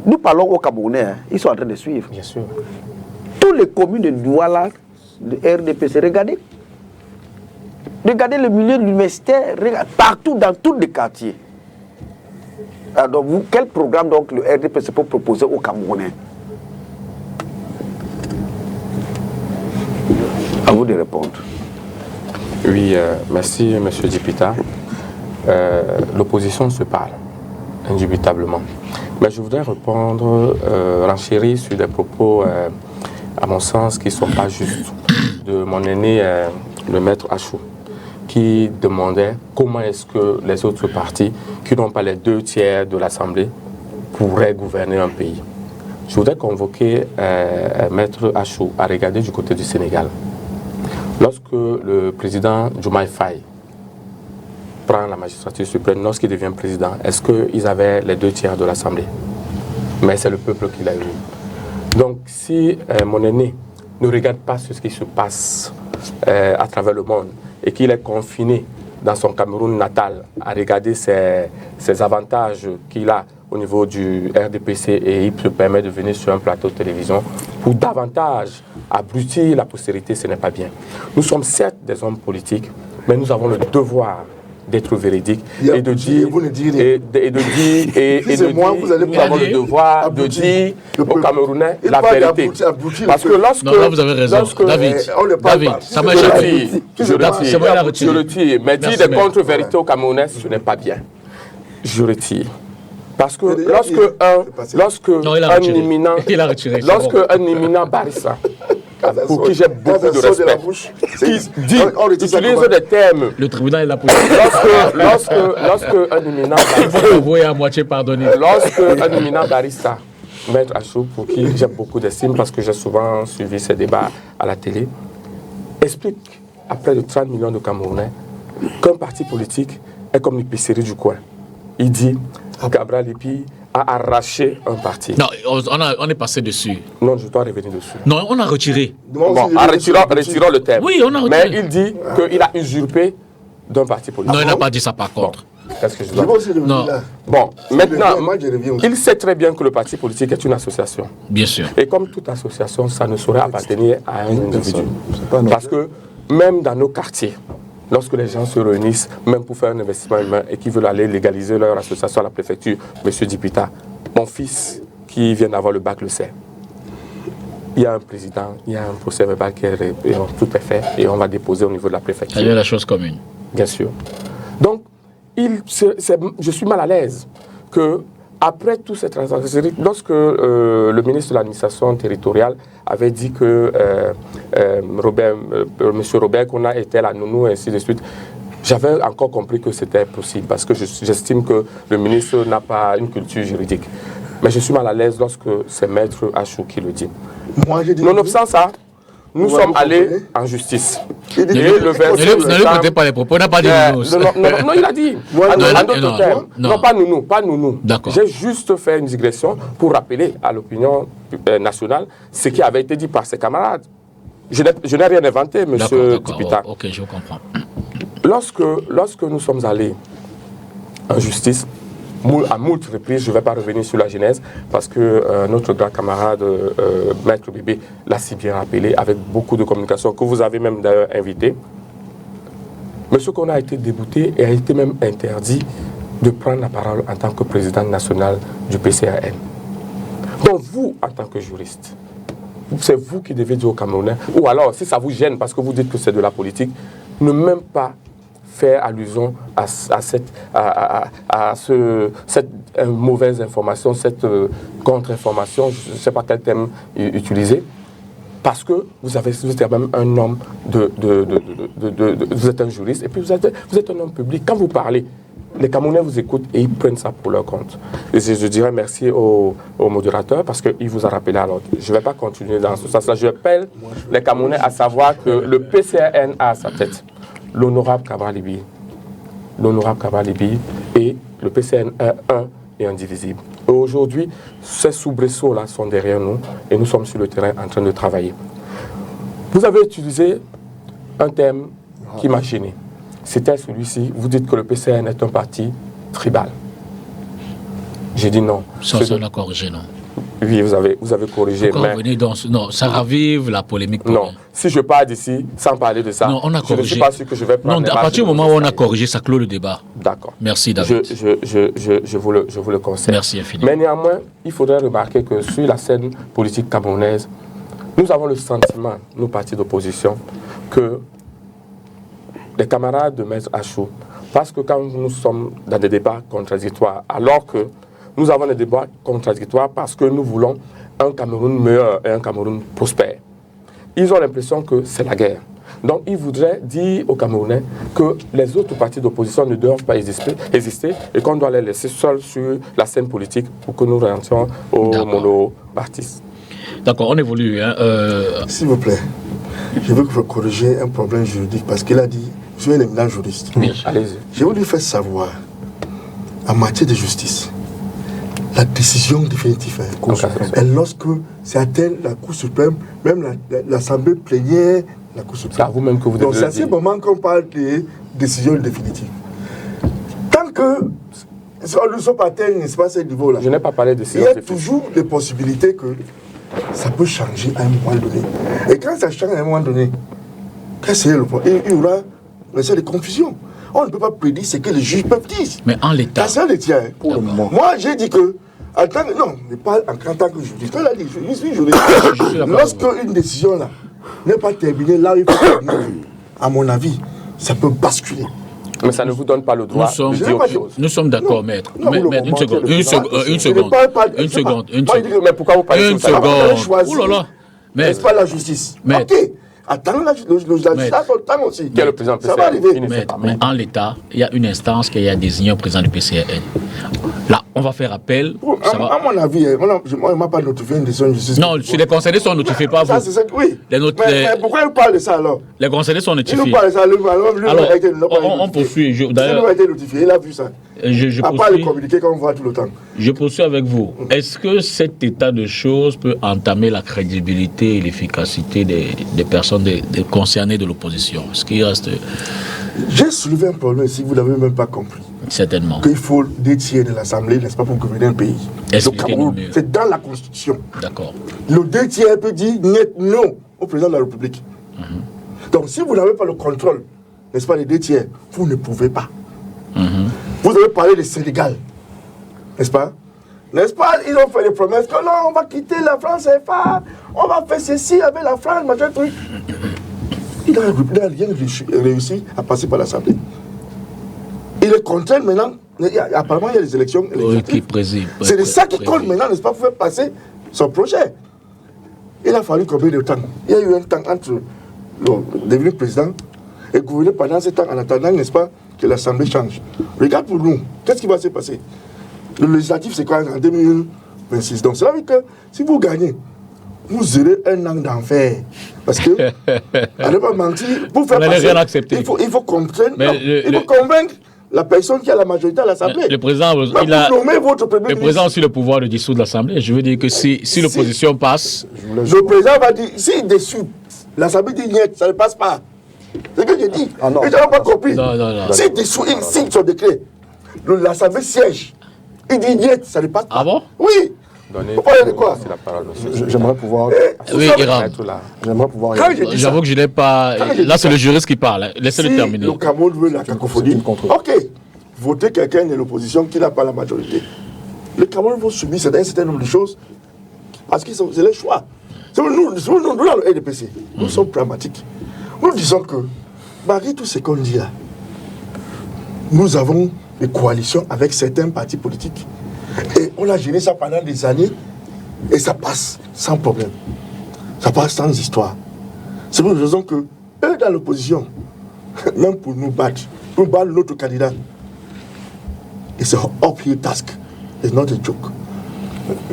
Nous parlons aux Camerounais, hein, ils sont en train de suivre. Bien sûr. Toutes les communes de Douala, de RDPC, regardez le milieu universitaire, partout dans tous les quartiers. Alors, quel programme donc le RDPC peut proposer aux Camerounais? À vous de répondre. Oui, merci M. Dipita. L'opposition se parle, indubitablement. Mais je voudrais répondre, renchérir sur des propos, à mon sens, qui ne sont pas justes, de mon aîné, le maître Achou, qui demandait comment est-ce que les autres partis, qui n'ont pas les 2/3 de l'Assemblée, pourraient gouverner un pays. Je voudrais convoquer maître Achou à regarder du côté du Sénégal. Lorsque le président Diomaye Faye prend la magistrature suprême, lorsqu'il devient président, est-ce qu'ils avaient les 2/3 de l'Assemblée? Mais c'est le peuple qui l'a eu. Donc si mon aîné ne regarde pas ce qui se passe à travers le monde et qu'il est confiné dans son Cameroun natal à regarder ses avantages qu'il a au niveau du RDPC et il se permet de venir sur un plateau de télévision pour davantage abrutir la postérité, ce n'est pas bien. Nous sommes certes des hommes politiques, mais nous avons le devoir d'être véridiques et de dire, nous avons le devoir de dire aux Camerounais la vérité. Parce que lorsque... Non, vous avez raison. David, ça m'a échappé. Je retire. Mais dire des contre-vérités aux Camerounais, ce n'est pas bien. Je retire. Parce que lorsque un éminent barista, pour qui j'ai beaucoup de respect, qui dit, utilise des termes. Le tribunal est là pour lorsque un éminent barista, maître Achou, pour qui j'ai beaucoup d'estime parce que j'ai souvent suivi ces débats à la télé, explique à près de 30 millions de Camerounais qu'un parti politique est comme l'épicerie du coin. Il dit Cabral Lipi a arraché un parti. Non, on est passé dessus. Non, je dois revenir dessus. Non, on a retiré. Bon, en retirant le terme. Oui, on a retiré. Mais il dit qu'il a usurpé d'un parti politique. Non, il n'a pas dit ça par contre. Qu'est-ce que je dois dire? Non. Bon, maintenant, il sait très bien que le parti politique est une association. Bien sûr. Et comme toute association, ça ne saurait appartenir à un individu. Parce que même dans nos quartiers, lorsque les gens se réunissent, même pour faire un investissement humain et qu'ils veulent aller légaliser leur association à la préfecture, M. Dipita, mon fils qui vient d'avoir le bac le sait. Il y a un président, il y a un procès verbal qui est tout est fait et on va déposer au niveau de la préfecture. Il y a la chose commune. Bien sûr. Donc, je suis mal à l'aise qu'à après tout cette transaction, lorsque le ministre de l'administration territoriale avait dit que M. Robert Kona était la nounou et ainsi de suite, j'avais encore compris que c'était possible parce que j'estime que le ministre n'a pas une culture juridique. Mais je suis mal à l'aise lorsque c'est Maître Achou qui le dit. Nonobstant ça, nous sommes allés en justice. Ne lui comptez pas les propos, on n'a pas dit nounou. Non, il a dit. Non, pas nounou. J'ai juste fait une digression pour rappeler à l'opinion nationale ce qui avait été dit par ses camarades. Je n'ai rien inventé, monsieur Tipita. Ok, je comprends. Lorsque nous sommes allés en justice, à moult reprises, je ne vais pas revenir sur la genèse, parce que notre grand camarade, Maître Bébé, l'a si bien rappelé, avec beaucoup de communication, que vous avez même d'ailleurs invité. Monsieur Kona a été débouté et a été même interdit de prendre la parole en tant que président national du PCAN. Donc vous, en tant que juriste, c'est vous qui devez dire aux Camerounais, ou alors, si ça vous gêne parce que vous dites que c'est de la politique, ne même pas faire allusion à cette mauvaise information, cette contre-information, je ne sais pas quel terme utiliser, parce que vous êtes quand même un homme vous êtes un juriste, et puis vous êtes un homme public. Quand vous parlez, les Camerounais vous écoutent et ils prennent ça pour leur compte. Et je dirais merci au modérateur parce qu'il vous a rappelé à l'ordre. Je ne vais pas continuer dans ce sens-là. Je appelle les Camerounais à savoir que le PCAN a à sa tête l'honorable Cabral Libi. L'honorable Cabral Libi et le PCN 1 et indivisible. Aujourd'hui, ces soubresauts-là sont derrière nous et nous sommes sur le terrain en train de travailler. Vous avez utilisé un thème qui m'a gêné. C'était celui-ci. Vous dites que le PCN est un parti tribal. J'ai dit non. Ça, on a corrigé, non? Oui, vous avez corrigé. Mais... Non, ça ravive la polémique. Non, si je pars d'ici sans parler de ça, non, on a corrigé. Je ne suis pas sûr que je vais prendre. Non, à partir du moment où on a corrigé, ça clôt le débat. D'accord. Merci, David. Je vous le conseille. Merci infiniment. Mais néanmoins, il faudrait remarquer que sur la scène politique camerounaise, nous avons le sentiment, nous partis d'opposition, que les camarades de Maître Achou, parce que quand nous sommes dans des débats contradictoires, alors que nous avons des débats contradictoires parce que nous voulons un Cameroun meilleur et un Cameroun prospère. Ils ont l'impression que c'est la guerre. Donc ils voudraient dire aux Camerounais que les autres partis d'opposition ne doivent pas exister et qu'on doit les laisser seuls sur la scène politique pour que nous rentrions au monopartisme. D'accord, on évolue. S'il vous plaît, je veux que vous corrigiez un problème juridique parce qu'il a dit, je suis un éminent juriste. Oui, allez-y. Je veux lui faire savoir, en matière de justice, la décision définitive est Cour suprême. Et lorsque c'est atteint la Cour suprême, même l'Assemblée plénière, la Cour suprême. C'est à vous-même que vous devez le dire. Donc c'est à ce moment qu'on parle de décision définitive. Tant que on ne soit pas atteint, n'est-ce pas, ce niveau-là. Je n'ai pas parlé de décision définitive. Il y a toujours des possibilités que ça peut changer à un moment donné. Et quand ça change à un moment donné, qu'est-ce que c'est le problème? Il y aura une série de confusion. On ne peut pas prédire ce que les juges peuvent dire. Mais en l'état. C'est le tien. Pour le moment. Moi, j'ai dit que, non, mais pas en tant que juriste. Quand il a dit, je suis juriste. Lorsque une décision là n'est pas terminée, là, il faut terminer. À mon avis, ça peut basculer. Mais ça ne vous donne pas le droit de dire autre chose. Nous sommes d'accord, maître. Maître, une seconde. Mais pourquoi vous parlez de ça? Oh là là. N'est-ce pas la justice? Maître. Ok. Attends, la justice temps aussi. Quel est le président Ça va arriver. Mais en l'état, il y a une instance qui a désigné un président du PCAN. Là, on va faire appel. À mon avis, moi, il ne m'a pas notifié une décision de justice. Non, si les concernés sont notifiés, pas vous. Oui. Mais pourquoi il parle de ça alors? Les concernés sont notifiés. Il nous parle de ça. Alors, on poursuit. D'ailleurs, il a été notifié, il a vu ça. À part le communiquer qu'on voit tout le temps. Je poursuis avec vous. Est-ce que cet état de choses peut entamer la crédibilité et l'efficacité des personnes concernées de l'opposition? Ce qui reste... J'ai soulevé un problème si vous n'avez même pas compris. Certainement. Qu'il faut 2 tiers de l'Assemblée, n'est-ce pas, pour gouverner un pays. C'est dans la Constitution. D'accord. Le 2 tiers peut dire non au président de la République. Donc si vous n'avez pas le contrôle, n'est-ce pas, les 2 tiers, vous ne pouvez pas. Vous avez parlé du Sénégal, n'est-ce pas? N'est-ce pas? Ils ont fait des promesses que non, on va quitter la France CFA, on va faire ceci avec la France, machin truc. Il n'a rien réussi à passer par l'Assemblée. Il est contraint maintenant Apparemment, il y a des élections. Qui préside. C'est de ça qui compte maintenant, n'est-ce pas, pour faire passer son projet. Il a fallu combien de temps? Il y a eu un temps entre devenir président et gouverner pendant ce temps en attendant, n'est-ce pas, que l'Assemblée change. Regarde pour nous, qu'est-ce qui va se passer? Le législatif, c'est quoi en 2026? Donc, cela veut dire que si vous gagnez, vous aurez un an d'enfer. Parce que, à ne pas mentir, pour faire passer, rien accepter. il faut comprendre, il faut convaincre la personne qui a la majorité à l'Assemblée. Le président, le président a aussi le pouvoir de dissoudre l'Assemblée. Je veux dire que si l'opposition passe... Le président va dire, s'il dissout, l'Assemblée dit niet, ça ne passe pas. C'est ce que j'ai dit. Ah non. Les gens n'ont pas compris. Non. S'il dissout, il signe son décret. L'Assemblée siège. Il dit niet, ça ne passe pas. Ah bon? Oui. Vous parlez de quoi? La parole, monsieur. J'aimerais pouvoir... Oui, Iram. J'aimerais pouvoir... J'avoue que je n'ai pas... Là, c'est le juriste qui parle. Laissez-le terminer. Le Cameroun veut la cacophonie. Ok. Votez quelqu'un de l'opposition qui n'a pas la majorité. Le Cameroun va subir un certain nombre de choses parce que c'est le choix. Nous, dans le RDPC, nous sommes pragmatiques. Nous disons que, malgré tout ce qu'on dit là, nous avons des coalitions avec certains partis politiques. Et on a géré ça pendant des années et ça passe sans problème. Ça passe sans histoire. C'est pour une raison que, eux dans l'opposition, même pour nous battre notre candidat, it's an uphill task. It's not a joke.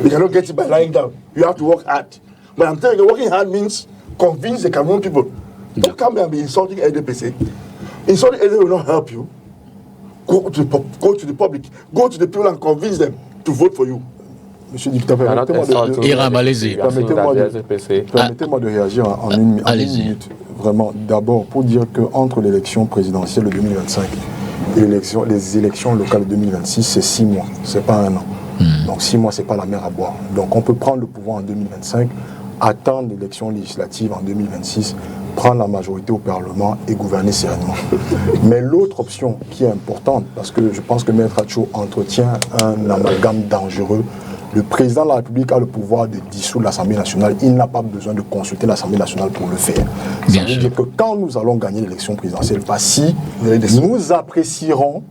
You cannot get it by lying down. You have to work hard. But I'm telling you, working hard means convince the Cameroon people. Don't come here and be insulting LDPC. Insulting LDPC will not help you. Go to the public. Go to the people and convince them to vote for you. Monsieur le dictateur, permettez-moi de réagir en une minute. Vraiment, d'abord, pour dire qu'entre l'élection présidentielle de 2025 et les élections locales de 2026, c'est 6 mois, c'est pas un an. Donc 6 mois, c'est pas la mer à boire. Donc on peut prendre le pouvoir en 2025, attendre l'élection législative en 2026, prendre la majorité au Parlement et gouverner sereinement. Mais l'autre option qui est importante, parce que je pense que Maître Acho entretient un amalgame dangereux, le président de la République a le pouvoir de dissoudre l'Assemblée nationale. Il n'a pas besoin de consulter l'Assemblée nationale pour le faire. Ça veut dire que quand nous allons gagner l'élection présidentielle, pas si, nous apprécierons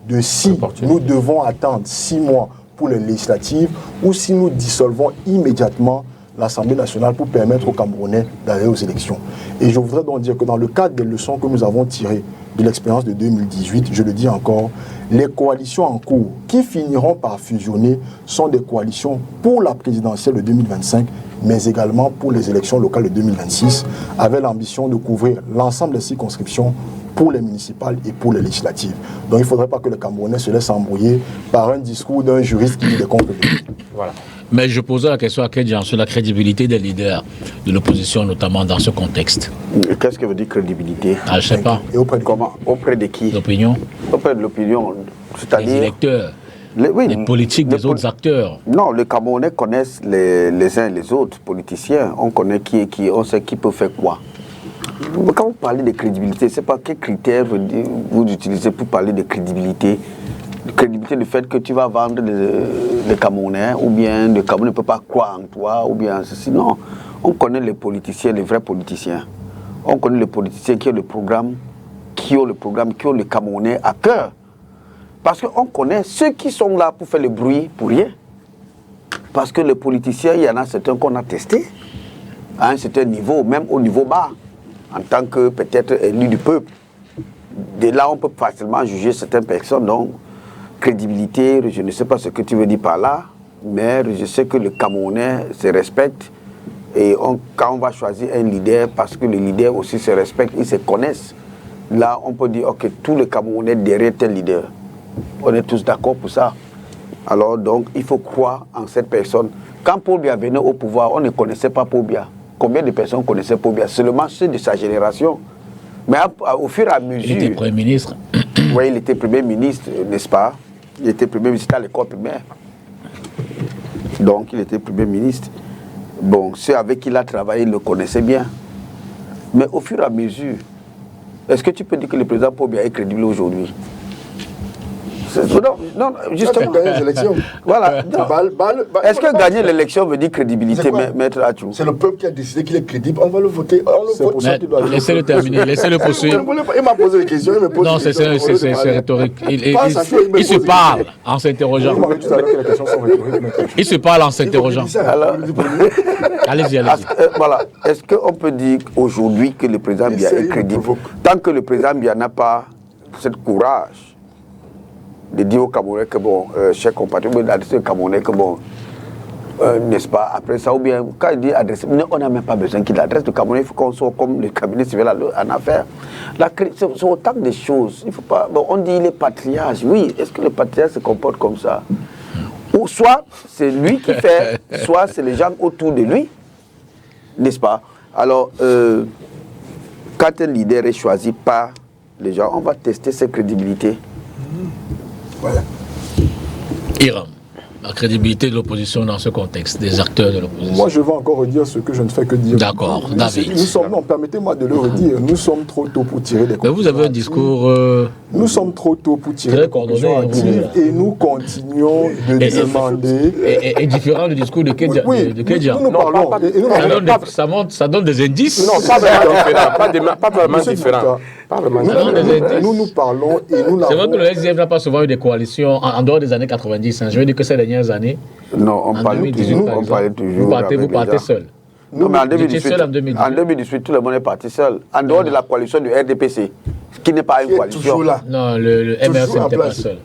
de si nous devons attendre 6 mois pour les législatives ou si nous dissolvons immédiatement l'Assemblée nationale pour permettre aux Camerounais d'aller aux élections. Et je voudrais donc dire que dans le cadre des leçons que nous avons tirées de l'expérience de 2018, je le dis encore, les coalitions en cours qui finiront par fusionner sont des coalitions pour la présidentielle de 2025, mais également pour les élections locales de 2026, avec l'ambition de couvrir l'ensemble des circonscriptions pour les municipales et pour les législatives. Donc il ne faudrait pas que le Camerounais se laisse embrouiller par un discours d'un juriste qui dit des contre. Voilà. Mais je posais la question à Kedjan sur la crédibilité des leaders de l'opposition, notamment dans ce contexte. Qu'est-ce que veut dire crédibilité? Je ne sais pas. Et auprès de comment? Auprès de qui? L'opinion. Auprès de l'opinion, c'est-à-dire... Les électeurs, les politiques des autres acteurs. Non, les Camerounais connaissent les uns et les autres politiciens. On connaît qui est qui, on sait qui peut faire quoi. Quand vous parlez de crédibilité, c'est pas quels critères vous utilisez pour parler de crédibilité? Crédibilité du fait que tu vas vendre les Camerounais, ou bien le Cameroun ne peut pas croire en toi, ou bien ceci. Non, on connaît les politiciens, les vrais politiciens. On connaît les politiciens qui ont le programme, qui ont les Camerounais à cœur. Parce qu'on connaît ceux qui sont là pour faire le bruit pour rien. Parce que les politiciens, il y en a certains qu'on a testés à un certain niveau, même au niveau bas, en tant que peut-être élu du peuple. De là, on peut facilement juger certaines personnes. Donc, crédibilité, je ne sais pas ce que tu veux dire par là, mais je sais que le Camerounais se respecte. Et quand on va choisir un leader, parce que les leaders aussi se respectent, ils se connaissent, là, on peut dire, ok, tous les Camerounais derrière tel leader. On est tous d'accord pour ça. Alors, donc, il faut croire en cette personne. Quand Paul Biya venait au pouvoir, on ne connaissait pas Paul Biya. Combien de personnes connaissaient Paul Biya? Seulement ceux de sa génération. Mais au fur et à mesure... Il était Premier ministre. Oui, il était Premier ministre, n'est-ce pas? Il était Premier ministre à l'école primaire. Donc, il était Premier ministre. Bon, ceux avec qui il a travaillé le connaissaient bien. Mais au fur et à mesure, est-ce que tu peux dire que le président Paul Biya est crédible aujourd'hui? Non, justement. Gagner les élections. Voilà. Est-ce que gagner l'élection veut dire crédibilité, Maître Achou? C'est le peuple qui a décidé qu'il est crédible. On va le voter. On le vote. Laissez-le terminer, laissez-le poursuivre. Il m'a posé des questions. Il me pose Non, des c'est questions. rhétorique. Il Il se parle en s'interrogeant. Il se parle en s'interrogeant. Allez-y, allez-y. Voilà. Est-ce qu'on peut dire aujourd'hui que le président Biya est crédible? Tant que le président Biya n'a pas ce courage de dire aux Camerounais que bon, chers compatriotes, d'adresser aux Camerounais que bon, n'est-ce pas, après ça, ou bien, quand il dit adresser, on n'a même pas besoin qu'il adresse le Camerounais, il faut qu'on soit comme le cabinet civil en affaires. C'est autant de choses. Il faut pas, bon, on dit les patriarches, oui, est-ce que le patriarche se comporte comme ça? Ou soit c'est lui qui fait, soit c'est les gens autour de lui, n'est-ce pas? Alors, quand un leader est choisi par les gens, on va tester ses crédibilités. Voilà. Hiram, la crédibilité de l'opposition dans ce contexte, des acteurs de l'opposition. Moi, je vais encore redire ce que je ne fais que dire. D'accord, David. Non, permettez-moi de le redire. Nous sommes trop tôt pour tirer des conclusions. Mais vous avez un discours... Nous sommes trop tôt pour tirer très des conclusions coordonné, hâtives et nous continuons de demander... Et différent du discours de Kedia. Oui, nous parlons. Ça donne des indices. Non, pas vraiment différent. Nous parlons et nous C'est vrai n'avons... que le SDF n'a pas souvent eu des coalitions en dehors des années 90. Hein. Je veux dire que ces dernières années... Non, on en parlait 2018, toujours. par On exemple, parlait toujours. Vous partez seul. Non, mais en Vous étiez 2018, seul en 2018. en 2018, tout le monde est parti seul. En dehors de la coalition du RDPC, qui n'est pas une Qui est coalition. toujours là. Non, le MRC Toujours en n'était pas place. seul.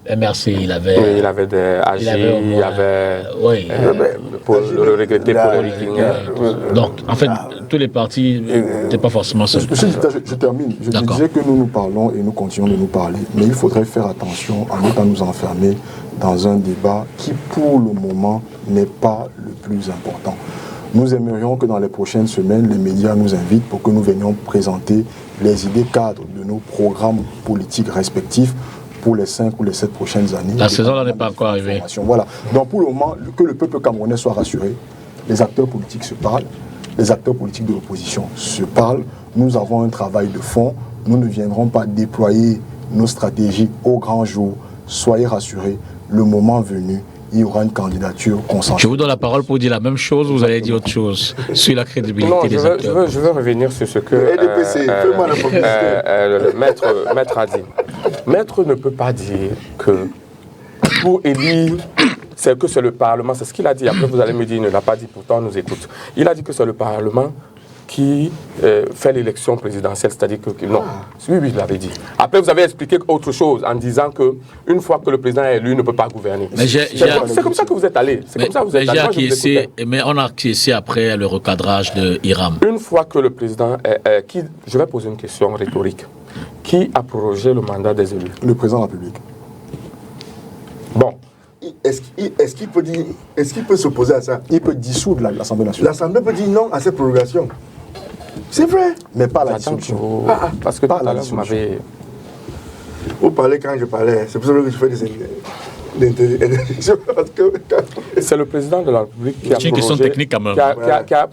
MRC, il avait... Oui, il avait des AG, il avait Oui. le regretté pour le Riking. Donc, en fait, tous les partis n'étaient pas forcément seuls. Monsieur Dita, je termine. Je D'accord. disais que nous parlons et nous continuons de nous parler. Mais il faudrait faire attention à ne pas nous enfermer dans un débat qui, pour le moment, n'est pas le plus important. Nous aimerions que dans les prochaines semaines, les médias nous invitent pour que nous venions présenter les idées cadres de nos programmes politiques respectifs pour les 5 ou les 7 prochaines années. La saison n'en est pas encore arrivée. Voilà. Donc pour le moment, que le peuple camerounais soit rassuré, les acteurs politiques se parlent, les acteurs politiques de l'opposition se parlent, nous avons un travail de fond, nous ne viendrons pas déployer nos stratégies au grand jour, soyez rassurés, le moment venu, il y aura une candidature consensuelle. Je vous donne la parole pour dire la même chose, vous allez dire autre chose sur la crédibilité Non, des acteurs. je veux revenir sur ce que RDPC, fais-moi la publicité. le maître a dit. Maître ne peut pas dire que pour élire, c'est que c'est le Parlement, c'est ce qu'il a dit. Après, vous allez me dire, il ne l'a pas dit, pourtant on nous écoute. Il a dit que c'est le Parlement qui fait l'élection présidentielle, c'est-à-dire que non. Oui, il l'avait dit. Après, vous avez expliqué autre chose en disant que une fois que le président est élu, il ne peut pas gouverner. C'est comme ça que vous êtes allé. C'est comme ça que vous êtes allé. Mais on a acquiescé après le recadrage de Hiram. Une fois que le président est... je vais poser une question rhétorique. Qui a prorogé le mandat des élus? Le président de la République. Bon. Est-ce qu'il peut dire, est-ce qu'il peut s'opposer à ça? Il peut dissoudre l'Assemblée nationale. L'Assemblée peut dire non à cette prorogation. C'est vrai. Mais pas la dissolution. Parce que Pas tout la à l'heure, vous m'avez... Vous parlez quand je parlais. C'est pour ça que je fais des interjections. C'est le président de la République qui a C'est une question prorogé, technique quand même.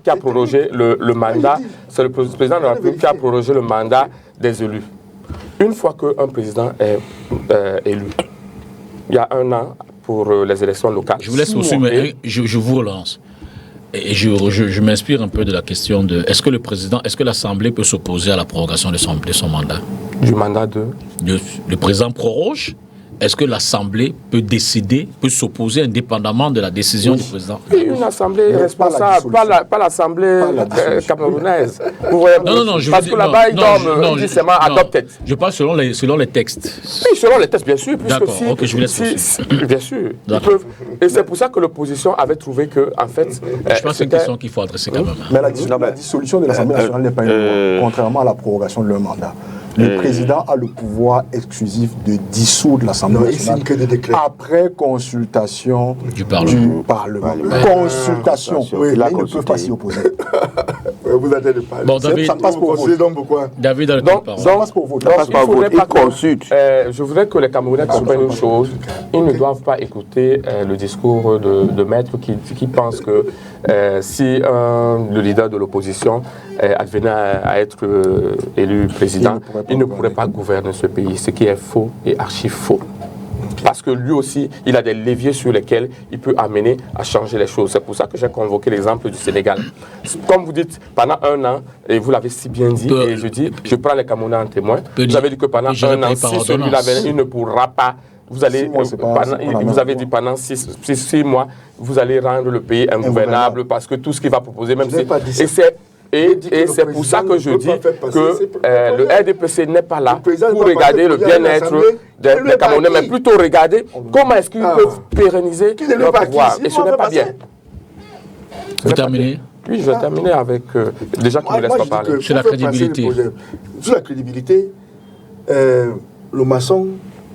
qui a prorogé le mandat. C'est le président de la République qui a prorogé le mandat des élus. Une fois qu'un président est élu, il y a 1 an pour les élections locales. Je vous laisse poursuivre, mais je vous relance. Et je m'inspire un peu de la question de est-ce que le président, est-ce que l'Assemblée peut s'opposer à la prorogation de son mandat? Du mandat de... Le président proroge. Est-ce que l'Assemblée peut décider, peut s'opposer indépendamment de la décision du président? Une assemblée responsable, pas l'Assemblée camerounaise. Non, parce que là-bas, ils dorment, ils disent seulement adopted. Je parle selon les textes. Oui, selon les textes, bien sûr. D'accord, ok, je vous laisse poursuivre. Bien sûr. Ils peuvent. Et c'est pour ça que l'opposition avait trouvé que, en fait... Je pense que c'est une question qu'il faut adresser quand même. Mais la dissolution de l'Assemblée nationale n'est pas une loi, contrairement à la prorogation de leur mandat. Le président a le pouvoir exclusif de dissoudre l'Assemblée nationale après consultation du Parlement. Consultation. Oui, mais ils ne peuvent pas s'y opposer. Vous attendez pas. Bon, David, ça passe pour vous. Donc pourquoi? David a le Donc, temps. Ça passe pour voter. Donc, passe par il faudrait vote, pas ils consultent. je voudrais que les Camerounais comprennent une chose. Ils ne doivent pas écouter le discours de maître qui pense que si le leader de l'opposition advenait à être élu président, il ne pourrait pas gouverner ce pays, ce qui est faux et archi faux. Parce que lui aussi, il a des leviers sur lesquels il peut amener à changer les choses. C'est pour ça que j'ai convoqué l'exemple du Sénégal. Comme vous dites, pendant un an, et vous l'avez si bien dit, et je dis, je prends les Camerounais en témoin, vous avez dit que pendant un an, si celui-là il ne pourra pas, vous allez, vous avez dit pendant 6 mois, vous allez rendre le pays ingouvernable parce que tout ce qu'il va proposer, même si... Et c'est pour ça que je dis que le RDPC n'est pas là pour regarder le bien-être des Camerounais, mais plutôt regarder comment est-ce qu'ils peuvent pérenniser leur pouvoir. Et ce n'est pas bien. Vous terminez? Oui, je vais terminer avec... déjà qu'il ne me laisse pas parler. Sur la crédibilité. Sur la crédibilité, le maçon,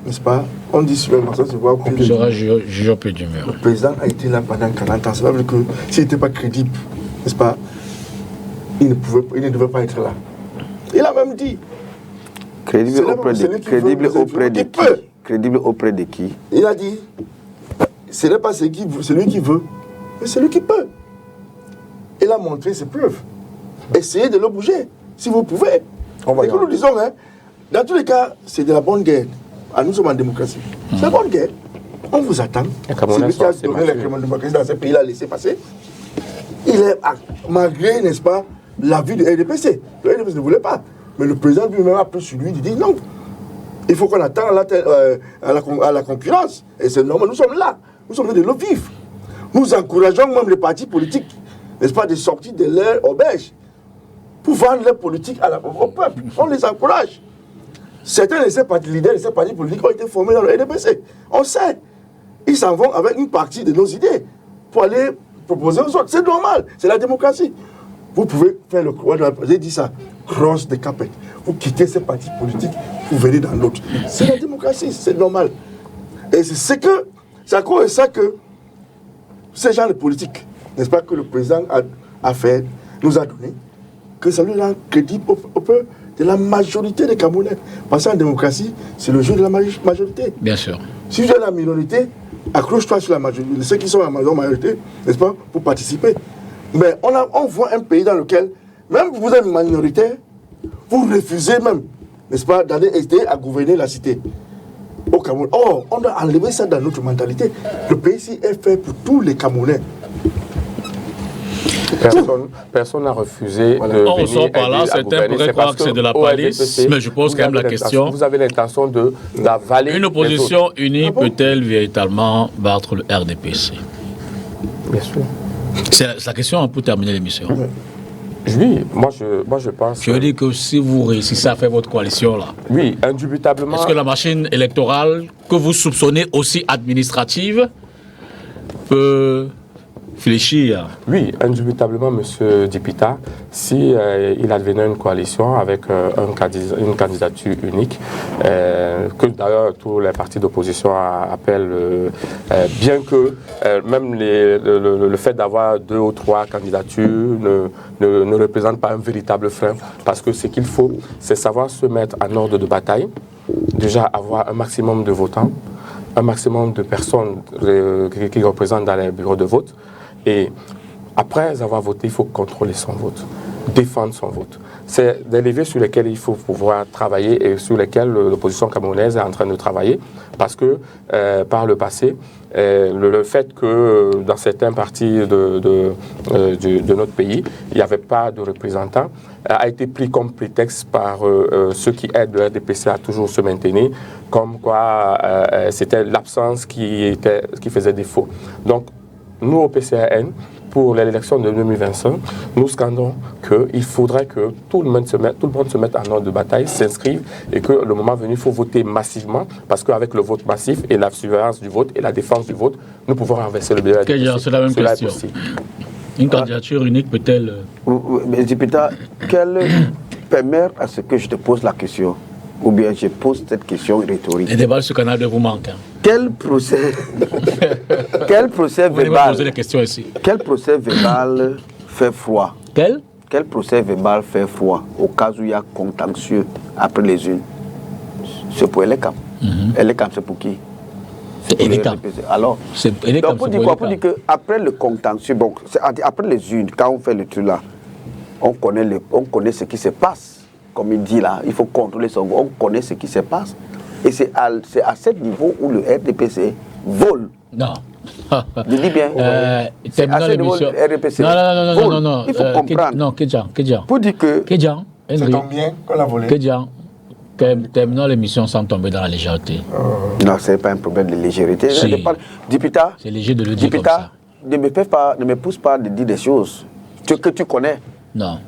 n'est-ce pas? On dit sur le maçon, c'est voir plus. Sera jugé au pied du mur. Le président a été là pendant 40 ans. C'est pas vrai que s'il n'était pas crédible, n'est-ce pas? Il ne devait pas être là. Il a même dit. Crédible auprès de qui? Il a dit, ce n'est pas celui qui veut, mais celui qui peut. Il a montré ses preuves. Essayez de le bouger, si vous pouvez. Et que nous disons, hein, dans tous les cas, c'est de la bonne guerre. Nous sommes en démocratie. C'est la bonne guerre. On vous attend. C'est lui qui a donné la démocratie dans ce pays, il a laissé passer. Il est, malgré, n'est-ce pas, l'avis du RDPC. Le RDPC ne voulait pas. Mais le président lui-même a pris sur lui, il dit non. Il faut qu'on attende à la concurrence. Et c'est normal, nous sommes là. Nous sommes de l'eau vive. Nous encourageons même les partis politiques, n'est-ce pas, de sortir de leur auberge pour vendre leur politique au peuple. On les encourage. Certains de ces partis leaders, de ces partis politiques ont été formés dans le RDPC. On sait. Ils s'en vont avec une partie de nos idées pour aller proposer aux autres. C'est normal. C'est la démocratie. Vous pouvez faire le croix, j'ai dit ça, cross the carpet. Vous quittez ces partis politiques, vous venez dans l'autre. C'est la démocratie, c'est normal. Et c'est à cause de ça que ces gens de politique, n'est-ce pas, que le président a fait, nous a donné, que ça lui rend crédible au peu de la majorité des Camerounais. Parce qu'en démocratie, c'est le jeu de la majorité. Bien sûr. Si tu es la minorité, accroche-toi sur la majorité, ceux qui sont à la majorité, n'est-ce pas, pour participer. Mais on voit un pays dans lequel, même vous êtes minoritaire, vous refusez même, n'est-ce pas, d'aller aider à gouverner la cité au Cameroun. Or, on doit enlever ça dans notre mentalité. Le pays ici est fait pour tous les Camerounais. Personne n'a refusé de on ressort par là, certains pourraient croire que c'est de la palisse, mais je pose quand même la question. Vous avez l'intention d'avaler... Une opposition unie peut-elle véritablement battre le RDPC? Bien sûr. C'est la question pour terminer l'émission. Oui, moi je pense... Je veux dire que si vous réussissez à faire votre coalition là... Oui, indubitablement... Est-ce que la machine électorale que vous soupçonnez aussi administrative peut fléchir? Oui, indubitablement, M. Dipita, si il advenait une coalition avec une candidature unique, que d'ailleurs tous les partis d'opposition appellent, bien que même le fait d'avoir 2 ou 3 candidatures ne représente pas un véritable frein, parce que ce qu'il faut, c'est savoir se mettre en ordre de bataille, déjà avoir un maximum de votants, un maximum de personnes qui représentent dans les bureaux de vote. Et après avoir voté, il faut contrôler son vote, défendre son vote. C'est des leviers sur lesquels il faut pouvoir travailler et sur lesquels l'opposition camerounaise est en train de travailler. Parce que par le passé, le fait que dans certains partis de notre pays, il n'y avait pas de représentants, a été pris comme prétexte par ceux qui aident le RDPC à toujours se maintenir, comme quoi c'était l'absence qui faisait défaut. Donc, nous, au PCAN, pour l'élection de 2025, nous scandons qu'il faudrait que tout le monde se mette en ordre de bataille, s'inscrive et que le moment venu, il faut voter massivement parce qu'avec le vote massif et la surveillance du vote et la défense du vote, nous pouvons renverser le bilan. C'est la même question. Une candidature unique peut-elle... Mais Dipita, permet à ce que je te pose la question, ou bien je pose cette question rhétorique. Les débats sur ce canal de vous manquent. Quel procès verbal... poser les questions ici. Quel procès verbal fait froid? Quel quel procès verbal fait foi au cas où il y a contentieux après les unes? C'est pour Elecam. Elecam, c'est pour qui? C'est Elecam. Alors, donc pour dire quoi? Pour dire qu'après le contentieux, bon, après les unes, quand on fait le truc là, on connaît ce qui se passe. Comme il dit là, il faut contrôler son vote. On connaît ce qui se passe. Et c'est à ce niveau où le RDPC vole. Non. Je dis bien. Terminons l'émission. Non. Il faut comprendre. Non, Kedjan. Pour dire que. Kedjan. Ça tombe bien qu'on l'a volé. Kedjan. Terminons l'émission sans tomber dans la légèreté. Non, ce n'est pas un problème de légèreté. Si. Dipita, c'est léger de le dire comme ça. Ne me pousse pas de dire des choses que tu connais. Non.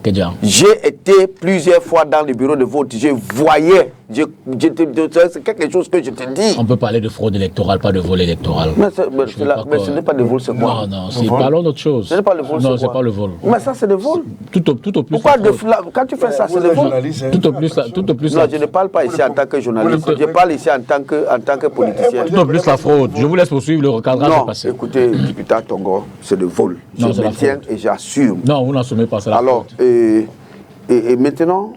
Kedjan. J'ai été plusieurs fois dans le bureau de vote. Je voyais. C'est quelque chose que je te dis. On peut parler de fraude électorale, pas de vol électoral. Mais ce n'est pas de vol, c'est quoi? Non, parlons d'autre chose. Ce n'est pas le vol, non, c'est pas le vol. Mais ça, c'est le vol. Tout au plus. Pourquoi quand tu fais ça, c'est le vol? Tout au plus. Non, je ne parle pas ici en tant que journaliste. Je parle ici en tant que politicien. Tout au plus la fraude. Je vous laisse poursuivre le recadrage passé. Non, écoutez, député Tongo, c'est le vol. Je maintiens et j'assume. Non, vous n'assumez pas ça. Alors, et maintenant,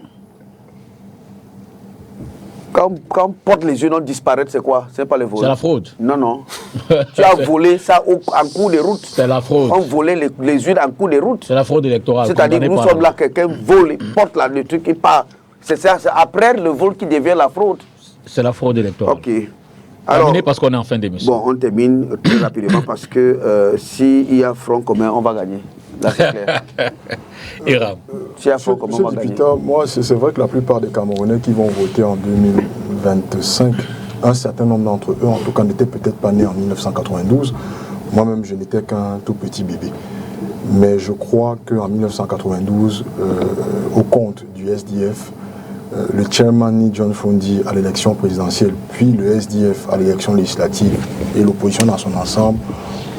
quand porte les yeux non disparaître, c'est quoi? C'est pas le vol. C'est la fraude. Non. Tu as volé ça en cours de route. C'est la fraude. On volait les huiles en cours de route. C'est la fraude électorale. C'est-à-dire nous sommes là, quelqu'un vole, il porte là, le truc, il part. C'est après le vol qui devient la fraude. C'est la fraude électorale. Ok. Alors, terminé parce qu'on est en fin d'émission. Bon, on termine très rapidement parce que s'il y a front commun, on va gagner. Là, c'est clair. Iram. S'il y a front commun, on va gagner. Moi, c'est vrai que la plupart des Camerounais qui vont voter en 2025, un certain nombre d'entre eux, en tout cas, n'étaient peut-être pas nés en 1992. Moi-même, je n'étais qu'un tout petit bébé. Mais je crois qu'en 1992, au compte du SDF, le chairman Ni John Fundi à l'élection présidentielle, puis le SDF à l'élection législative et l'opposition dans son ensemble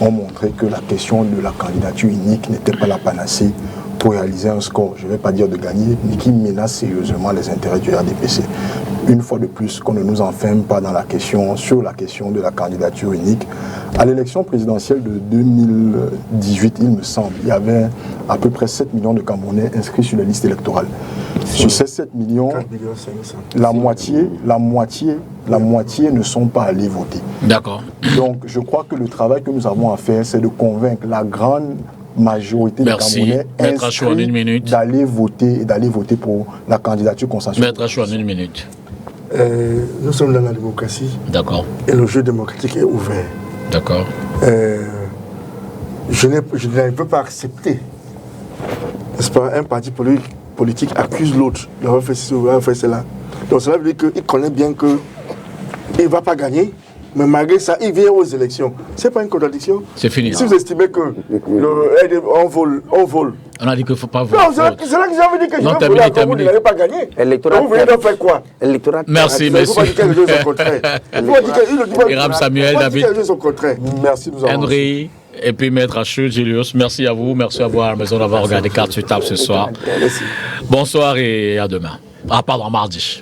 ont montré que la question de la candidature unique n'était pas la panacée pour réaliser un score, je ne vais pas dire de gagner, mais qui menace sérieusement les intérêts du RDPC. Une fois de plus, qu'on ne nous enferme pas dans sur la question de la candidature unique. À l'élection présidentielle de 2018, il me semble, il y avait à peu près 7 millions de Camerounais inscrits sur les listes électorales. Sur ces 7 millions, la moitié ne sont pas allés voter. D'accord. Donc, je crois que le travail que nous avons à faire, c'est de convaincre la grande majorité des Camerounais inscrits d'aller voter pour la candidature consensuelle. Maître Achou, en 1 minute. Nous sommes dans la démocratie. D'accord. Et le jeu démocratique est ouvert. D'accord. Je ne peux pas accepter, n'est-ce pas, un parti politique accuse l'autre d'avoir fait ceci ou d'avoir fait cela. Donc cela veut dire qu'il connaît bien qu'il ne va pas gagner, mais malgré ça, il vient aux élections. Ce n'est pas une contradiction. C'est fini. Si vous estimez que on vole. On a dit qu'il ne faut pas voler. Non, c'est là que j'avais dit que je vais voler encore, vous n'avez pas gagné. Vous venez de faire quoi? Merci, messieurs. Il faut dire que Iram Samuel, David. Merci, nous avons. Henry. Et puis Maître Achou, Julius, merci à vous à la maison d'avoir regardé Carte sur table ce soir. Bonsoir et à demain. Ah pardon, mardi.